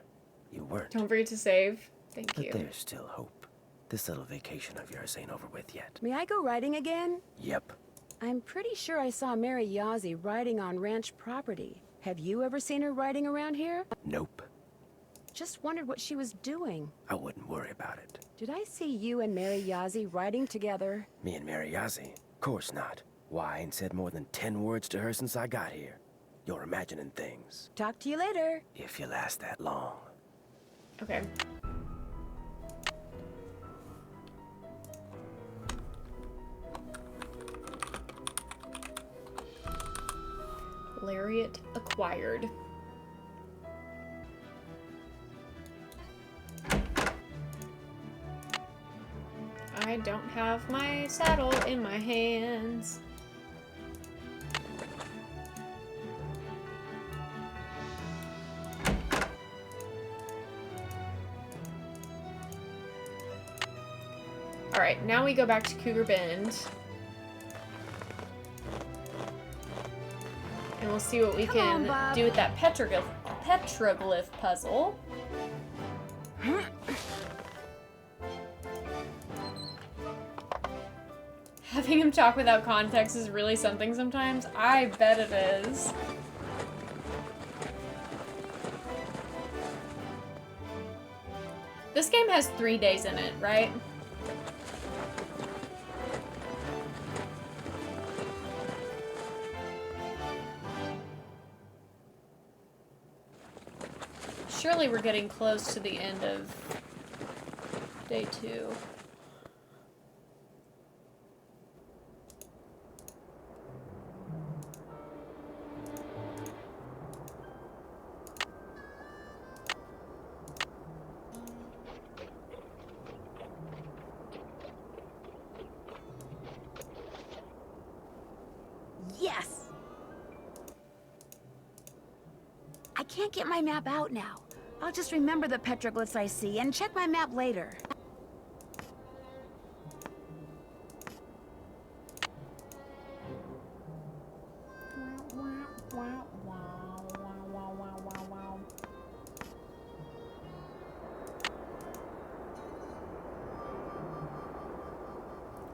You weren't. Don't forget to save. Thank But you. there's still hope. This little vacation of yours ain't over with yet. May I go riding again? Yep. I'm pretty sure I saw Mary Yazzie riding on ranch property. Have you ever seen her riding around here? Nope. Just wondered what she was doing. I wouldn't worry about it. Did I see you and Mary Yazzie riding together? Me and Mary Yazzie? Course not. Why, I ain't said more than 10 words to her since I got here. You're imagining things. Talk to you later. If you last that long. Okay. Lariat acquired. I don't have my saddle in my hands. Alright, now we go back to Cougar Bend. And we'll see what we Come on, can Bob. do with that petroglyph puzzle. Having him talk without context is really something sometimes. I bet it is. This game has 3 days in it, right? Surely we're getting close to the end of day 2. Yes! I can't get my map out now. I'll just remember the petroglyphs I see and check my map later.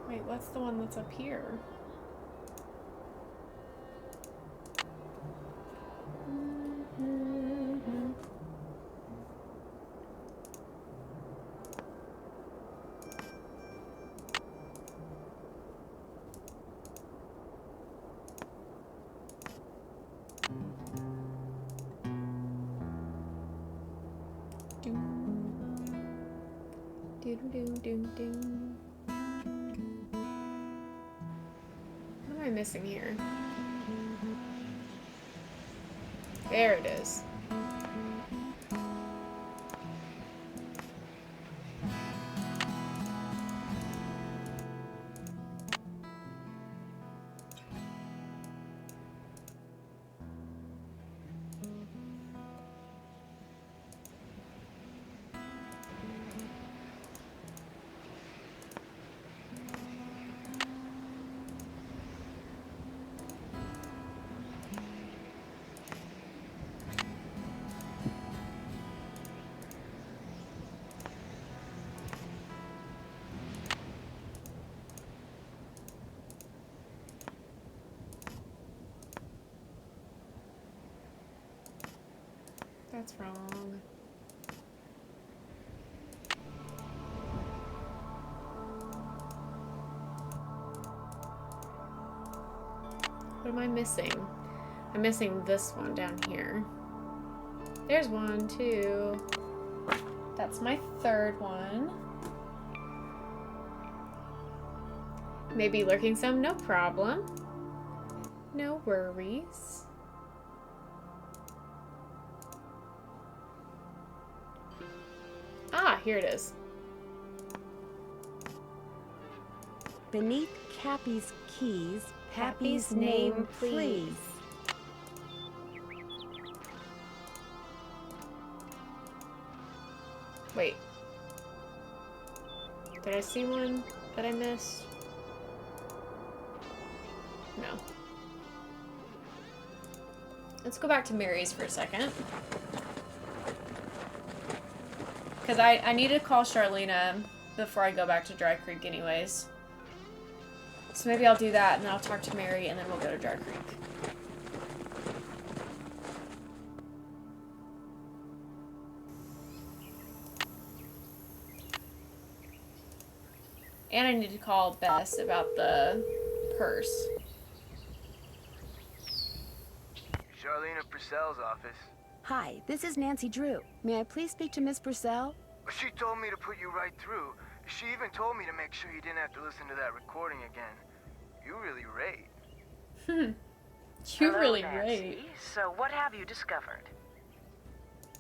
Wait, what's the one that's up here? Doo-doo-doo-doo-doo. What am I missing here? There it is. That's wrong. What am I missing? I'm missing this one down here. There's 1, 2. That's my third one. Maybe lurking some, no problem. No worries. Ah, here it is. Beneath Cappy's keys, Pappy's name, please. Wait. Did I see one that I missed? No. Let's go back to Mary's for a second. Because I need to call Charlena before I go back to Dry Creek anyways. So maybe I'll do that and then I'll talk to Mary and then we'll go to Dry Creek. And I need to call Bess about the purse. Charlena Purcell's office. Hi, this is Nancy Drew. May I please speak to Miss Purcell? She told me to put you right through. She even told me to make sure you didn't have to listen to that recording again. You really rate. You Hello, really Nancy. rate. So what have you discovered?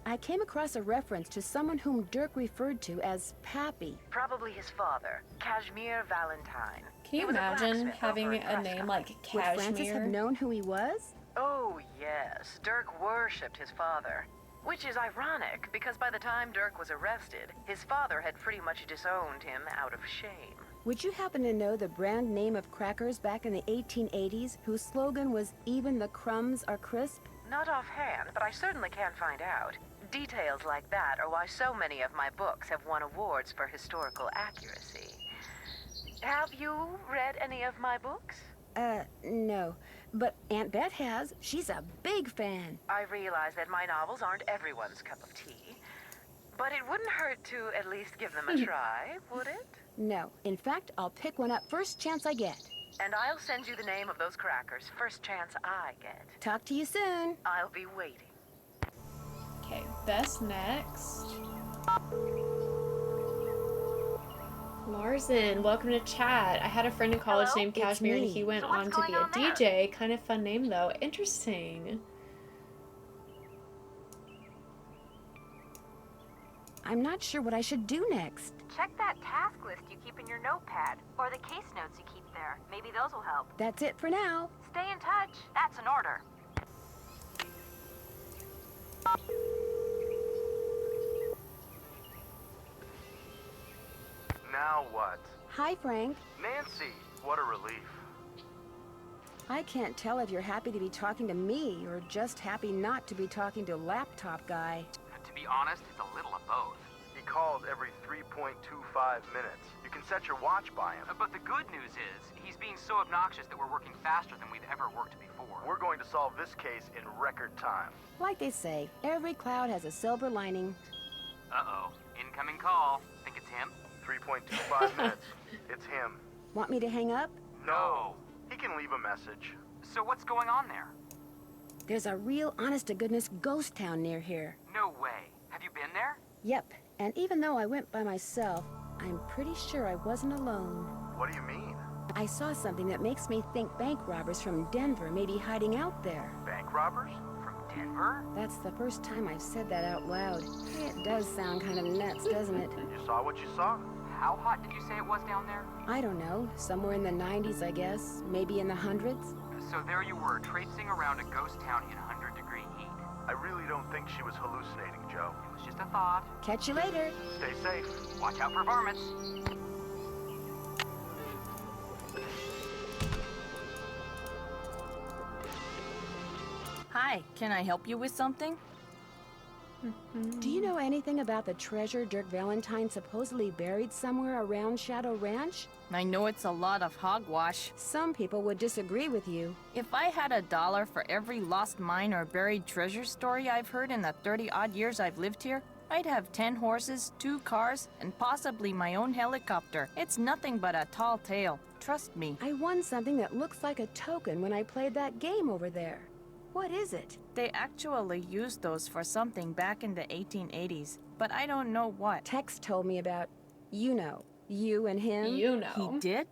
I came across a reference to someone whom Dirk referred to as Pappy. Probably his father, Kashmir Valentine. Can you He was a imagine blacksmith having over in a name Prescott. like Would Francis have Cashmere? known who he was? Oh, yes. Dirk worshipped his father. Which is ironic, because by the time Dirk was arrested, his father had pretty much disowned him out of shame. Would you happen to know the brand name of crackers back in the 1880s whose slogan was "Even the crumbs are crisp"? Not offhand, but I certainly can find out. Details like that are why so many of my books have won awards for historical accuracy. Have you read any of my books? No. But Aunt Bet has. She's a big fan. I realize that my novels aren't everyone's cup of tea, but it wouldn't hurt to at least give them a try, would it? No. In fact, I'll pick one up first chance I get. And I'll send you the name of those crackers first chance I get. Talk to you soon. I'll be waiting. Okay, Bess next. Larson, welcome to chat. I had a friend in college Hello, named it's Kashmir and me. he went So on what's to be going a on there? DJ. Kind of fun name though. Interesting. I'm not sure what I should do next. Check that task list you keep in your notepad, or the case notes you keep there. Maybe those will help. That's it for now. Stay in touch. That's an order. Now what? Hi, Frank. Nancy, what a relief. I can't tell if you're happy to be talking to me or just happy not to be talking to Laptop Guy. To be honest, it's a little of both. He calls every 3.25 minutes. You can set your watch by him. But the good news is, he's being so obnoxious that we're working faster than we've ever worked before. We're going to solve this case in record time. Like they say, every cloud has a silver lining. Uh-oh. Incoming call. Think it's him? 3.25 minutes. It's him. Want me to hang up? No. He can leave a message. So what's going on there? There's a real honest-to-goodness ghost town near here. No way. Have you been there? Yep, and even though I went by myself, I'm pretty sure I wasn't alone. What do you mean? I saw something that makes me think bank robbers from Denver may be hiding out there. Bank robbers? From Denver? That's the first time I've said that out loud. It does sound kind of nuts, doesn't it? You saw what you saw? How hot did you say it was down there? I don't know. Somewhere in the 90s, I guess. Maybe in the hundreds. So there you were, traipsing around a ghost town in 100-degree heat. I really don't think she was hallucinating, Joe. It was just a thought. Catch you later. Stay safe. Watch out for varmints. Hi, can I help you with something? Do you know anything about the treasure Dirk Valentine supposedly buried somewhere around Shadow Ranch? I know it's a lot of hogwash. Some people would disagree with you. If I had $1 for every lost mine or buried treasure story I've heard in the 30-odd years I've lived here, I'd have 10 horses, 2 cars, and possibly my own helicopter. It's nothing but a tall tale. Trust me. I won something that looks like a token when I played that game over there. What is it? They actually used those for something back in the 1880s, but I don't know what. Tex told me about, you know, you and him. You know. He did?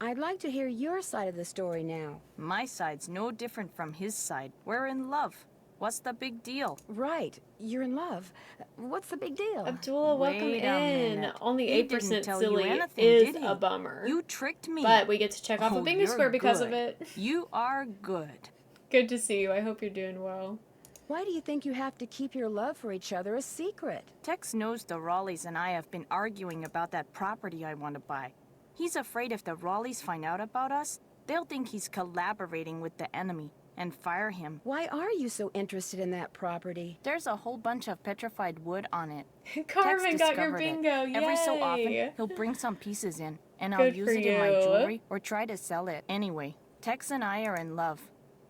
I'd like to hear your side of the story now. My side's no different from his side. We're in love. What's the big deal? Right. You're in love. What's the big deal? Abdullah, welcome Wait a in. minute. Only He 8% didn't tell silly you anything, is did he? a bummer. You tricked me. But we get to check off a bingo you're square because of good. it. You are good. Good to see you. I hope you're doing well. Why do you think you have to keep your love for each other a secret? Tex knows the Raleighs and I have been arguing about that property I want to buy. He's afraid if the Raleighs find out about us, they'll think he's collaborating with the enemy and fire him. Why are you so interested in that property? There's a whole bunch of petrified wood on it. Carmen Tex got your discovered bingo. it. Every so Yay. often, he'll bring some pieces in, and I'll Good use for it in my you. jewelry or try to sell it. Anyway, Tex and I are in love.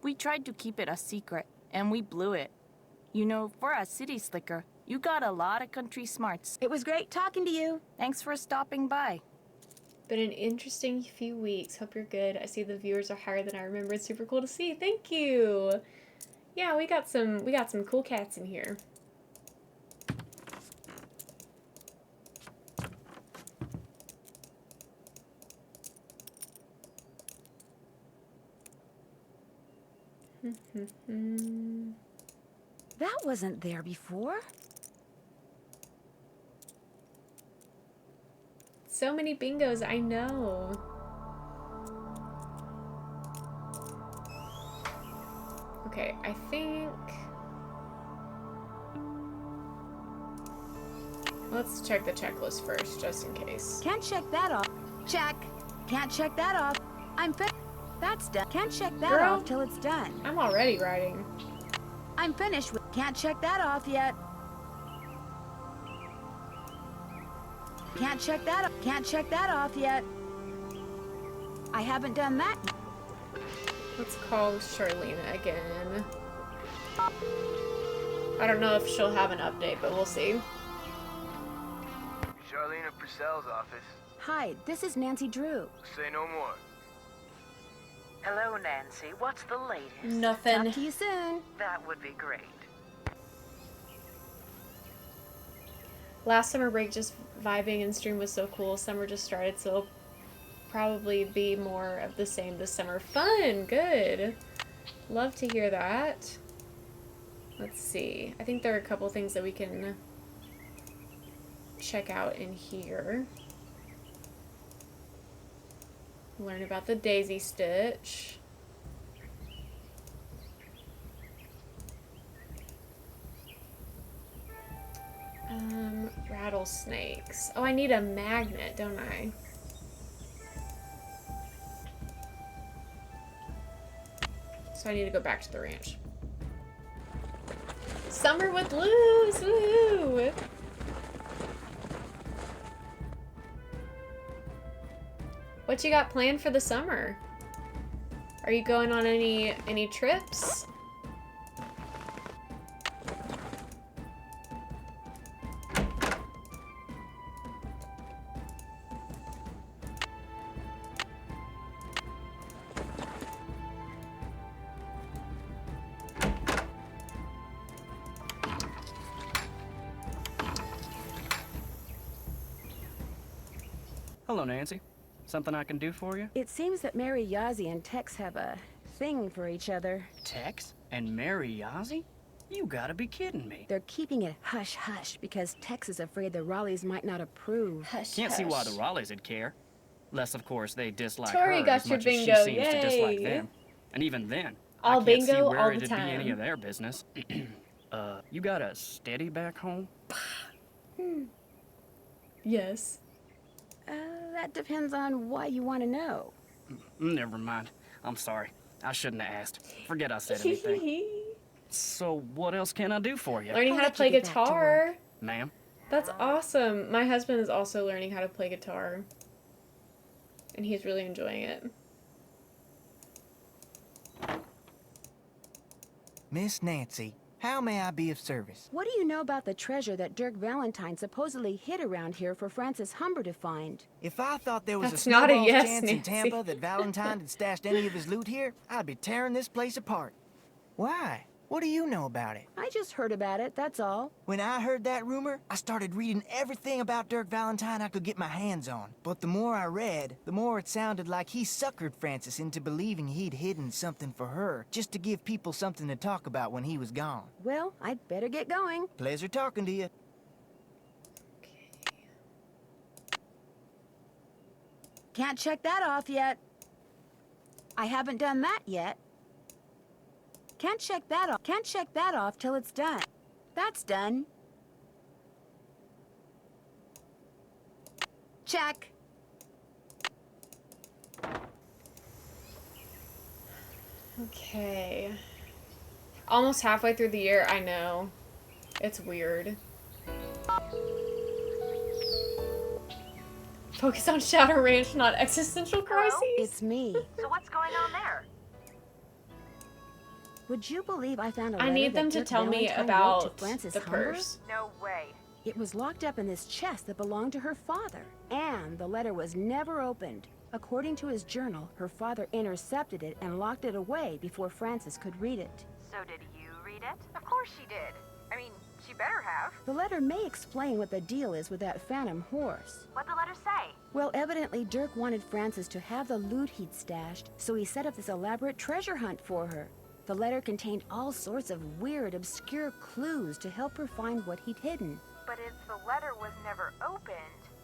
We tried to keep it a secret, and we blew it. You know, for a city slicker, you got a lot of country smarts. It was great talking to you. Thanks for stopping by. Been an interesting few weeks. Hope you're good. I see the viewers are higher than I remember. It's super cool to see. Thank you. Yeah, we got some cool cats in here. That wasn't there before. So many bingos, I know. Okay, I think... Let's check the checklist first, just in case. Can't check that off. Check. Can't check that off. I'm fit. That's done. Can't check that Girl, off till it's done. I'm already writing. I'm finished with. Can't check that off yet. Can't check that. Can't check that off yet. I haven't done that. Let's call Charlena again. I don't know if she'll have an update, but we'll see. Charlena Purcell's office. Hi, this is Nancy Drew. Say no more. Hello, Nancy. What's the latest? Nothing. Talk to you soon. That would be great. Last summer break, just vibing and stream was so cool. Summer just started, so it'll probably be more of the same this summer. Fun! Good! Love to hear that. Let's see. I think there are a couple things that we can check out in here. Learn about the daisy stitch. Rattlesnakes. Oh, I need a magnet, don't I? So I need to go back to the ranch. Summer with Luz! Woohoo! What you got planned for the summer? Are you going on any trips? Hello, Nancy. Something I can do for you? It seems that Mary Yazzie and Tex have a thing for each other. Tex and Mary Yazzie? You gotta be kidding me. They're keeping it hush-hush because Tex is afraid the Raleighs might not approve. Can't see why the Raleighs would care. Less, of course, they dislike Tori her got as your much as she bingo, seems to dislike yay. them. And even then, All I can't see bingo, where all the it'd be any time. of their business. You got a steady back home? Yes. That depends on why you want to know. Never mind. I'm sorry. I shouldn't have asked. Forget I said anything. So, what else can I do for you? Learning how to play guitar. Ma'am? That's awesome. My husband is also learning how to play guitar. And he's really enjoying it. Miss Nancy, how may I be of service? What do you know about the treasure that Dirk Valentine supposedly hid around here for Francis Humber to find? If I thought there was That's a not a snowball's yes, chance in Nancy. Tampa that Valentine had stashed any of his loot here, I'd be tearing this place apart. Why? What do you know about it? I just heard about it, that's all. When I heard that rumor, I started reading everything about Dirk Valentine I could get my hands on. But the more I read, the more it sounded like he suckered Francis into believing he'd hidden something for her, just to give people something to talk about when he was gone. Well, I'd better get going. Pleasure talking to you. Can't check that off yet. I haven't done that yet. Can't check that off till it's done. That's done. Check. Okay. Almost halfway through the year, I know. It's weird. Focus on Shadow Ranch, not existential crises. It's me. So what's going on there? Would you believe I found a I letter need them that to Dirk tell me Valentine wrote about to Francis the Humber? purse. No way. It was locked up in this chest that belonged to her father, and the letter was never opened. According to his journal, her father intercepted it and locked it away before Francis could read it. So did you read it? Of course she did. I mean, she better have. The letter may explain what the deal is with that phantom horse. What'd the letter say? Well, evidently Dirk wanted Francis to have the loot he'd stashed, so he set up this elaborate treasure hunt for her. The letter contained all sorts of weird, obscure clues to help her find what he'd hidden. But if the letter was never opened,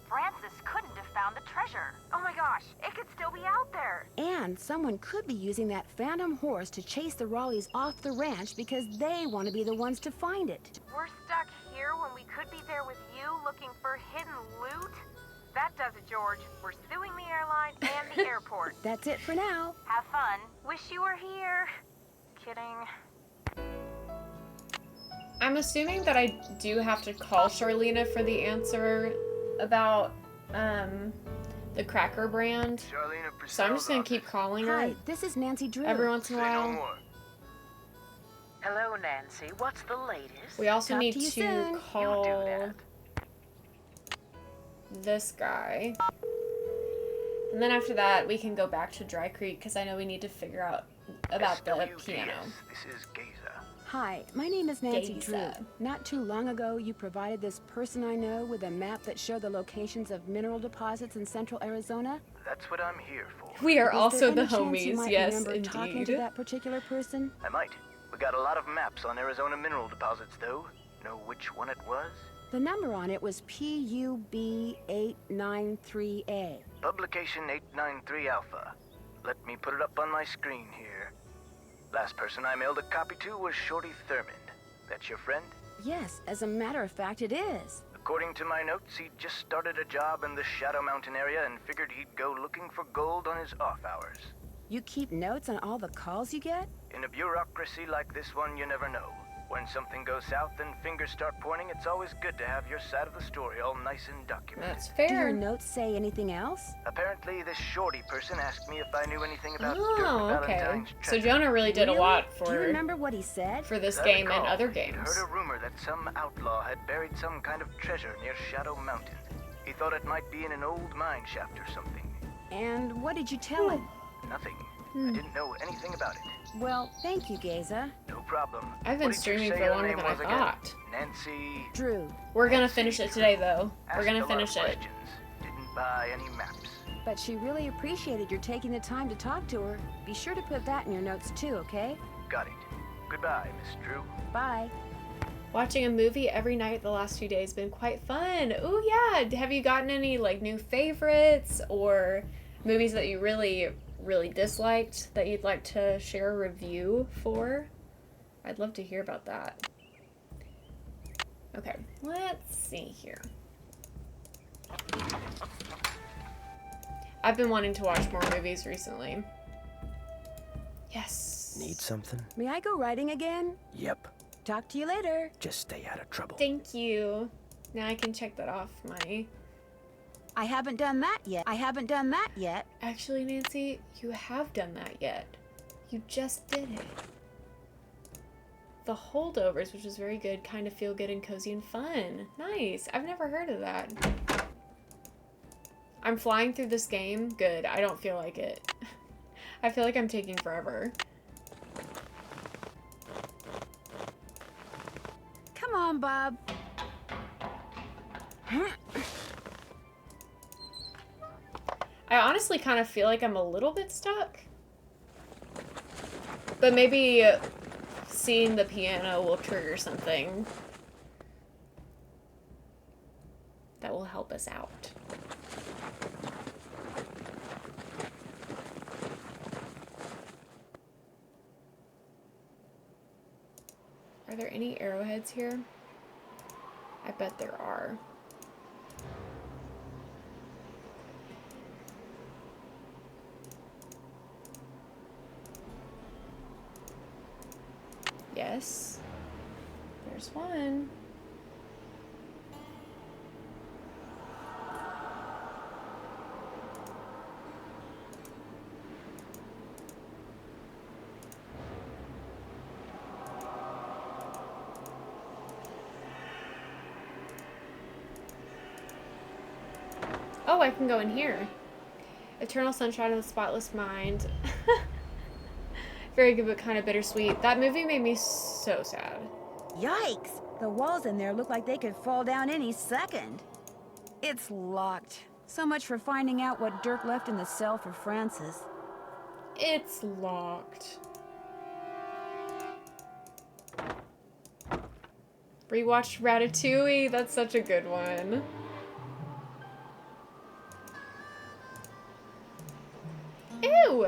Francis couldn't have found the treasure. Oh my gosh, it could still be out there. And someone could be using that phantom horse to chase the Raleighs off the ranch because they want to be the ones to find it. We're stuck here when we could be there with you looking for hidden loot? That does it, George. We're suing the airline and the airport. That's it for now. Have fun. Wish you were here. Kidding. I'm assuming that I do have to call Charlena for the answer about the cracker brand. So I'm just gonna keep calling her Hi, this is Nancy Drew. every once in a while. Hello, Nancy. What's the latest? We also Talk need to you to soon. call this guy. And then after that, we can go back to Dry Creek because I know we need to figure out about the piano. This is Gaza. Hi, my name is Nancy Drew. Gaza. Not too long ago, you provided this person I know with a map that showed the locations of mineral deposits in central Arizona. That's what I'm here for. We are Is there also the any chance you homies, might yes, remember talking to indeed. that particular person? I might. We got a lot of maps on Arizona mineral deposits, though. Know which one it was? The number on it was PUB893A. Publication 893 Alpha. Let me put it up on my screen here. Last person I mailed a copy to was Shorty Thurmond. That's your friend? Yes, as a matter of fact, it is. According to my notes, he just started a job in the Shadow Mountain area and figured he'd go looking for gold on his off hours. You keep notes on all the calls you get? In a bureaucracy like this one, you never know. When something goes south and fingers start pointing, it's always good to have your side of the story all nice and documented. That's Do your fair. notes say anything else? Apparently, this Shorty person asked me if I knew anything about Dirk Oh, okay. Valentine's So treasure. Jonah really did a lot Do you for remember what he said? this As I game and recall, other He'd games. heard a rumor that some outlaw had buried some kind of treasure near Shadow Mountain. He thought it might be in an old mine shaft or something. And what did you tell him? Nothing. I didn't know anything about it. Well, thank you, Gaza. No problem. I've been What did you streaming say for your longer name than I was again? thought. Nancy. Drew. We're gonna finish it today, though. We're Asked gonna a lot of finish it. questions. Didn't buy any maps. But she really appreciated your taking the time to talk to her. Be sure to put that in your notes too, okay? Got it. Goodbye, Miss Drew. Bye. Watching a movie every night the last few days been quite fun. Ooh, yeah. Have you gotten any, like, new favorites or movies that you really, really disliked that you'd like to share a review for? I'd love to hear about that. Okay, let's see here. I've been wanting to watch more movies recently. Yes. Need something? May I go riding again? Yep. Talk to you later. Just stay out of trouble. Thank you. Now I can check that off my... I haven't done that yet. I haven't done that yet. Actually, Nancy, you have done that yet. You just did it. The Holdovers, which was very good, kind of feel good and cozy and fun. Nice. I've never heard of that. I'm flying through this game. Good. I don't feel like it. I feel like I'm taking forever. Come on, Bob. I honestly kind of feel like I'm a little bit stuck. But maybe seeing the piano will trigger something that will help us out. Are there any arrowheads here? I bet there are. Yes. There's one. Oh, I can go in here. Eternal Sunshine of the Spotless Mind. Very good, but kind of bittersweet. That movie made me so sad. Yikes! The walls in there look like they could fall down any second. It's locked. So much for finding out what Dirk left in the cell for Francis. It's locked. Rewatched Ratatouille. That's such a good one. Ew!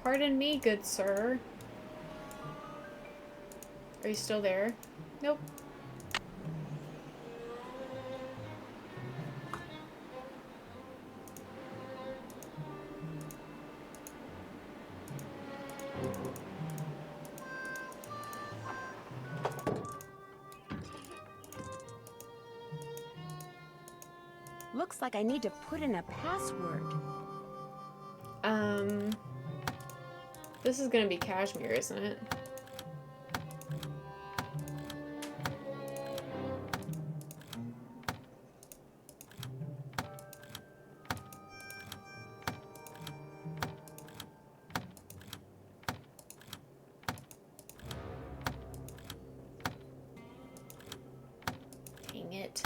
Pardon me, good sir. Are you still there? Nope. Looks like I need to put in a password. This is gonna be Kashmir, isn't it? Dang it.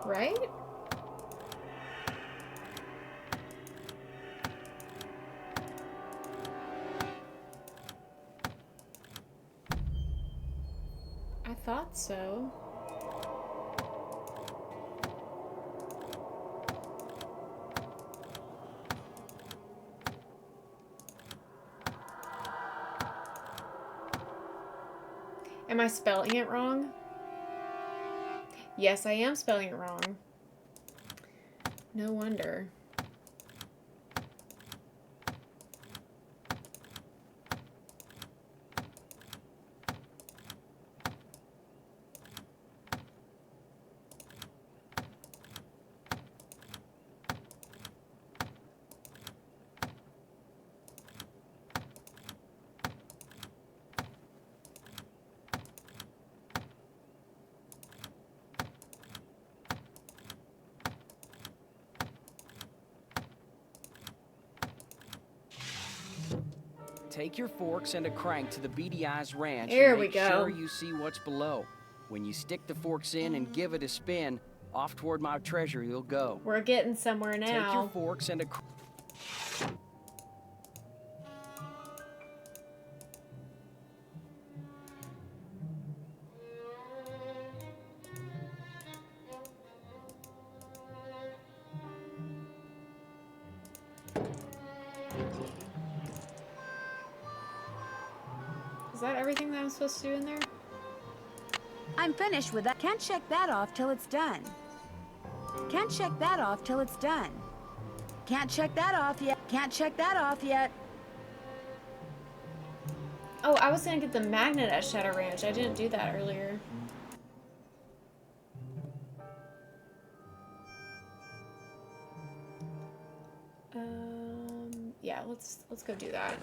Right? I thought so. Am I spelling it wrong? Yes, I am spelling it wrong. No wonder. Take your forks and a crank to the Beady Eyes Ranch Here and we make go. sure you see what's below. When you stick the forks in and give it a spin, off toward my treasure you'll go. We're getting somewhere Take your now. forks and a Is that everything that I'm supposed to do in there? I'm finished with that. Can't check that off till it's done. Can't check that off till it's done. Can't check that off yet. Can't check that off yet. Oh, I was gonna get the magnet at Shadow Ranch. I didn't do that earlier. Yeah, let's go do that.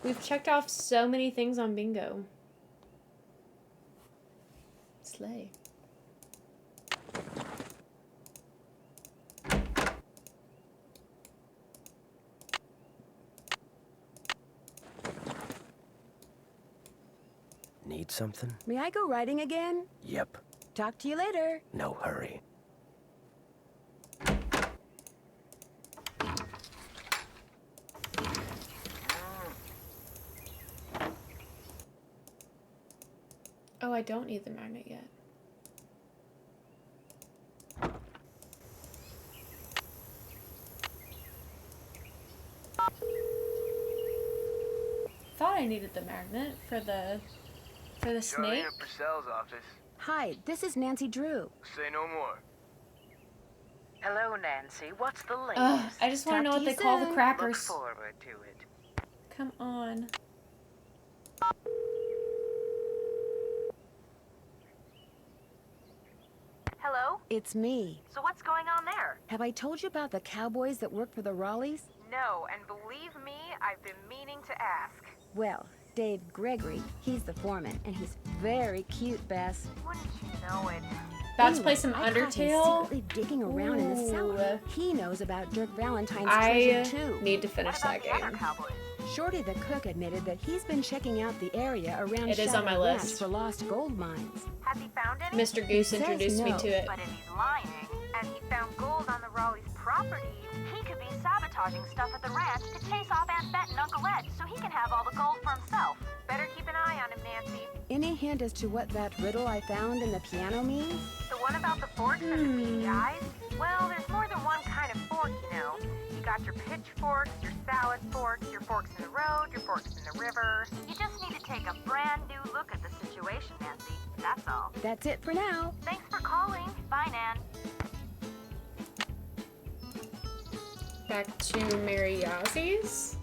We've checked off so many things on bingo. Slay. Need something? May I go riding again? Yep. Talk to you later. No hurry. Oh, I don't need the magnet yet. Thought I needed the magnet for the snake. Charlene Purcell's office. Hi, this is Nancy Drew. Say no more. Hello, Nancy. What's the latest? Ugh, I just want to know what they call the Look crackers. forward to it. Come on. Hello? It's me. So what's going on there? Have I told you about the cowboys that work for the Raleighs? No, and believe me, I've been meaning to ask. Well, Dave Gregory, he's the foreman, and he's very cute, Bess. Wouldn't you know it? About to play some I caught him Undertale. secretly digging around in the cellar. Ooh. He knows about Dirk Valentine's I treasure too. need to finish that The other game. cowboys. Shorty the cook admitted that he's been checking out the area around It is on my Shadow Ranch list. for lost gold mines. Has he found any? Mr. Goose says introduced me no. to it. But if he's lying, and he found gold on the Raleigh's property, he could be sabotaging stuff at the ranch to chase off Aunt Bet and Uncle Ed so he can have all the gold for himself. Better keep an eye on him, Nancy. Any hint as to what that riddle I found in the piano means? The one about the forks and the beady eyes? Well, there's more than one kind of fork, you know. You got your pitchforks, your salad forks, your forks in the road, your forks in the river. You just need to take a brand new look at the situation, Nancy. That's all. That's it for now. Thanks for calling. Bye, Nan. Back to Mary Yazie's.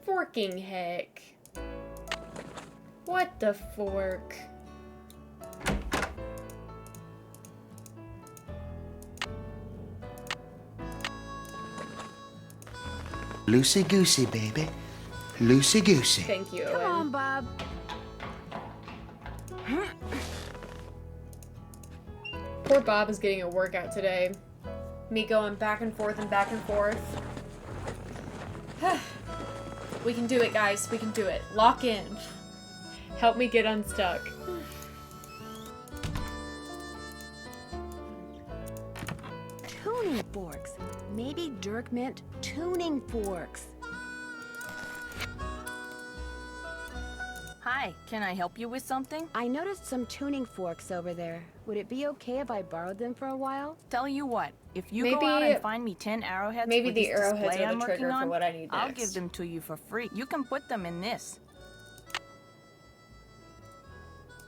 Forking heck. What the fork? Loosey-goosey, baby. Loosey-goosey. Thank you, Come Owen. on, Bob. Poor Bob is getting a workout today. Me going back and forth and back and forth. We can do it, guys. We can do it. Lock in. Help me get unstuck. Tuning forks. Maybe Dirk meant tuning forks. Hi, can I help you with something? I noticed some tuning forks over there. Would it be okay if I borrowed them for a while? Tell you what, if you Maybe- go out and find me 10 arrowheads maybe with the this arrowheads display are the I'm working trigger for on, what I need I'll next. give them to you for free. You can put them in this.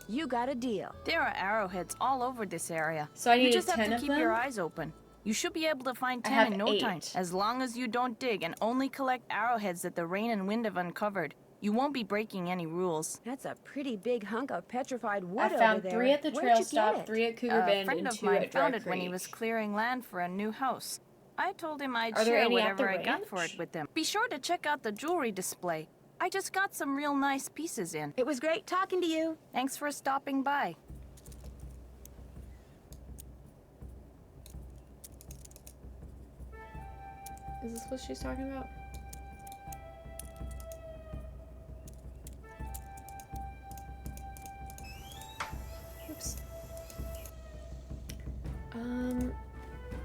You got a deal. There are arrowheads all over this area. So I You need just 10 have to of keep your them? eyes open. You should be able to find I 10 have in no time, 8. as long as you don't dig and only collect arrowheads that the rain and wind have uncovered. You won't be breaking any rules. That's a pretty big hunk of petrified wood I found over there. 3 at the Where'd trail you get stop, it? 3 at Cougar A Bend, friend and of 2 mine at Dry found it when he Creek. was clearing land for a new house. I told him I'd Are there share any at whatever the I got for ranch? it with them. Be sure to check out the jewelry display. I just got some real nice pieces in. It was great talking to you. Thanks for stopping by. Is this what she's talking about? Oops.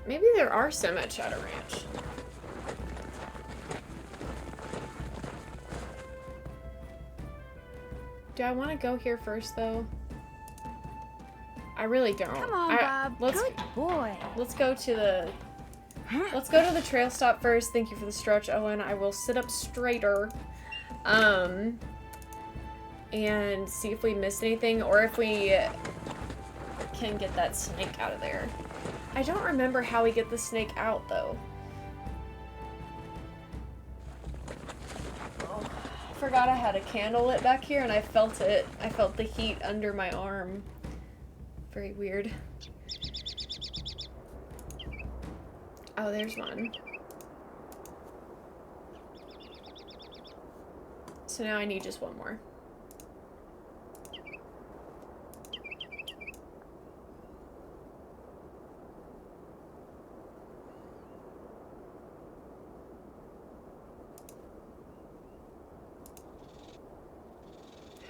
Maybe there are some at Shadow Ranch. Do I want to go here first, though? I really don't. Come on, Bob. Good boy. Let's go to the... Let's go to the trail stop first. Thank you for the stretch, Owen. I will sit up straighter. And see if we missed anything, or if we can get that snake out of there. I don't remember how we get the snake out, though. Oh, I forgot I had a candle lit back here, and I felt it. I felt the heat under my arm. Very weird. Oh, there's one. So now I need just one more.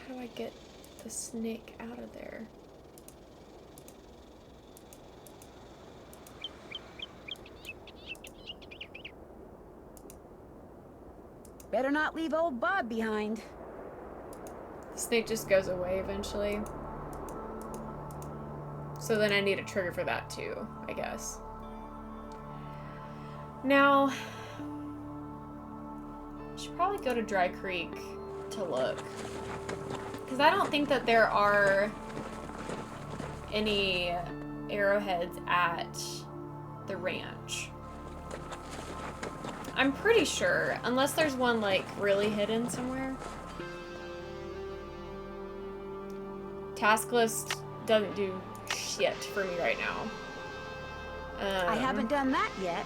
How do I get the snake out of there? Better not leave old Bob behind. The snake just goes away eventually. So then I need a trigger for that too, I guess. Now, I should probably go to Dry Creek to look. Because I don't think that there are any arrowheads at the ranch. I'm pretty sure, unless there's one like really hidden somewhere. Task list doesn't do shit for me right now. I haven't done that yet.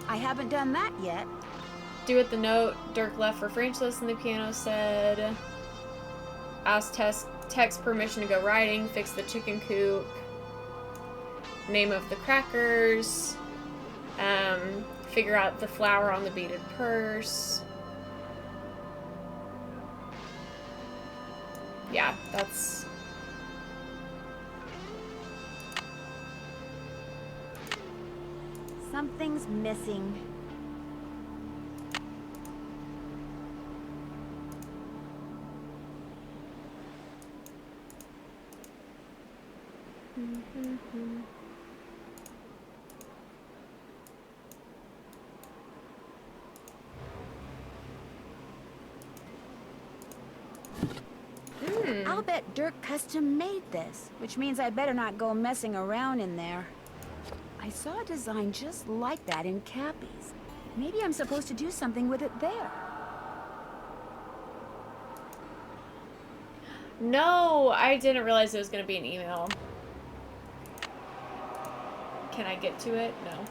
I haven't done that yet. Do it the note. Dirk left for French lesson, the piano said. Ask Tex permission to go riding. Fix the chicken coop. Name of the crackers. Figure out the flower on the beaded purse. Yeah, that's... Something's missing. I'll bet Dirk custom made this, which means I better not go messing around in there. I saw a design just like that in Cappy's. Maybe I'm supposed to do something with it there. No, I didn't realize it was going to be an email. Can I get to it? No.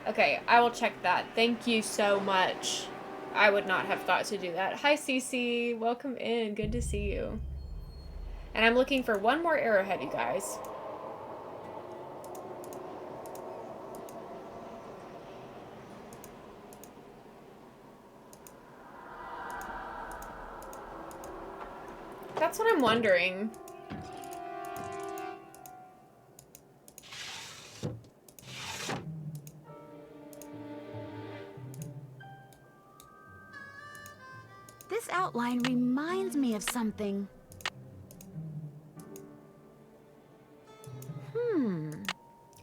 Okay, I will check that. Thank you so much. I would not have thought to do that. Hi, Cece. Welcome in. Good to see you. And I'm looking for one more arrowhead, you guys. That's what I'm wondering. This outline reminds me of something.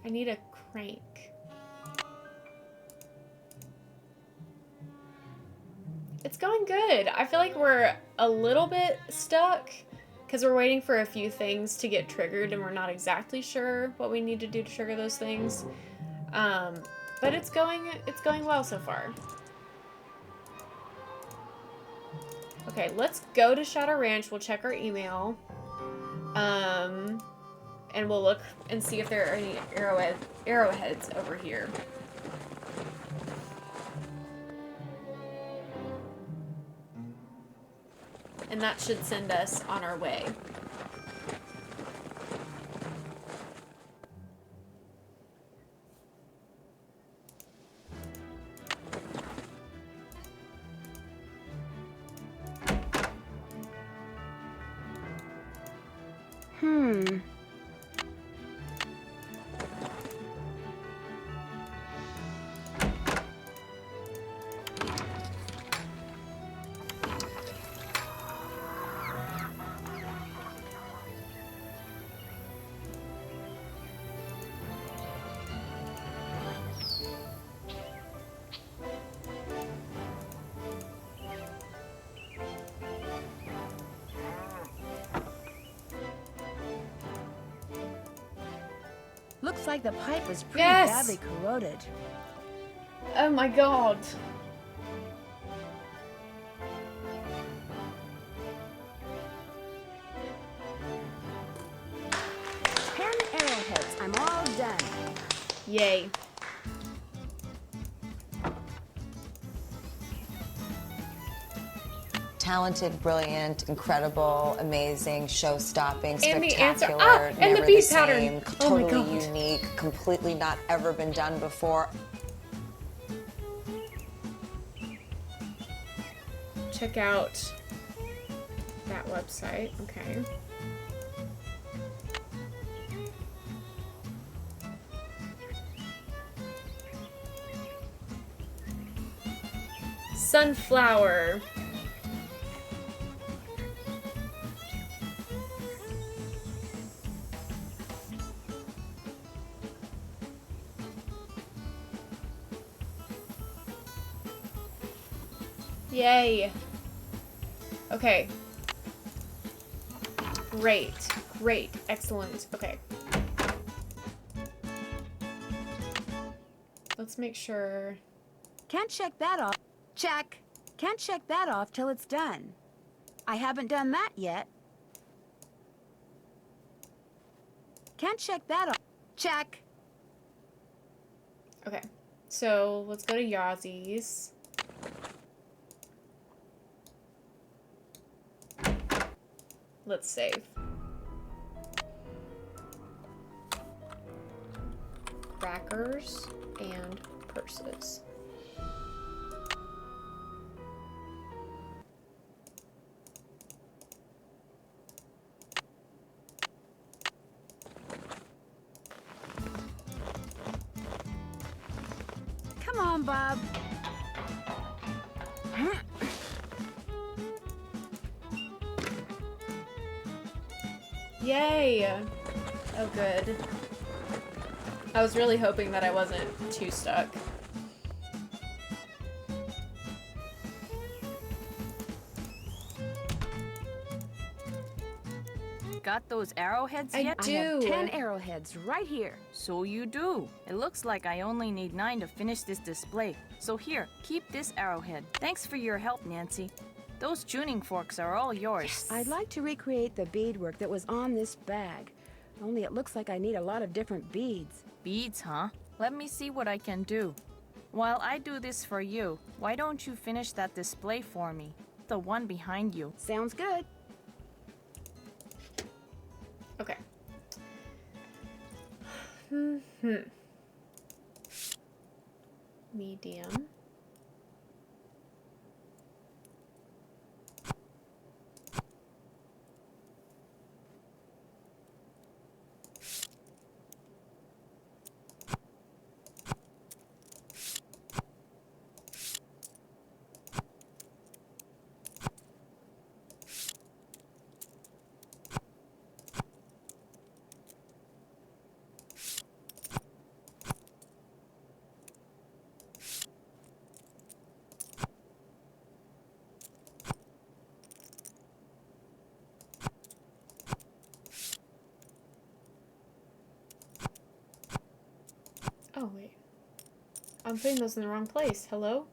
I need a crank. It's going good. I feel like we're a little bit stuck because we're waiting for a few things to get triggered and we're not exactly sure what we need to do to trigger those things. But it's going well so far. Okay, let's go to Shadow Ranch. We'll check our email. And we'll look and see if there are any arrowheads over here. And that should send us on our way. Looks like the pipe was pretty Yes! badly corroded. Oh my god. Arrowheads, I'm all done. Yay. Talented, brilliant, incredible, amazing, show-stopping, And the answer- spectacular, and the never bead the pattern. same, Oh my totally God. unique, completely not ever been done before. Check out that website. Okay. Sunflower. Yay. Okay. Great. Great. Excellent. Okay. Let's make sure. Can't check that off. Check. Can't check that off till it's done. I haven't done that yet. Can't check that off. Check. Okay. So let's go to Yazi's. Let's save. Crackers and purses. Come on, Bob. Yay! Oh, good. I was really hoping that I wasn't too stuck. Got those arrowheads I yet? I have 10 arrowheads right here. So you do. It looks like I only need 9 to finish this display. So here, keep this arrowhead. Thanks for your help, Nancy. Those tuning forks are all yours. I'd like to recreate the beadwork that was on this bag. Only it looks like I need a lot of different beads. Beads, huh? Let me see what I can do. While I do this for you, why don't you finish that display for me? The one behind you. Sounds good. Okay. Medium. Oh, wait. I'm putting those in the wrong place. Hello?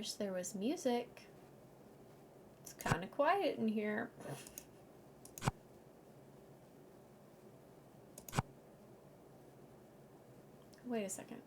wish there was music. It's kind of quiet in here. Wait a second.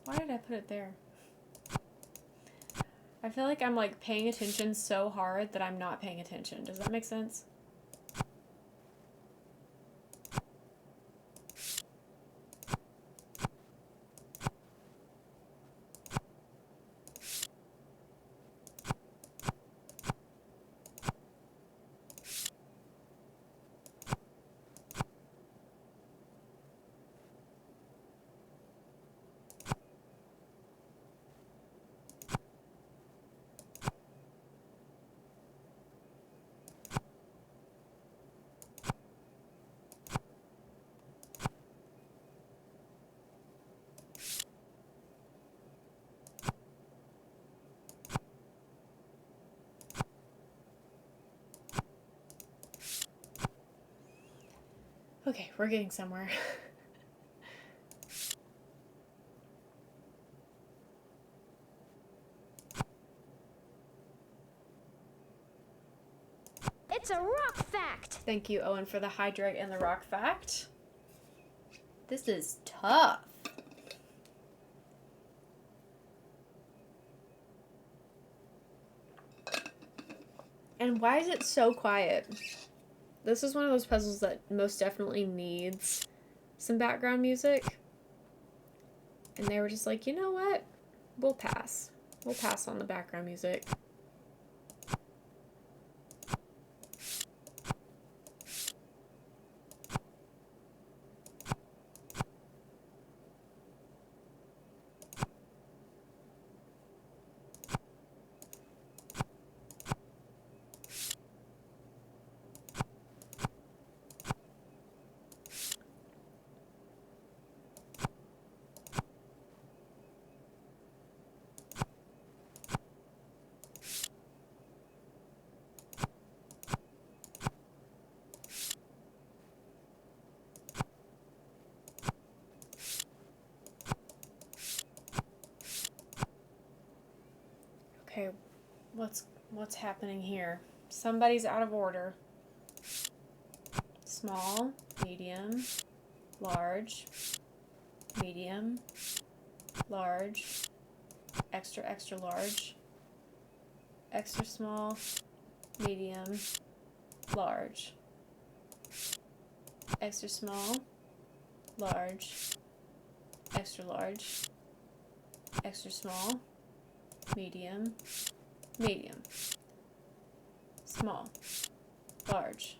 Why did I put it there? I feel like I'm like paying attention so hard that I'm not paying attention. Does that make sense? Okay, we're getting somewhere. It's a rock fact. Thank you, Owen, for the hydrate and the rock fact. This is tough. And why is it so quiet? This is one of those puzzles that most definitely needs some background music. And they were just like, you know what? We'll pass. We'll pass on the background music. Okay, what's happening here? Somebody's out of order. Small, medium, large, medium, large, extra, extra large, extra small, medium, large, extra small, large, extra large, extra small, medium, medium, small, large,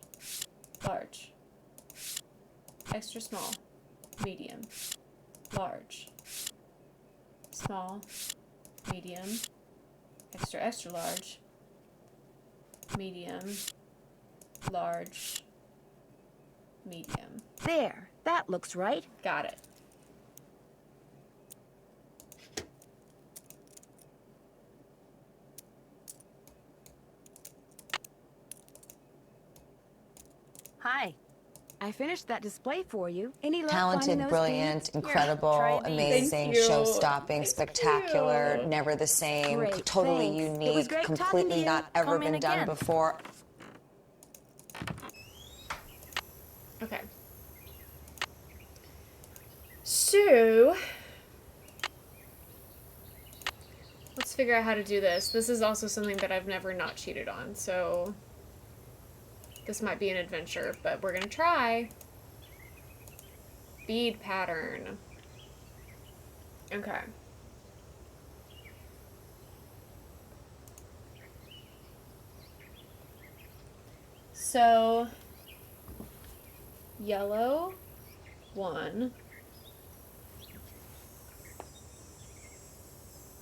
large, extra small, medium, large, small, medium, extra extra large, medium, large, medium. There, that looks right. Got it. Hi. I finished that display for you. Any luck Talented, finding those brilliant, beans? incredible, Here, try these. amazing, Thank you. show-stopping, spectacular, never the same, Great, totally thanks. It was unique, great talking to completely you. not ever Come in been done again. before. Okay. So, let's figure out how to do this. This is also something that I've never not cheated on, so this might be an adventure, but we're gonna try. Bead pattern. Okay. So, yellow, 1.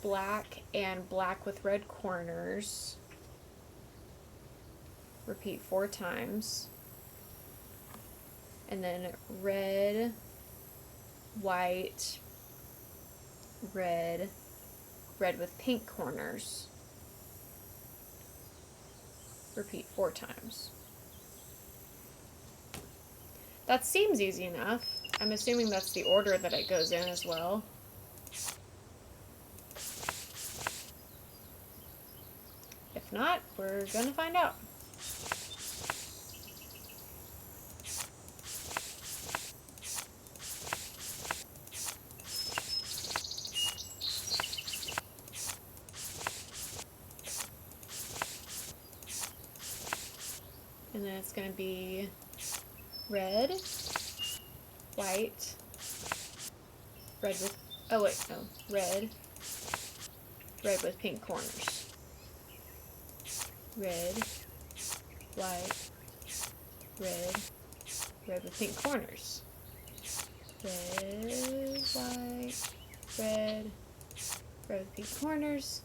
Black and black with red corners. Repeat 4 times. And then red, white, red, red with pink corners. Repeat 4 times. That seems easy enough. I'm assuming that's the order that it goes in as well. If not, we're gonna find out. And then it's gonna be red, white, red with, oh wait, no, red, red with pink corners. Red, white, red, red with pink corners. Red, white, red, red with pink corners.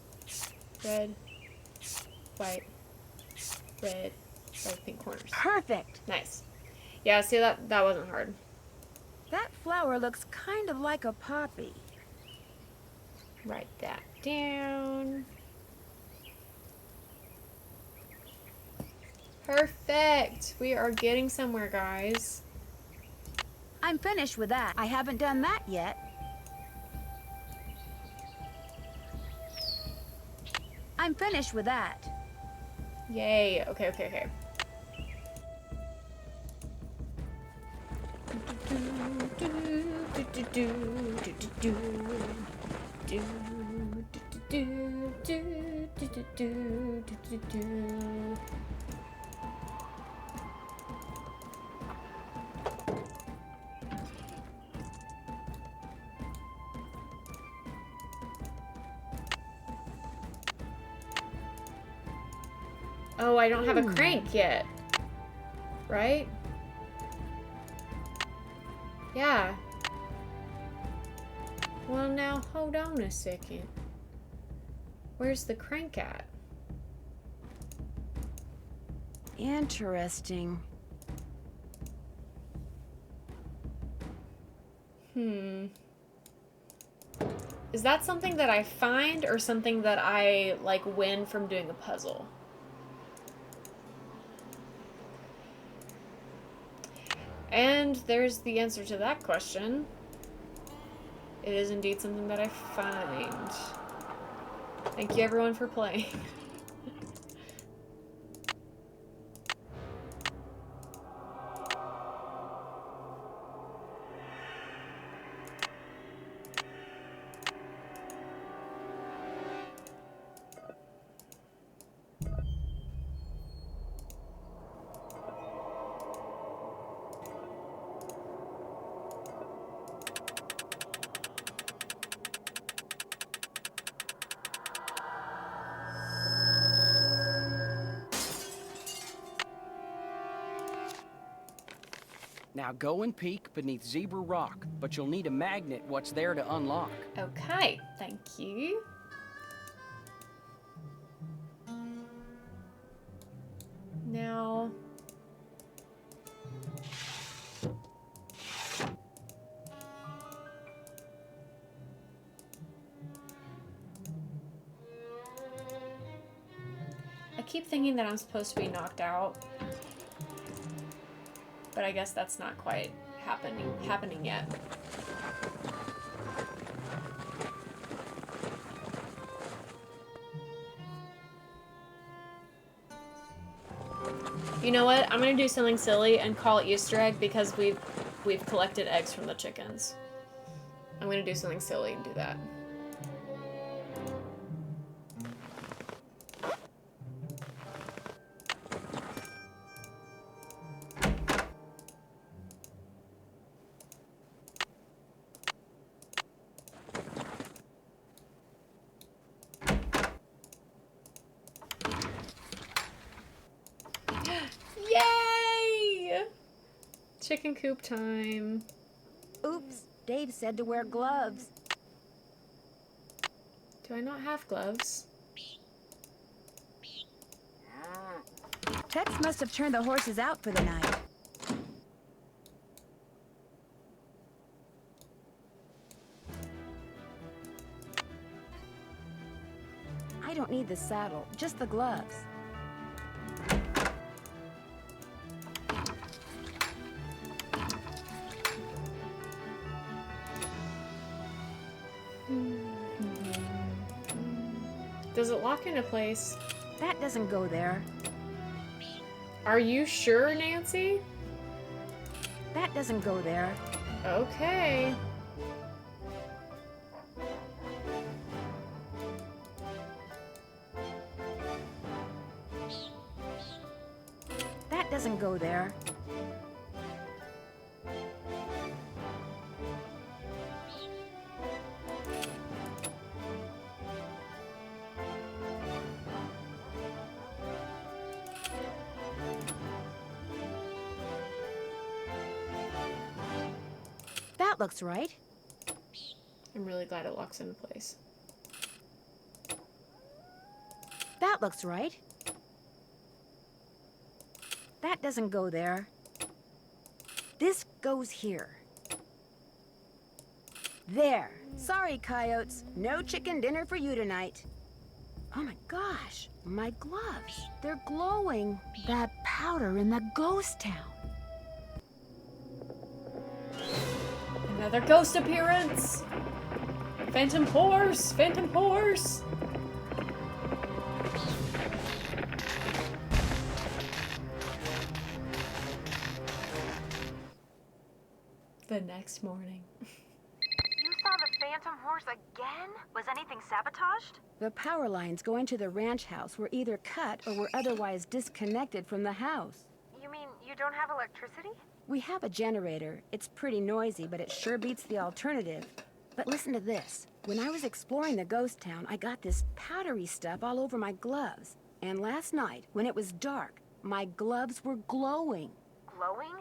Red, white, red, red with pink corners. Perfect. Nice. Yeah, see, that wasn't hard. That flower looks kind of like a poppy. Write that down. Perfect. We are getting somewhere, guys. I'm finished with that. I haven't done that yet. I'm finished with that. Yay. Okay, okay, okay. Oh, I don't have a crank yet. Right? Yeah. Well, now, hold on a second. Where's the crank at? Interesting. Is that something that I find or something that I, like, win from doing a puzzle? And there's the answer to that question. It is indeed something that I find. Thank you everyone for playing. Now go and peek beneath Zebra Rock, but you'll need a magnet what's there to unlock. Okay, thank you. Now... I keep thinking that I'm supposed to be knocked out. But I guess that's not quite happening yet. You know what? I'm gonna do something silly and call it Easter egg because we've collected eggs from the chickens. I'm gonna do something silly and do that. Chicken coop time. Oops, Dave said to wear gloves. Do I not have gloves? Tex must have turned the horses out for the night. I don't need the saddle, just the gloves. Does it lock into place? That doesn't go there. Are you sure, Nancy? That doesn't go there. Okay. That doesn't go there. That looks right. I'm really glad it locks into place. That looks right. That doesn't go there. This goes here. There. Sorry, coyotes. No chicken dinner for you tonight. Oh my gosh, my gloves. They're glowing. That powder in the ghost town. Another ghost appearance! Phantom horse! Phantom horse! The next morning. You saw the phantom horse again? Was anything sabotaged? The power lines going to the ranch house were either cut or were otherwise disconnected from the house. You mean you don't have electricity? We have a generator. It's pretty noisy, but it sure beats the alternative. But listen to this. When I was exploring the ghost town, I got this powdery stuff all over my gloves. And last night, when it was dark, my gloves were glowing. Glowing?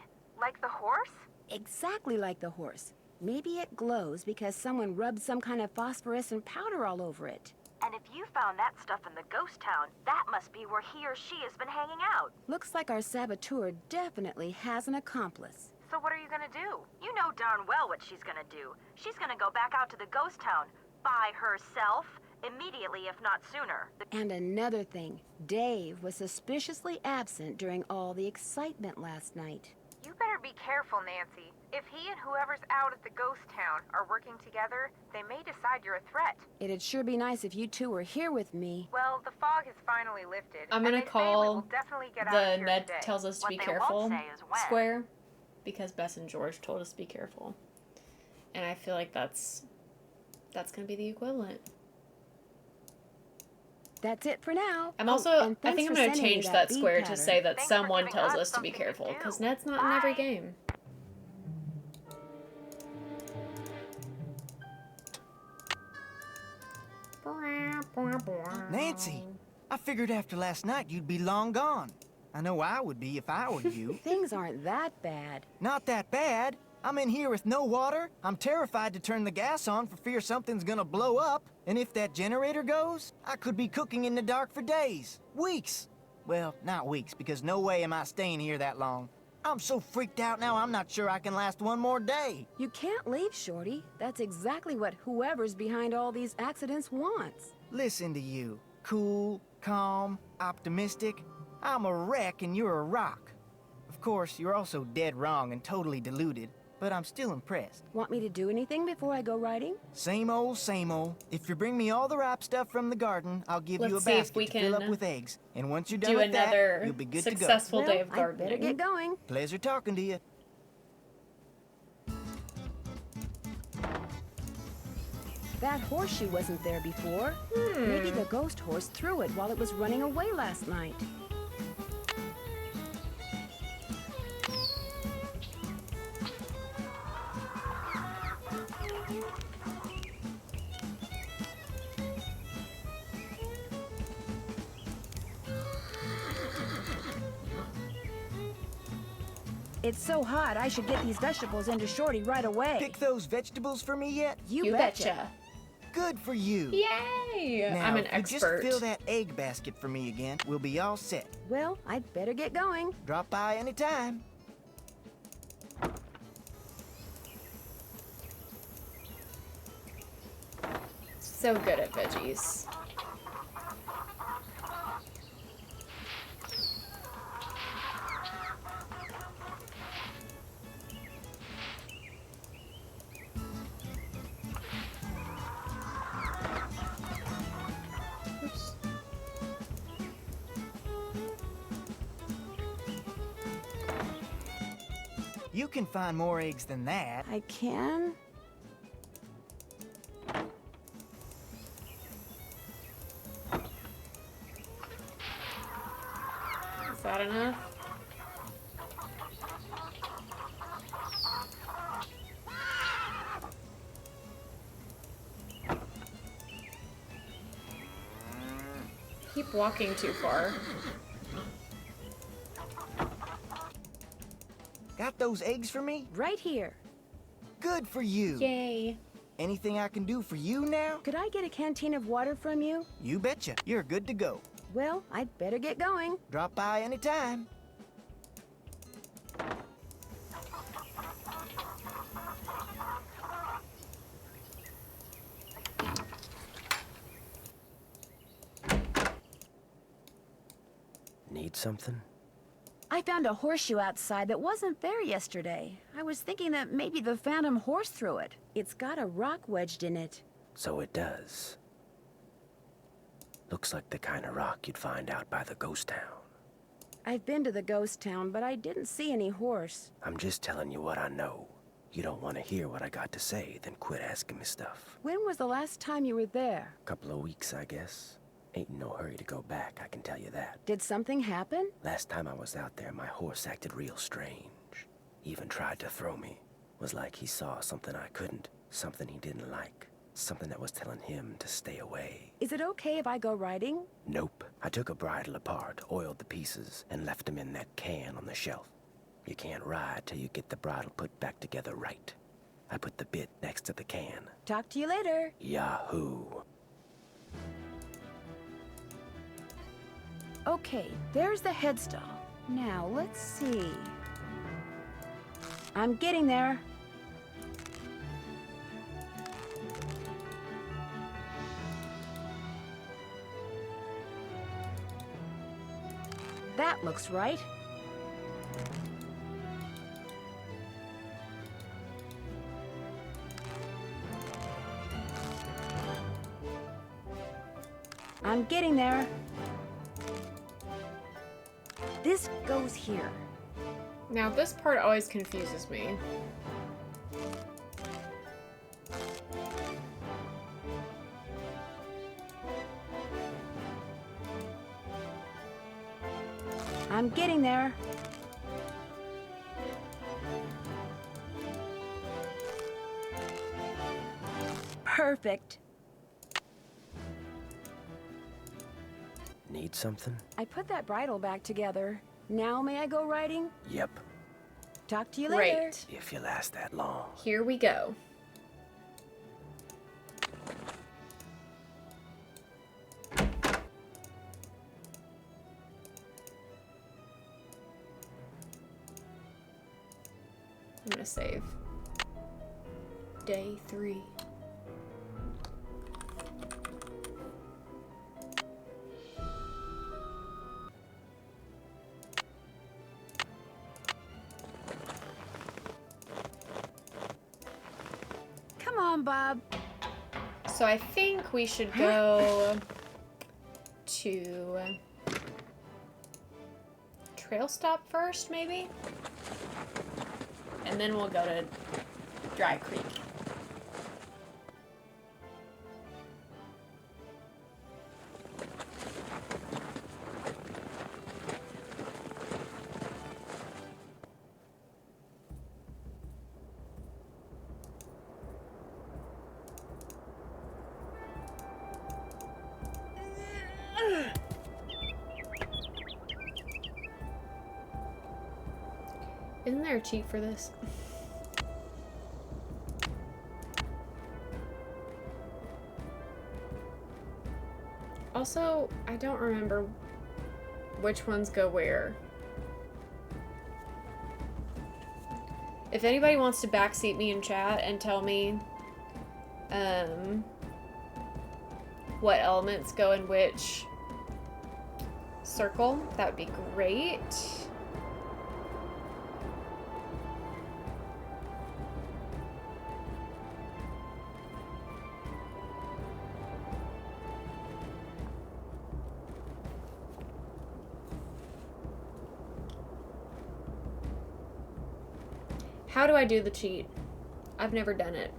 Like the horse? Exactly like the horse. Maybe it glows because someone rubbed some kind of phosphorescent powder all over it. And if you found that stuff in the ghost town, that must be where he or she has been hanging out. Looks like our saboteur definitely has an accomplice. So what are you gonna do? You know darn well what she's gonna do. She's gonna go back out to the ghost town by herself immediately, if not sooner. And another thing, Dave was suspiciously absent during all the excitement last night. You better be careful, Nancy. If he and whoever's out at the ghost town are working together, they may decide you're a threat. It'd sure be nice if you two were here with me. Well, the fog has finally lifted. I'm gonna and they say we call will definitely get out the of here Ned today. tells us to What be they careful won't say is when. square, because Bess and George told us to be careful. And I feel like that's gonna be the equivalent. That's it for now. I'm also, and I thanks think I'm for gonna sending me change that that bead square to pattern. say that Thanks for someone giving tells us us to be something to careful, do. because Ned's not in every game. Nancy, I figured after last night you'd be long gone. I know I would be if I were you. Things aren't that bad. Not that bad. I'm in here with no water. I'm terrified to turn the gas on for fear something's gonna blow up. And if that generator goes, I could be cooking in the dark for days, weeks. Well, not weeks, because no way am I staying here that long. I'm so freaked out now, I'm not sure I can last one more day. You can't leave, Shorty. That's exactly what whoever's behind all these accidents wants. Listen to you. Cool, calm, optimistic. I'm a wreck and you're a rock. Of course, you're also dead wrong and totally deluded, but I'm still impressed. Want me to do anything before I go riding? Same old, same old. If you bring me all the ripe stuff from the garden, I'll give you a Let's see if basket we to fill up can with eggs. And once you're done do with that, another you'll be good successful to go. day of I better gardening. get going. Pleasure talking to you. That horseshoe wasn't there before. Maybe the ghost horse threw it while it was running away last night. It's so hot, I should get these vegetables into Shorty right away. Pick those vegetables for me yet? You betcha. Good for you. Yay! Now, I'm an if you expert. just fill that egg basket for me again, we'll be all set. Well, I'd better get going. Drop by anytime. So good at veggies. Oops. You can find more eggs than that. I can? Is that enough? Keep walking too far. Got those eggs for me? Right here. Good for you. Yay. Anything I can do for you now? Could I get a canteen of water from you? You betcha. You're good to go. Well, I'd better get going. Drop by anytime. Need something? I found a horseshoe outside that wasn't there yesterday. I was thinking that maybe the Phantom horse threw it. It's got a rock wedged in it. So it does. Looks like the kind of rock you'd find out by the ghost town. I've been to the ghost town, but I didn't see any horse. I'm just telling you what I know. You don't want to hear what I got to say, then quit asking me stuff. When was the last time you were there? Couple of weeks, I guess. Ain't in no hurry to go back, I can tell you that. Did something happen? Last time I was out there, my horse acted real strange. Even tried to throw me. Was like he saw something I couldn't, something he didn't like, something that was telling him to stay away. Is it okay if I go riding? Nope. I took a bridle apart, oiled the pieces, and left them in that can on the shelf. You can't ride till you get the bridle put back together right. I put the bit next to the can. Talk to you later. Yahoo! Okay, there's the headstall. Now, let's see. I'm getting there. That looks right. I'm getting there. This goes here. Now this part always confuses me. I'm getting there. Perfect. Need something? I put that bridle back together. Now may I go riding? Yep. Talk to you later. Great. If you last that long. Here we go. I'm gonna save. Day 3. Come on, Bob. So I think we should go to Trail Stop first, maybe? And then we'll go to Dry Creek. Isn't there a cheat for this? Also, I don't remember which ones go where. If anybody wants to backseat me in chat and tell me what elements go in which circle, that would be great. How do I do the cheat? I've never done it.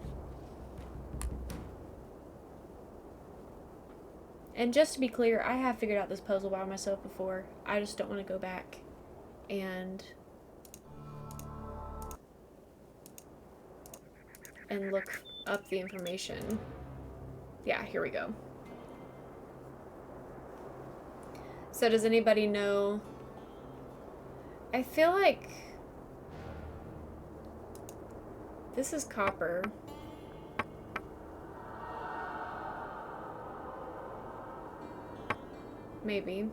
And just to be clear, I have figured out this puzzle by myself before. I just don't want to go back and look up the information. Yeah, here we go. So does anybody know? I feel like this is copper. Maybe.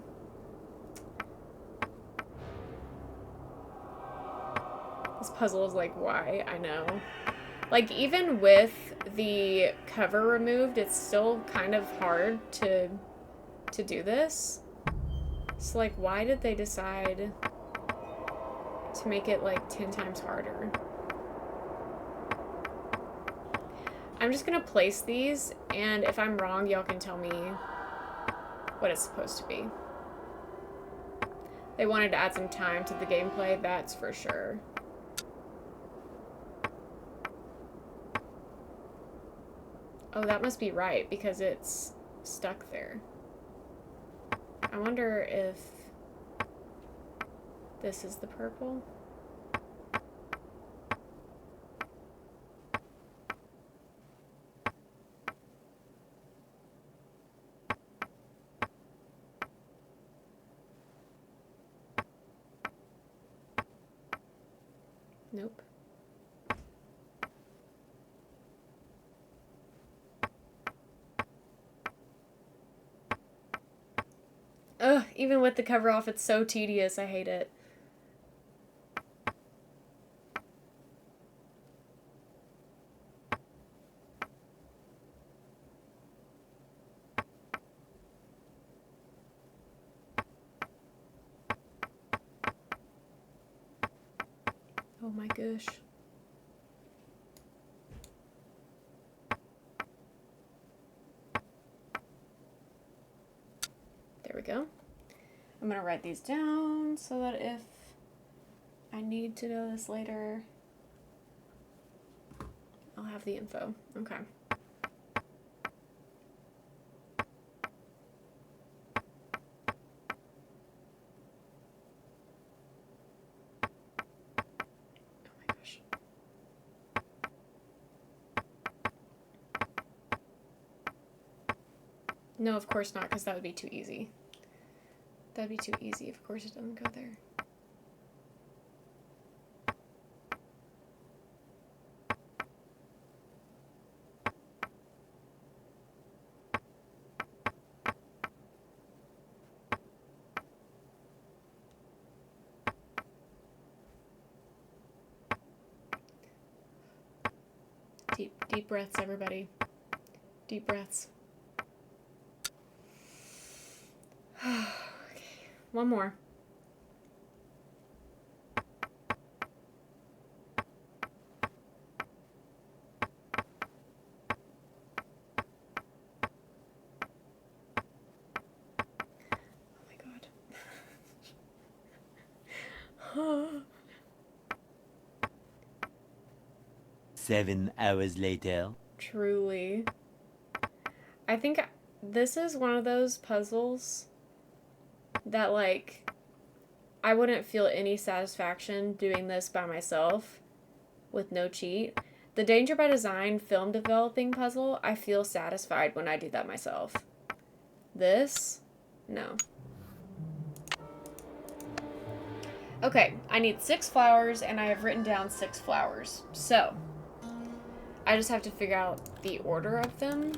This puzzle is like, why? I know. Like, even with the cover removed, it's still kind of hard to do this. So, like, why did they decide to make it, like, 10 times harder? I'm just gonna place these, and if I'm wrong, y'all can tell me what it's supposed to be. They wanted to add some time to the gameplay, that's for sure. Oh, that must be right, because it's stuck there. I wonder if this is the purple. Nope. Ugh, even with the cover off, it's so tedious. I hate it. Oh my gosh. There we go. I'm gonna write these down so that if I need to know this later, I'll have the info. Okay. No, of course not, because that would be too easy. That'd be too easy. Of course it doesn't go there. Deep breaths, everybody. Deep breaths. Okay, one more. Oh my god. 7 hours later. Truly. I think this is one of those puzzles that, like, I wouldn't feel any satisfaction doing this by myself with no cheat. The Danger by Design film developing puzzle, I feel satisfied when I do that myself. This, no. Okay, I need 6 flowers, and I have written down 6 flowers. So, I just have to figure out the order of them.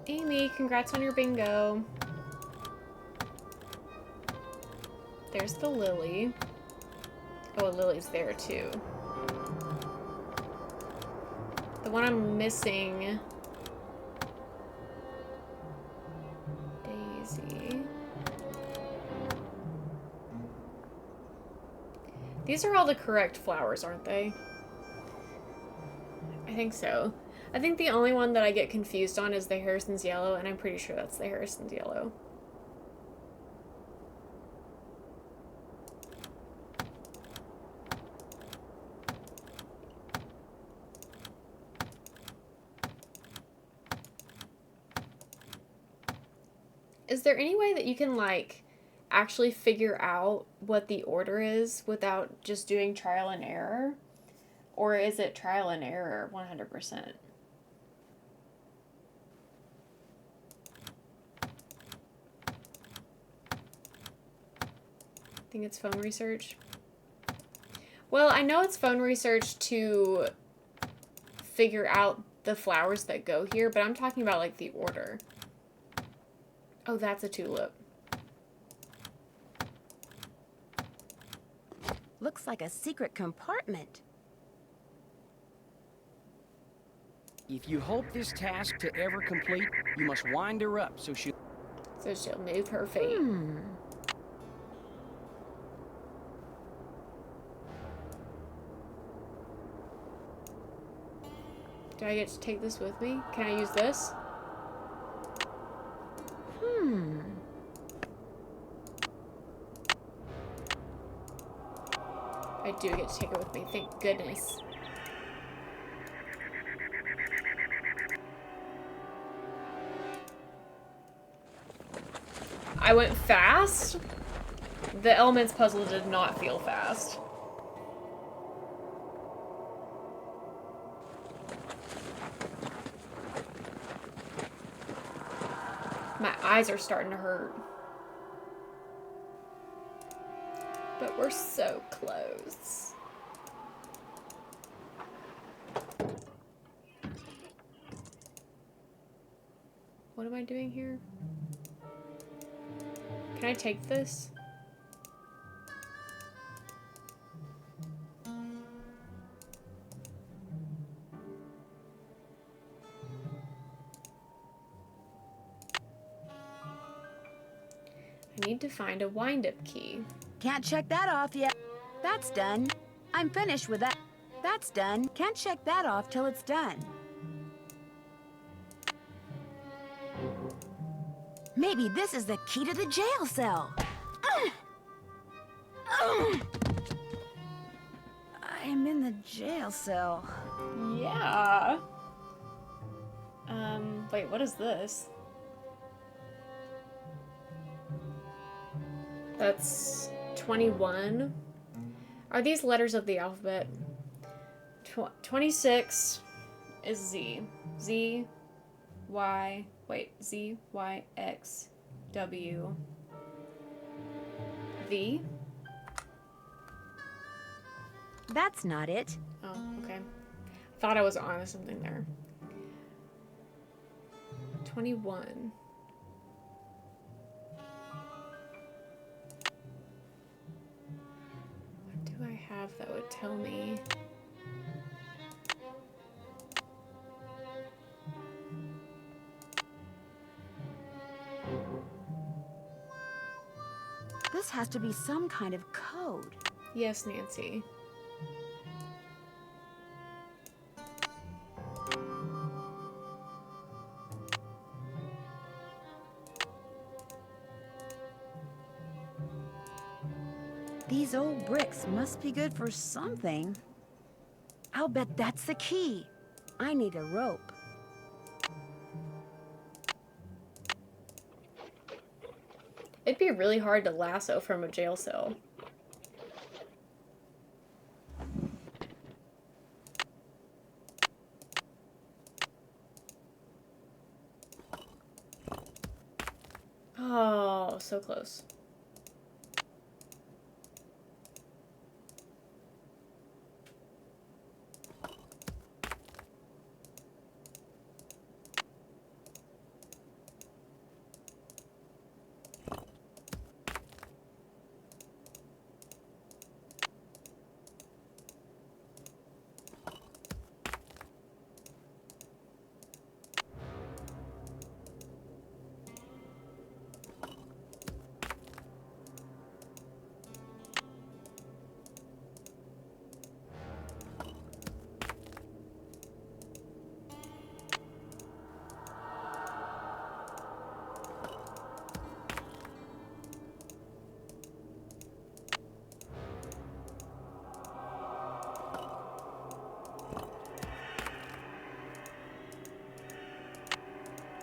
Amy, congrats on your bingo. There's the lily. Oh, Lily's there too. The one I'm missing... Daisy. These are all the correct flowers, aren't they? I think so. I think the only one that I get confused on is the Harrison's yellow, and I'm pretty sure that's the Harrison's yellow. Is there any way that you can, like, actually figure out what the order is without just doing trial and error? Or is it trial and error 100%? I think it's phone research. Well, I know it's phone research to figure out the flowers that go here, but I'm talking about, like, the order. Oh, that's a tulip. Looks like a secret compartment. If you hope this task to ever complete, you must wind her up so she'll move her feet. Do I get to take this with me? Can I use this? I do get to take it with me, thank goodness. I went fast? The elements puzzle did not feel fast. My eyes are starting to hurt. But we're so close. What am I doing here? Can I take this? I need to find a wind-up key. Can't check that off yet. That's done. I'm finished with that. That's done. Can't check that off till it's done. Maybe this is the key to the jail cell. I'm in the jail cell. Yeah. Wait, what is this? That's 21. Are these letters of the alphabet? 26 is Z. Z, Y, wait, Z, Y, X, W, V? That's not it. Oh, okay. Thought I was on to something there. 21. What do I have that would tell me? This has to be some kind of code. Yes, Nancy. These old bricks must be good for something. I'll bet that's the key. I need a rope. It'd be really hard to lasso from a jail cell. Oh, so close.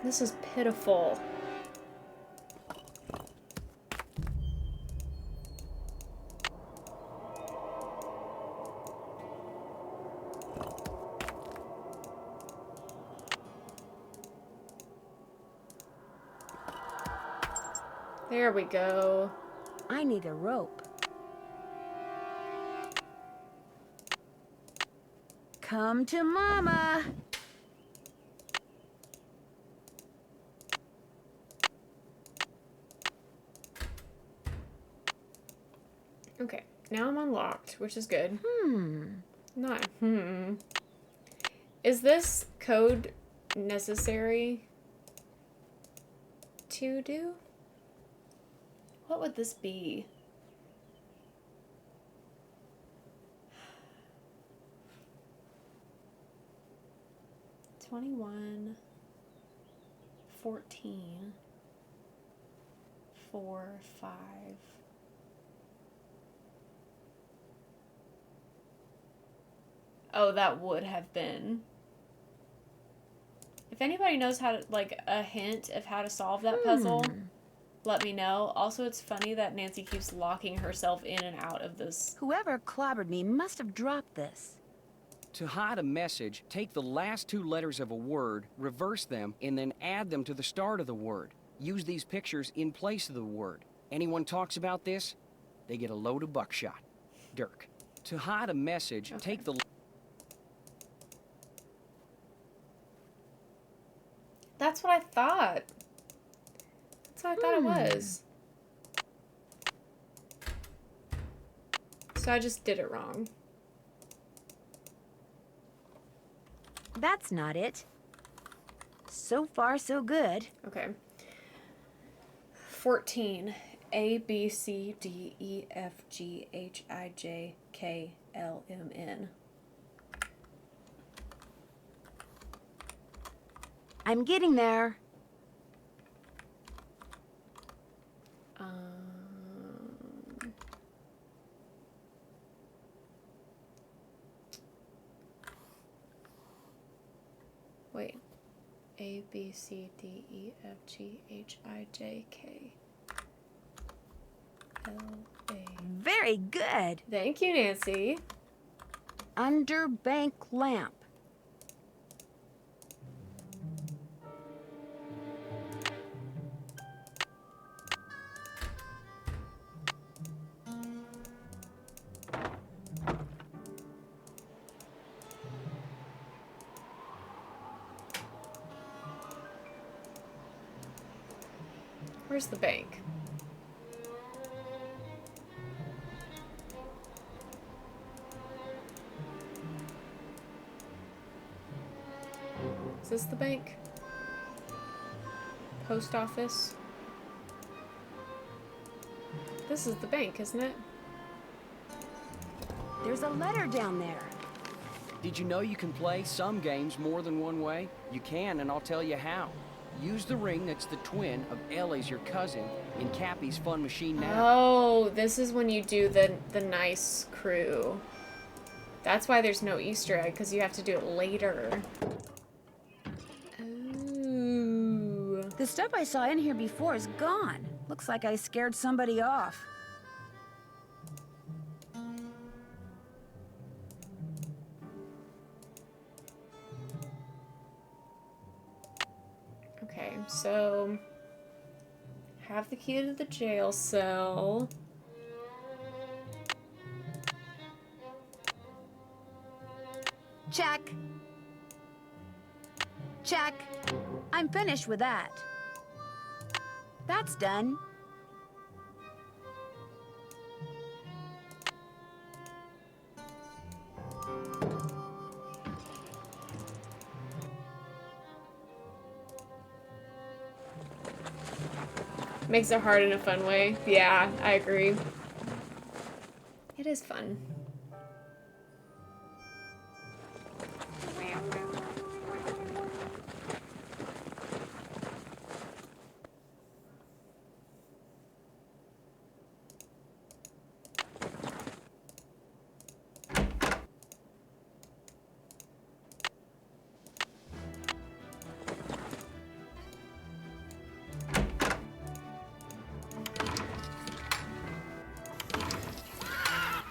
This is pitiful. There we go. I need a rope. Come to Mama. Okay, now I'm unlocked, which is good. Not Is this code necessary to do? What would this be? $21, 14, 4, 5. Oh, that would have been. If anybody knows how to, like, a hint of how to solve that puzzle, let me know. Also, it's funny that Nancy keeps locking herself in and out of this. Whoever clobbered me must have dropped this. To hide a message, take the last 2 letters of a word, reverse them, and then add them to the start of the word. Use these pictures in place of the word. Anyone talks about this, they get a load of buckshot. Dirk. To hide a message, take the... That's what I thought. That's what I thought it was. So I just did it wrong. That's not it. So far, so good. Okay. 14. A, B, C, D, E, F, G, H, I, J, K, L, M, N. I'm getting there. Wait. A, B, C, D, E, F, G, H, I, J, K, L, A. Very good. Thank you, Nancy. Underbank lamp. Where's the bank? Is this the bank? Post office? This is the bank, isn't it? There's a letter down there. Did you know you can play some games more than one way? You can, and I'll tell you how. Use the ring that's the twin of Ellie's, your cousin, in Cappy's fun machine now. Oh, this is when you do the nice crew. That's why there's no Easter egg, because you have to do it later. Ooh. The stuff I saw in here before is gone. Looks like I scared somebody off. Okay, so have the key to the jail cell. Check. Check. I'm finished with that. That's done. Makes it hard in a fun way. Yeah, I agree. It is fun.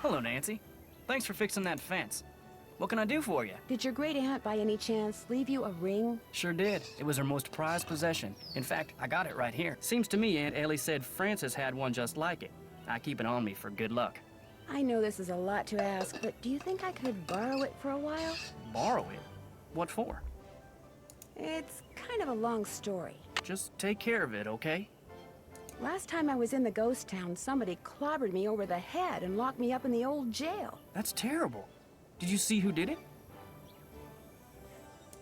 Hello, Nancy. Thanks for fixing that fence. What can I do for you? Did your great aunt, by any chance, leave you a ring? Sure did. It was her most prized possession. In fact, I got it right here. Seems to me Aunt Ellie said Francis had one just like it. I keep it on me for good luck. I know this is a lot to ask, but do you think I could borrow it for a while? Borrow it? What for? It's kind of a long story. Just take care of it, okay? Last time I was in the ghost town, somebody clobbered me over the head and locked me up in the old jail. That's terrible. Did you see who did it?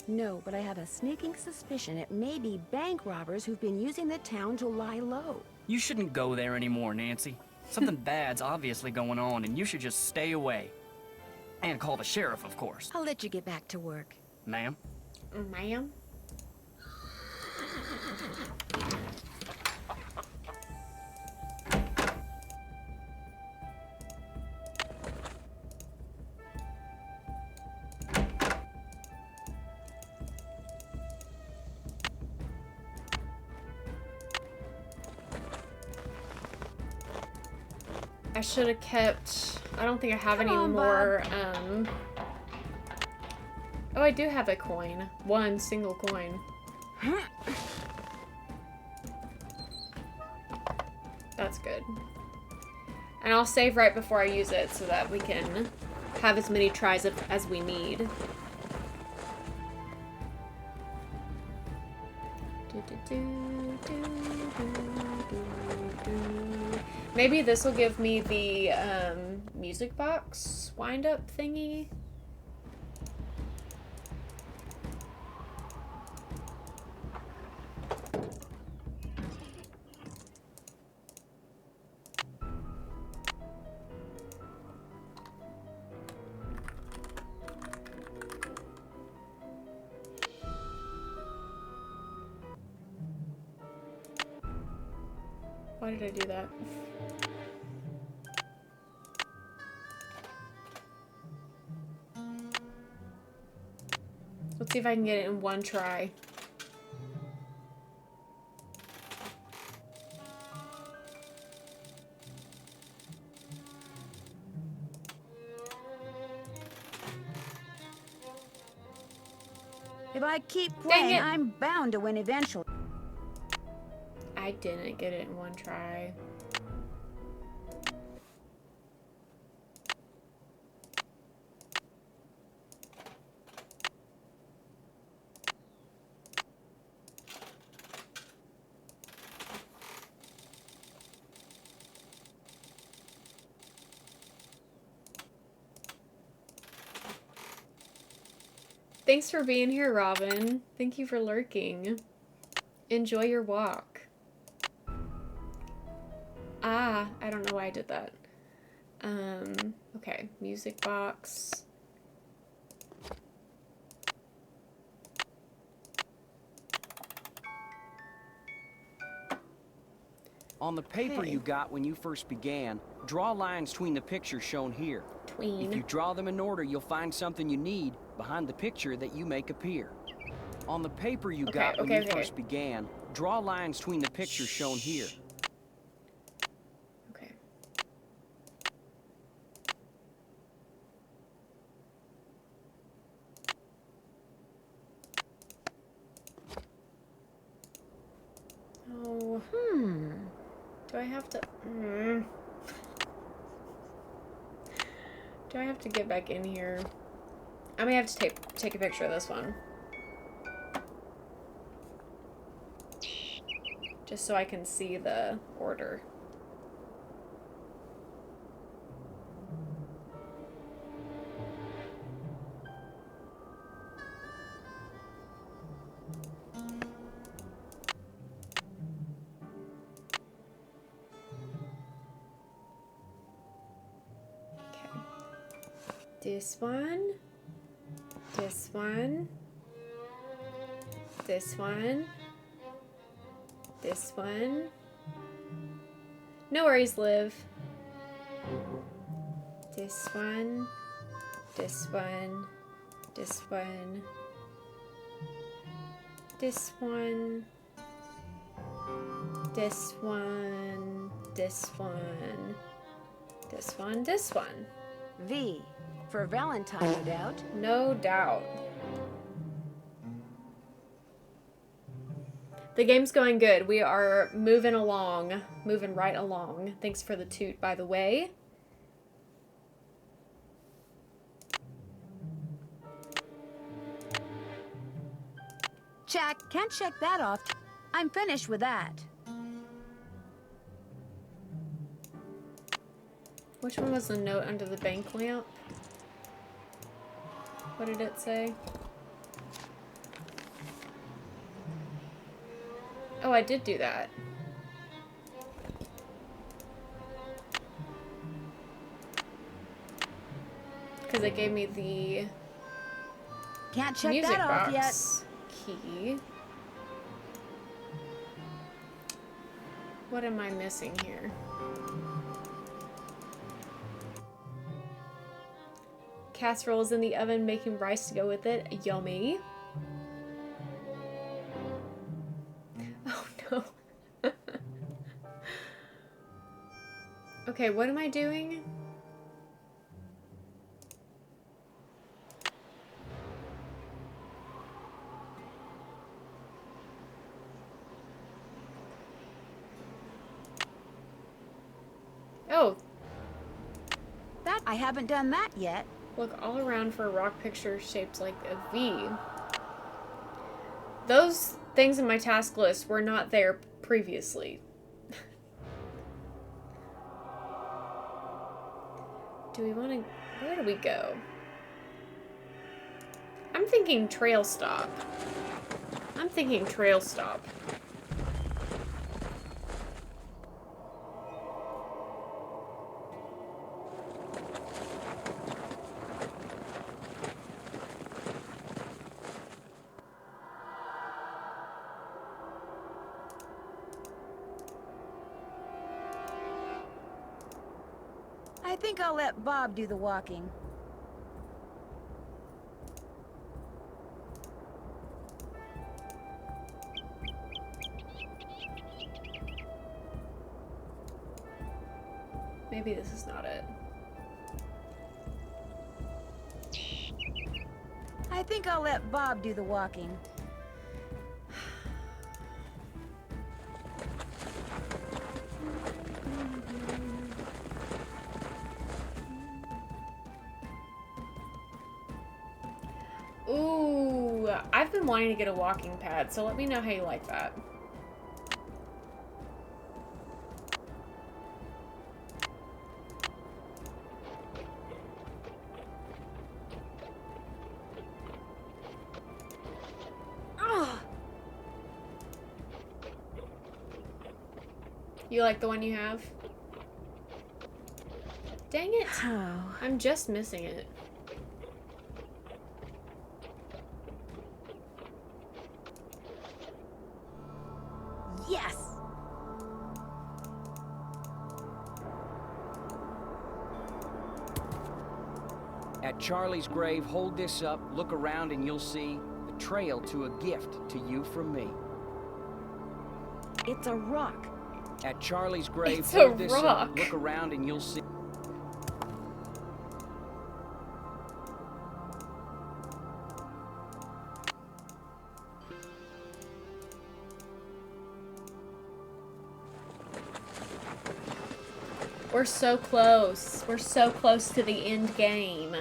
No, but I have a sneaking suspicion it may be bank robbers who've been using the town to lie low. You shouldn't go there anymore, Nancy. Something bad's obviously going on, and you should just stay away. And call the sheriff, of course. I'll let you get back to work. Ma'am? Ma'am? I should have kept... I don't think I have any more, Oh, I do have a coin. One single coin. That's good. And I'll save right before I use it so that we can have as many tries as we need. Maybe this will give me the music box wind-up thingy. Why did I do that? Let's see if I can get it in one try. If I keep playing, I'm bound to win eventually. I didn't get it in one try. Thanks for being here, Robin. Thank you for lurking. Enjoy your walk. Ah, I don't know why I did that. Okay, music box. On the paper you got when you first began, draw lines between the pictures shown here. If you draw them in order, you'll find something you need behind the picture that you make appear. On the paper you got when you first began, draw lines between the pictures shown here. Do I have to... Do I have to get back in here? I may have to take a picture of this one. Just so I can see the order. This one, this one, this one, this one. No worries, Liv. This one, this one, this one, this one, this one, this one, this one, this one. V. For Valentine, no doubt. No doubt. The game's going good. We are moving along. Moving right along. Thanks for the toot, by the way. Check. Can't check that off. I'm finished with that. Which one was the note under the bank lamp? What did it say? Oh, I did do that. Because it gave me the Can't check music that off box key. What am I missing here? Casserole is in the oven, making rice to go with it. Yummy. Oh no. Okay, what am I doing? Oh. That I haven't done that yet. Look all around for a rock picture shaped like a V. Those things in my task list were not there previously. Do we want to... Where do we go? I'm thinking trail stop. I'm thinking trail stop. I think I'll let Bob do the walking. Maybe this is not it. I think I'll let Bob do the walking. Ooh, I've been wanting to get a walking pad, so let me know how you like that. You like the one you have? Dang it. Oh. I'm just missing it. Yes! At Charlie's grave, hold this up, look around, and you'll see the trail to a gift to you from me. It's a rock. At Charlie's grave, It's hold a this rock. up, look around, and you'll see. We're so close. We're so close to the end game.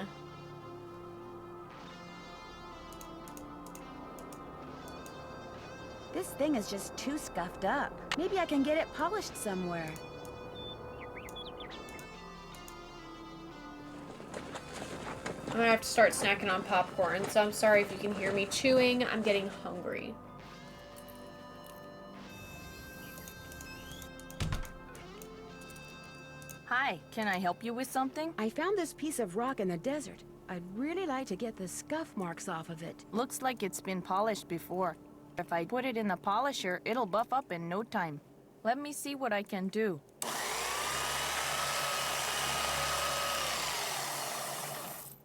This thing is just too scuffed up. Maybe I can get it polished somewhere. I'm gonna have to start snacking on popcorn, so I'm sorry if you can hear me chewing. I'm getting hungry. Hi, can I help you with something? I found this piece of rock in the desert. I'd really like to get the scuff marks off of it. Looks like it's been polished before. If I put it in the polisher, it'll buff up in no time. Let me see what I can do.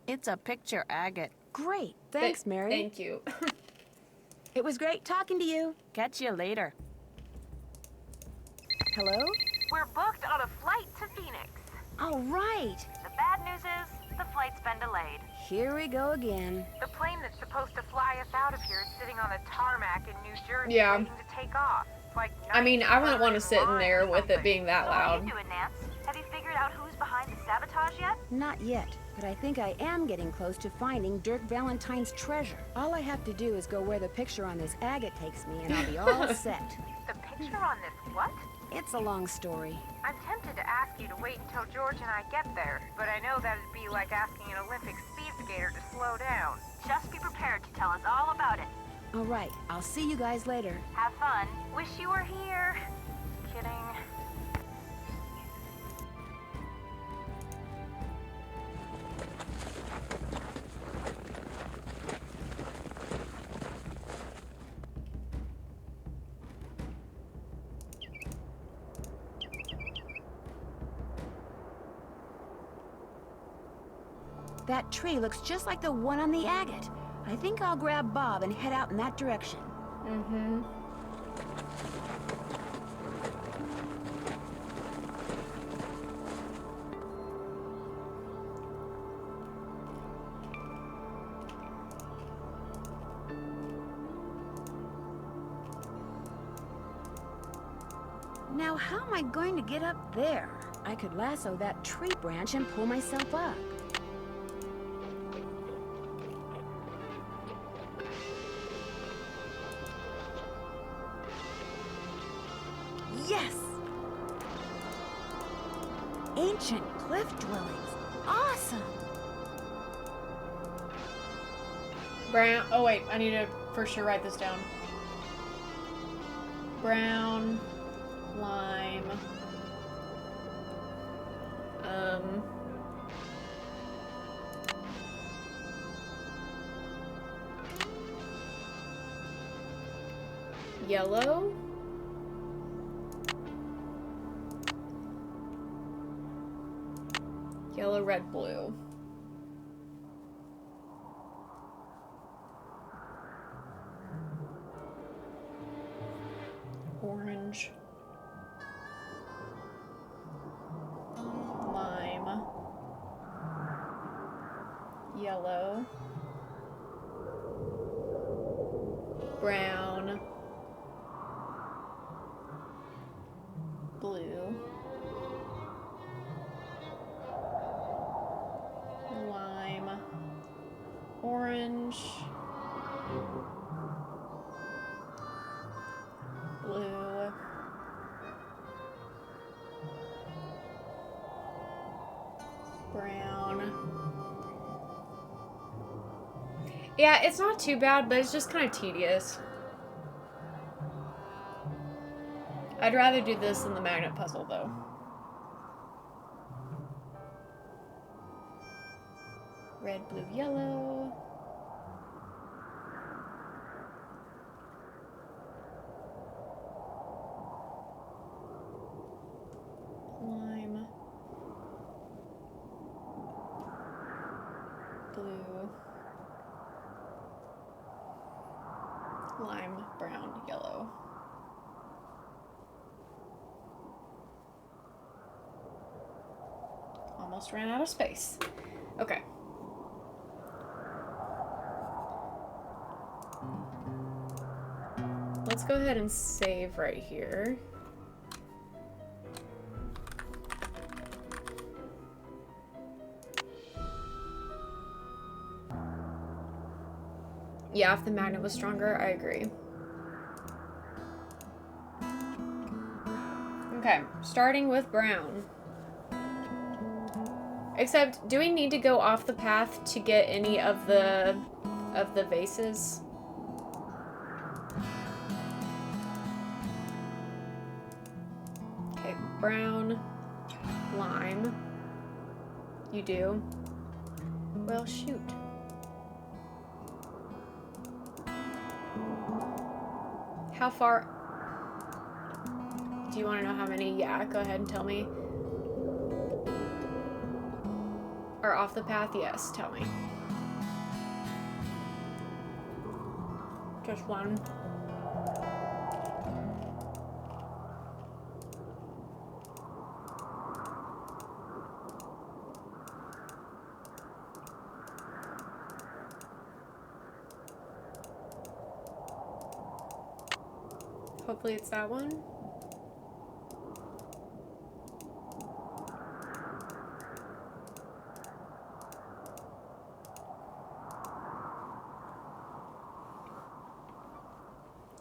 It's a picture agate. Great. Thanks, Mary. Thank you. It was great talking to you. Catch you later. Hello? We're booked on a flight to Phoenix. All right. The bad news is the flight's been delayed. Here we go again. The plane that's supposed to fly us out of here is sitting on the tarmac in New Jersey Yeah. waiting to take off. It's like I mean, I wouldn't want to sit in there with it being that So what are loud. you doing, Nance? Have you figured out who's behind the sabotage yet? Not yet, but I think I am getting close to finding Dirk Valentine's treasure. All I have to do is go where the picture on this agate takes me, and I'll be all set. The picture on this what? It's a long story. I'm tempted to ask you to wait until George and I get there, but I know that'd be like asking an Olympic speed skater to slow down. Just be prepared to tell us all about it. All right, I'll see you guys later. Have fun. Wish you were here. Kidding. That tree looks just like the one on the agate. I think I'll grab Bob and head out in that direction. Mm-hmm. Now, how am I going to get up there? I could lasso that tree branch and pull myself up. Yes! Ancient cliff dwellings. Awesome! Brown. Oh wait, I need to for sure write this down. Brown, lime. Yellow. Yellow, red, blue. Orange. Lime. Yellow. Brown. Blue. Lime. Orange. Blue. Brown. Yeah, it's not too bad, but it's just kind of tedious. I'd rather do this than the magnet puzzle, though. Red, blue, yellow. Lime. Blue. Lime, brown, yellow. Almost ran out of space. Okay. Let's go ahead and save right here. Yeah, if the magnet was stronger, I agree. Okay, starting with brown. Except, do we need to go off the path to get any of the vases? Okay, brown, lime. You do? Well, shoot. How far? Do you want to know how many? Yeah, go ahead and tell me. Or off the path? Yes, tell me. Just one. Hopefully it's that one.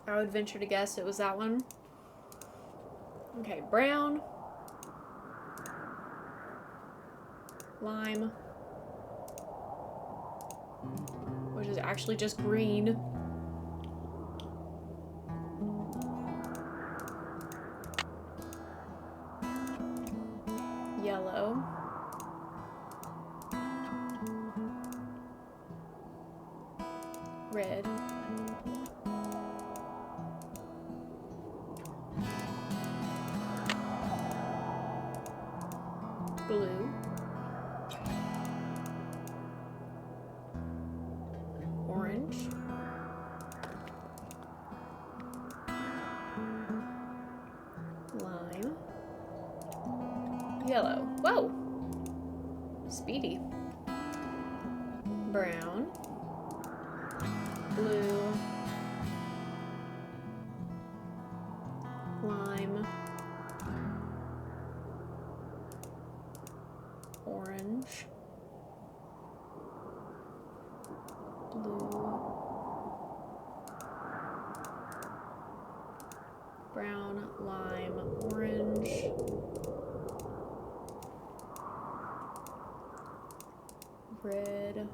I would venture to guess it was that one. Okay, brown. Lime. Which is actually just green. Yellow. Red. Blue. Orange. Lime. Yellow. Whoa! Speedy. Brown. Blue. Lime. Orange. Blue. Brown, lime, orange. Red.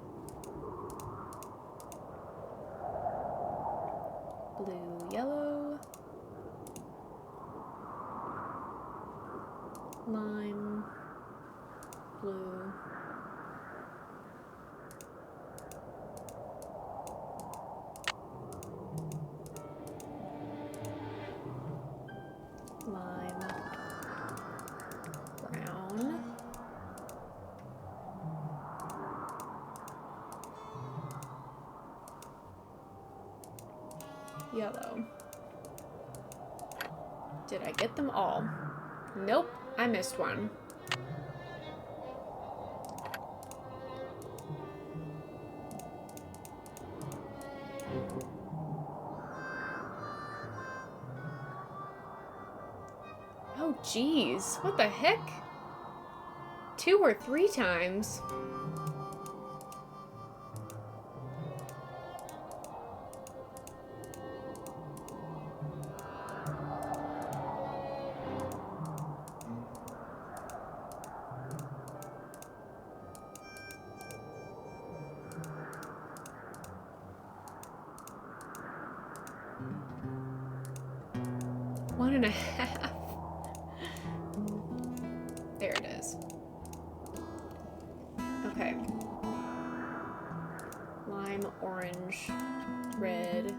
Blue, yellow. Lime. Blue. Lime. Brown. Yellow. Did I get them all? Nope, I missed one. Oh, geez. What the heck? 2 or 3 times. One and a half. There it is. Okay. Lime, orange, red,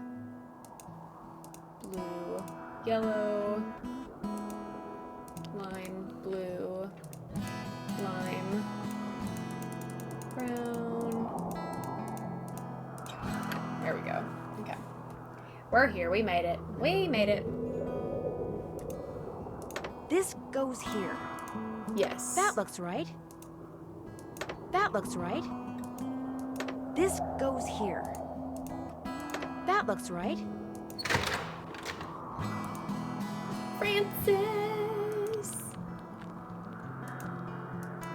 blue, yellow, lime, blue, lime, brown. There we go. Okay. We're here. We made it. We made it. This goes here. Yes. That looks right. That looks right. This goes here. That looks right. Francis!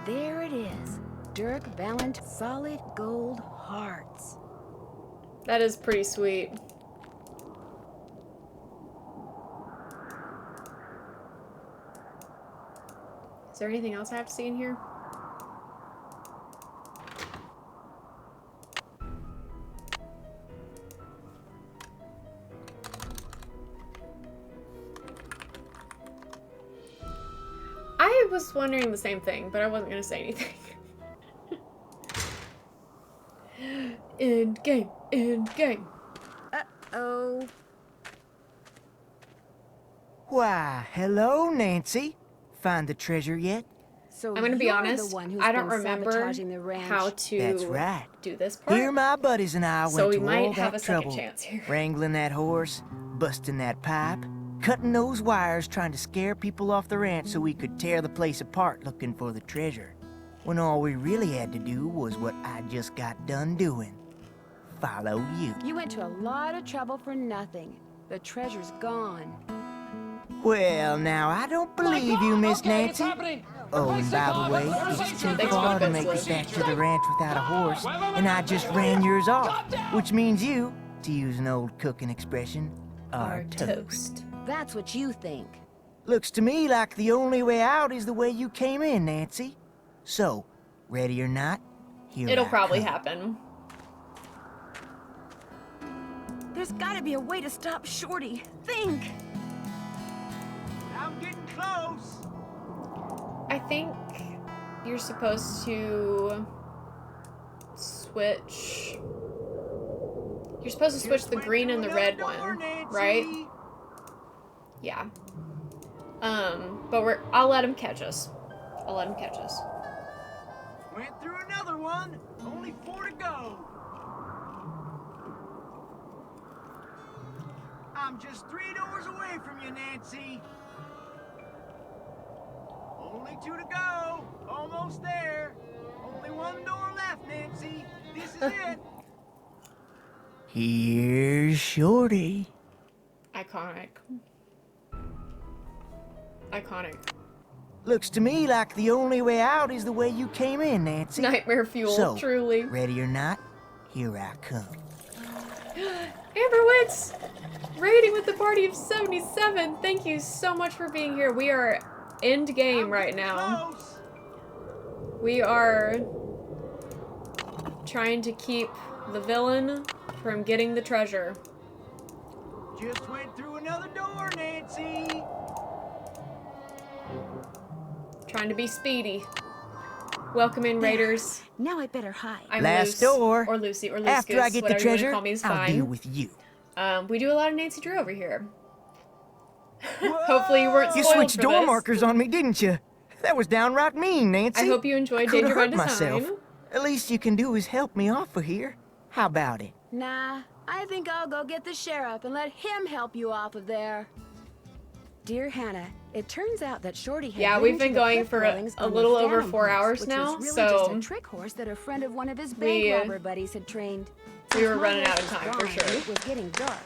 There it is. Dirk Valent solid gold hearts. That is pretty sweet. Is there anything else I have to see in here? I was wondering the same thing, but I wasn't gonna say anything. End game. End game. Uh-oh. Why, hello, Nancy. Find the treasure yet? So I'm gonna be you're honest, the one who's I don't been remember sabotaging the ranch. how to That's right. do this part. Here my buddies and I So went we to might all have that a second trouble. chance here. Wrangling that horse, busting that pipe, cutting those wires, trying to scare people off the ranch so we could tear the place apart looking for the treasure. When all we really had to do was what I just got done doing. Follow you. You went to a lot of trouble for nothing. The treasure's gone. Well, now, I don't believe you, Miss Nancy. Oh, and by the way, it's too far to make it back to the ranch without a horse, and I just ran yours off, which means you, to use an old cooking expression, are toast. That's what you think. Looks to me like the only way out is the way you came in, Nancy. So, ready or not, here It'll I probably come. happen. There's gotta be a way to stop Shorty. Think! I'm getting close. I think you're supposed to switch. You're supposed to switch the green and the red one, right? Yeah. But I'll let him catch us. I'll let him catch us. Went through another one. Only 4 to go. I'm just 3 doors away from you, Nancy. Only 2 to go. Almost there. Only 1 door left, Nancy. This is it. Here's Shorty. Iconic. Iconic. Looks to me like the only way out is the way you came in, Nancy. Nightmare fuel, So, truly. ready or not, here I come. Amber Witz! Raiding with the party of 77. Thank you so much for being here. We are end game right now. We are trying to keep the villain from getting the treasure. Just went through another door, Nancy. Trying to be speedy. Welcome in, Raiders. Now I better hide. I'm Last Luce, door. or Lucy, or Luce After Goose, I get the whatever you wanna treasure, call me is I'll fine. deal with you. We do a lot of Nancy Drew over here. Hopefully you weren't You spoiled switched for door this. markers on me, didn't you? That was downright mean, Nancy. I hope you enjoyed I coulda Danger by hurt myself. Design. At least you can do is help me off of here. How about it? Nah, I think I'll go get the sheriff and let him help you off of there. Dear Hannah, it turns out that Shorty had Yeah, been we've into been the going pit for dwellings a on the little over Phantom 4 horse, hours which now, was really so just a trick horse that a friend of one of his we, bank robber buddies had trained. we were Since my running out horse of was time, for gone sure. and It was getting dark.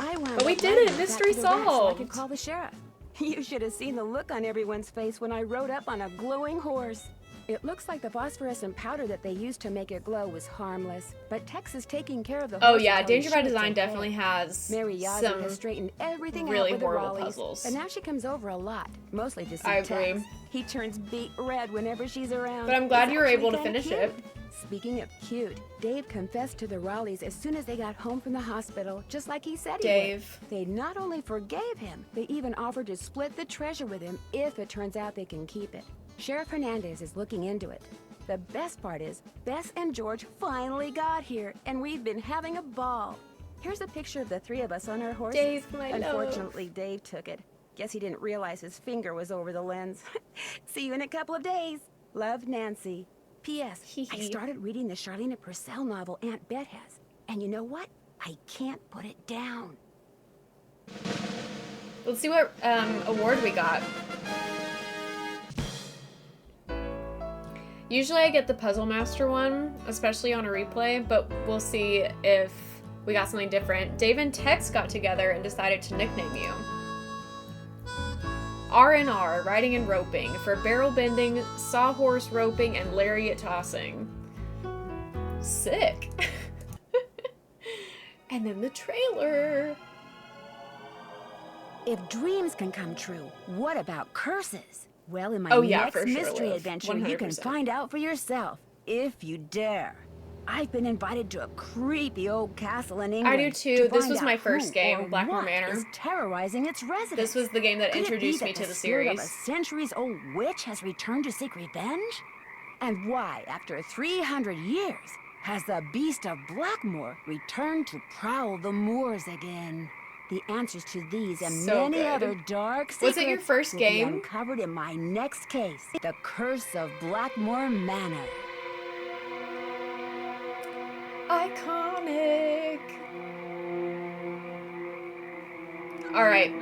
I wound But we up did riding it, back mystery to the ranch so I solved. could call the sheriff. You should have seen the look on everyone's face when I rode up on a glowing horse. It looks like the phosphorescent powder that they used to make it glow was harmless, but Tex is taking care of the Oh horse yeah, until he's Danger by sure it's Design okay. definitely has Mary Yazzie some has straightened everything really out with the horrible Raleighs, puzzles. and now she comes over a lot, mostly to see I Tex. agree. He turns beet red whenever she's around. But I'm glad It's you were able actually to kinda finish cute. it. Speaking of cute, Dave confessed to the Raleighs as soon as they got home from the hospital, just like he said he Dave. would. They not only forgave him, they even offered to split the treasure with him if it turns out they can keep it. Sheriff Hernandez is looking into it. The best part is, Bess and George finally got here, and we've been having a ball. Here's a picture of the 3 of us on our horses. Dave, my love. Unfortunately, Dave took it. Guess he didn't realize his finger was over the lens. See you in a couple of days. Love, Nancy. P.S. I started reading the Charlena Purcell novel Aunt Bet has. And you know what? I can't put it down. Let's see what award we got. Usually I get the Puzzle Master one, especially on a replay, but we'll see if we got something different. Dave and Tex got together and decided to nickname you. R&R, riding and roping, for barrel bending, sawhorse roping, and lariat tossing. Sick. And then the trailer. If dreams can come true, what about curses? Well, in my Oh, yeah, next for sure, mystery Liv. adventure, you can 100%. find out for yourself, if you dare. I've been invited to a creepy old castle in England. I do too. to This find was my out first who game, or Blackmore what Manor. is terrorizing its residents. This was the game that Could it be introduced that me to the spirit series. of a centuries-old witch has returned to seek revenge? And why, after 300 years, has the beast of Blackmore returned to prowl the moors again? The answers to these and So many good. other dark secrets Was it your first will game? be uncovered in my next case, The Curse of Blackmore Manor. Iconic. Alright.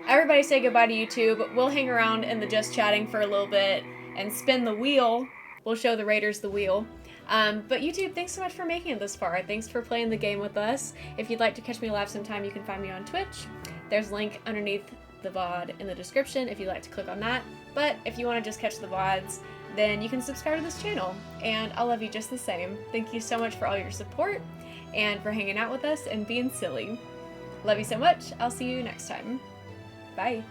Everybody say goodbye to YouTube. We'll hang around in the Just Chatting for a little bit and spin the wheel. We'll show the Raiders the wheel. But YouTube, thanks so much for making it this far. Thanks for playing the game with us. If you'd like to catch me live sometime, you can find me on Twitch. There's a link underneath the VOD in the description if you'd like to click on that. But if you want to just catch the VODs, then you can subscribe to this channel. And I'll love you just the same. Thank you so much for all your support and for hanging out with us and being silly. Love you so much. I'll see you next time. Bye.